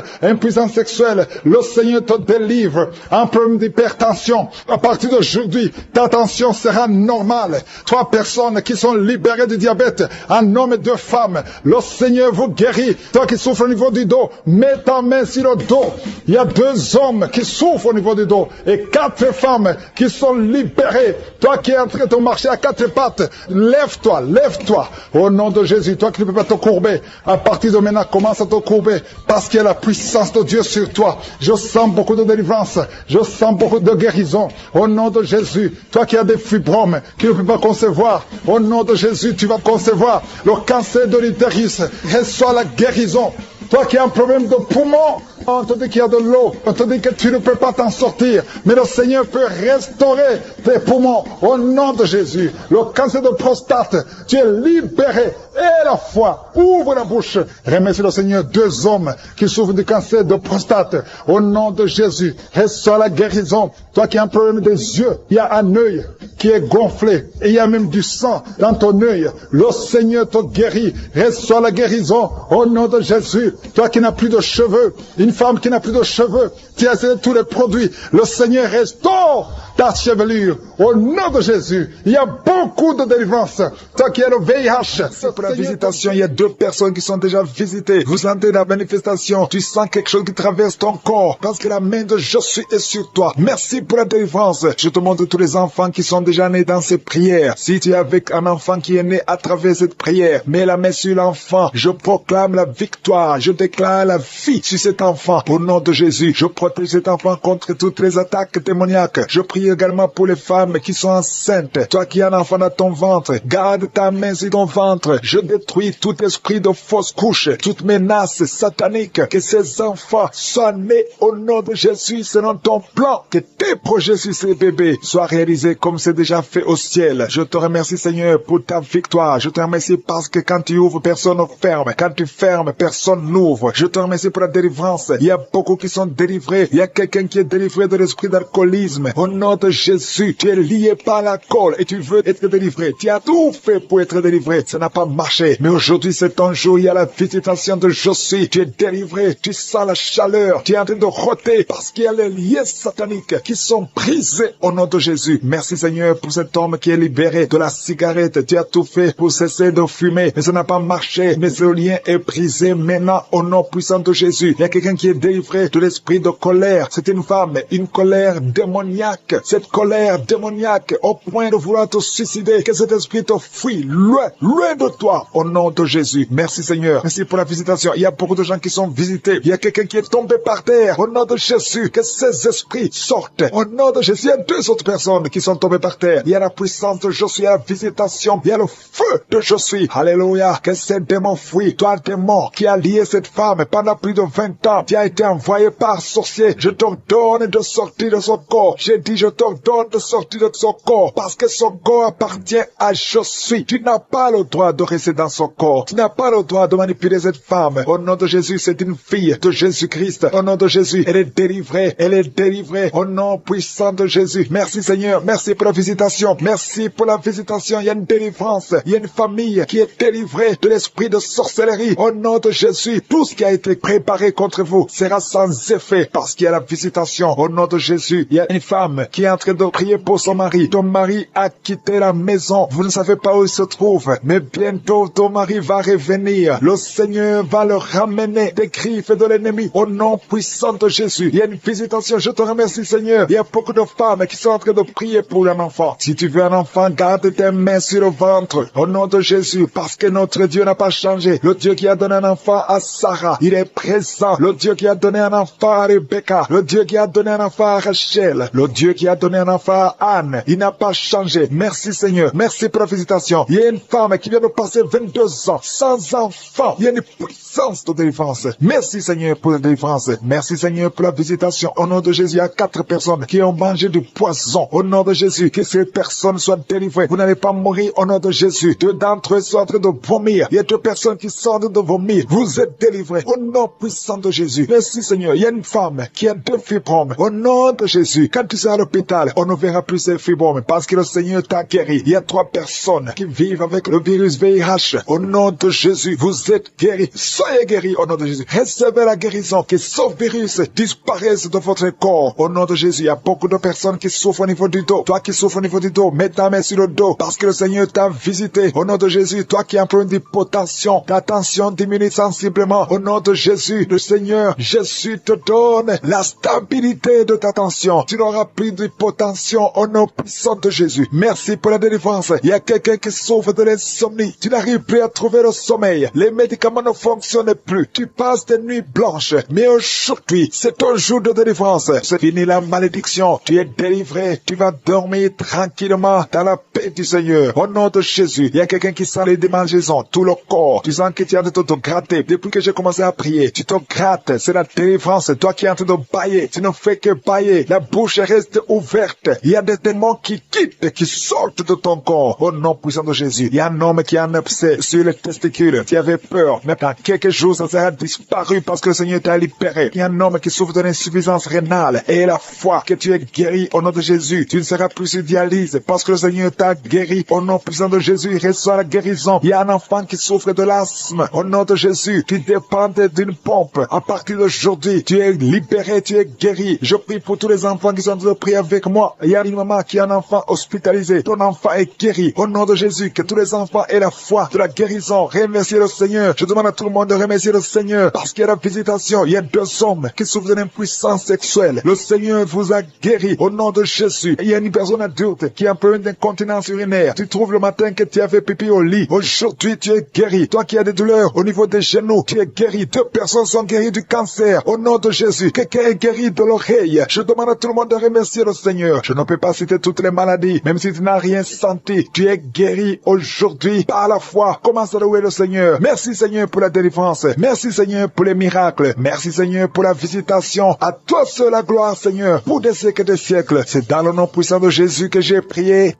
sexuelle, le Seigneur te délivre. Un problème d'hypertension, à partir d'aujourd'hui, ta tension sera normale. 3 personnes qui sont libérées du diabète, un homme et 2 femmes, le Seigneur vous guérit. Toi qui souffres au niveau du dos, mets ta main sur le dos. Il y a 2 hommes qui souffrent au niveau du dos et 4 femmes qui sont libérées. Toi qui es en train de marcher à 4 pattes, lève-toi. Au nom de Jésus, toi qui ne peux pas te courber, à partir de maintenant, commence à te courber parce qu'il y a la puissance de Dieu sur toi. Je sens beaucoup de délivrance, je sens beaucoup de guérison. Au nom de Jésus, toi qui as des fibromes, qui ne peux pas concevoir, au nom de Jésus, tu vas concevoir. Le cancer de l'utérus, reçois la guérison. Toi qui as un problème de poumon, on te dit qu'il y a de l'eau, on te dit que tu ne peux pas t'en sortir, mais le Seigneur peut restaurer tes poumons au nom de Jésus. Le cancer de prostate, tu es libéré. Et la foi, ouvre la bouche. Remercie le Seigneur 2 hommes qui souffrent du cancer de prostate. Au nom de Jésus, reçois la guérison. Toi qui as un problème des yeux, il y a un œil qui est gonflé et il y a même du sang dans ton œil. Le Seigneur te guérit. Reçois la guérison au nom de Jésus. Toi qui n'as plus de cheveux, une femme qui n'a plus de cheveux, tu as essayé tous les produits. Le Seigneur restaure ta chevelure au nom de Jésus. Il y a beaucoup de délivrance. Toi qui as le VIH. Pour la visitation, il y a 2 personnes qui sont déjà visitées. Vous sentez la manifestation. Tu sens quelque chose qui traverse ton corps parce que la main de Jésus est sur toi. Merci pour la délivrance. Je te montre tous les enfants qui sont déjà nés dans ces prières. Si tu es avec un enfant qui est né à travers cette prière, mets la main sur l'enfant. Je proclame la victoire. Je déclare la vie sur cet enfant. Au nom de Jésus, je protège cet enfant contre toutes les attaques démoniaques. Je prie également pour les femmes qui sont enceintes. Toi qui as un enfant dans ton ventre, garde ta main sur ton ventre. Je détruis tout esprit de fausse couche, toute menace satanique. Que ces enfants soient nés au nom de Jésus selon ton plan. Que tes projets sur ces bébés soient réalisés comme c'est déjà fait au ciel. Je te remercie Seigneur pour ta victoire. Je te remercie parce que quand tu ouvres, personne ne ferme. Quand tu fermes, personne n'ouvre. Je te remercie pour la délivrance. Il y a beaucoup qui sont délivrés. Il y a quelqu'un qui est délivré de l'esprit d'alcoolisme. Au nom de Jésus, tu es lié par l'alcool et tu veux être délivré. Tu as tout fait pour être délivré. Ça n'a pas marché. Mais aujourd'hui, c'est ton jour. Il y a la visitation de Josué. Tu es délivré. Tu sens la chaleur. Tu es en train de roter parce qu'il y a les liens sataniques qui sont brisés au nom de Jésus. Merci Seigneur pour cet homme qui est libéré de la cigarette. Tu as tout fait pour cesser de fumer. Mais ça n'a pas marché. Mais ce lien est brisé maintenant au nom puissant de Jésus. Il y a quelqu'un qui est délivré de l'esprit de colère. C'est une femme, une colère démoniaque. Cette colère démoniaque au point de vouloir te suicider. Que cet esprit te fuit loin de toi au nom de Jésus. Merci Seigneur. Merci pour la visitation. Il y a beaucoup de gens qui sont visités. Il y a quelqu'un qui est tombé par terre au nom de Jésus. Que ces esprits sortent au nom de Jésus. Il y a 2 autres personnes qui sont tombées par terre. Il y a la puissance de Josué, il y a la visitation. Il y a le feu de Josué. Alléluia. Que ces démons fuient. Toi démon qui a lié cette femme pendant plus de 20 ans. Tu as été envoyé par sorcier. Je t'ordonne de sortir de son corps. J'ai dit je t'ordonne de sortir de son corps parce que son corps appartient à Josué. Tu n'as pas le droit de rester dans son corps. Tu n'as pas le droit de manipuler cette femme. Au nom de Jésus, c'est une fille de Jésus-Christ. Au nom de Jésus, elle est délivrée. Elle est délivrée. Au nom puissant de Jésus. Merci Seigneur. Merci pour la visitation. Merci pour la visitation. Il y a une délivrance. Il y a une famille qui est délivrée de l'esprit de sorcellerie. Au nom de Jésus, tout ce qui a été préparé contre vous sera sans effet parce qu'il y a la visitation. Au nom de Jésus, il y a une femme qui est en train de prier pour son mari. Ton mari a quitté la maison. Vous ne savez pas où il se trouve, mais bientôt ton mari va revenir. Le Seigneur va le ramener des griffes de l'ennemi. Au nom puissant de Jésus, il y a une visitation. Je te remercie Seigneur. Il y a beaucoup de femmes qui sont en train de prier pour un enfant. Si tu veux un enfant, garde tes mains sur le ventre. Au nom de Jésus, parce que notre Dieu n'a pas changé. Le Dieu qui a donné un enfant à Sarah, il est présent. Le Dieu qui a donné un enfant à Rebecca. Le Dieu qui a donné un enfant à Rachel. Le Dieu qui qui a donné un enfant à Anne, il n'a pas changé. Merci Seigneur. Merci pour la visitation. Il y a une femme qui vient de passer 22 ans sans enfant. Il y a une puissance de délivrance. Merci Seigneur pour la délivrance. Merci Seigneur pour la visitation. Au nom de Jésus, il y a 4 personnes qui ont mangé du poison. Au nom de Jésus, que ces personnes soient délivrées. Vous n'allez pas mourir au nom de Jésus. 2 d'entre eux sont en train de vomir. Il y a 2 personnes qui sont en train de vomir. Vous êtes délivrés. Au nom puissant de Jésus. Merci Seigneur. Il y a une femme qui a 2 fibromes. Au nom de Jésus. Quand tu seras à l'hôpital, on ne verra plus ces fibromes parce que le Seigneur t'a guéri. Il y a 3 personnes qui vivent avec le virus VIH. Au nom de Jésus, vous êtes guéris. Soyez guéris au nom de Jésus. Recevez la guérison. Que ce virus disparaisse de votre corps. Au nom de Jésus, il y a beaucoup de personnes qui souffrent au niveau du dos. Toi qui souffres au niveau du dos, mets ta main sur le dos parce que le Seigneur t'a visité. Au nom de Jésus, toi qui as un problème d'hypotension, ta tension diminue sensiblement. Au nom de Jésus, le Seigneur, Jésus te donne la stabilité de ta tension. Tu n'auras plus d'hypotension au nom puissant de Jésus. Merci pour la délivrance. Il y a quelqu'un qui souffre de l'insomnie. Tu n'arrives plus à trouver le sommeil. Les médicaments ne fonctionnent plus. Tu passes des nuits blanches. Mais aujourd'hui, c'est un jour de délivrance. C'est fini la malédiction. Tu es délivré. Tu vas dormir tranquillement dans la paix du Seigneur. Au nom de Jésus, il y a quelqu'un qui sent les démangeaisons, tout le corps. Tu sens que tu es en train de te gratter. Depuis que j'ai commencé à prier, tu te grattes. C'est la délivrance. Toi qui es en train de bailler, tu ne fais que bailler. La bouche reste ouverte. Il y a des démons qui quittent, qui sortent de ton corps. Au nom puissant de Jésus. Il y a un homme qui a un abcès sur les testicules. Tu avais peur. Mais dans quelques jours, ça sera disparu parce que le Seigneur t'a libéré. Il y a un homme qui souffre de l'insuffisance rénale. Et la foi que tu es guéri au nom de Jésus. Tu ne seras plus sur dialyse parce que le Seigneur t'a guéri. Au nom puissant de Jésus, il reçoit la guérison. Il y a un enfant qui souffre de l'asthme. Au nom de Jésus, tu dépends d'une pompe. À partir d'aujourd'hui, tu es libéré, tu es guéri. Je prie pour tous les enfants qui sont en train de prier avec moi. Il y a une maman qui a un enfant hospitalisé. Ton enfant est guéri. Au nom de Jésus, que tous les enfants aient la foi de la guérison. Remerciez le Seigneur. Je demande à tout le monde de remercier le Seigneur parce qu'il y a la visitation. Il y a 2 hommes qui souffrent d'une impuissance sexuelle. Le Seigneur vous a guéri au nom de Jésus. Il y a une personne adulte qui a un peu d'incontinence urinaire. Tu trouves le matin que tu avais pipi au lit. Aujourd'hui, tu es guéri. Toi qui as des douleurs au niveau des genoux, tu es guéri. 2 personnes sont guéries du cancer. Au nom de Jésus, quelqu'un est guéri de l'oreille. Je demande à tout le monde de remercier le Seigneur. Je ne peux pas citer toutes les maladies, même si tu n'as rien senti. Tu es guéri aujourd'hui par la foi. Commence à louer le Seigneur. Merci Seigneur pour la délivrance. Merci Seigneur pour les miracles. Merci Seigneur pour la visitation. À toi seul la gloire Seigneur pour des siècles et des siècles. C'est dans le nom puissant de Jésus que j'ai prié.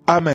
Amen.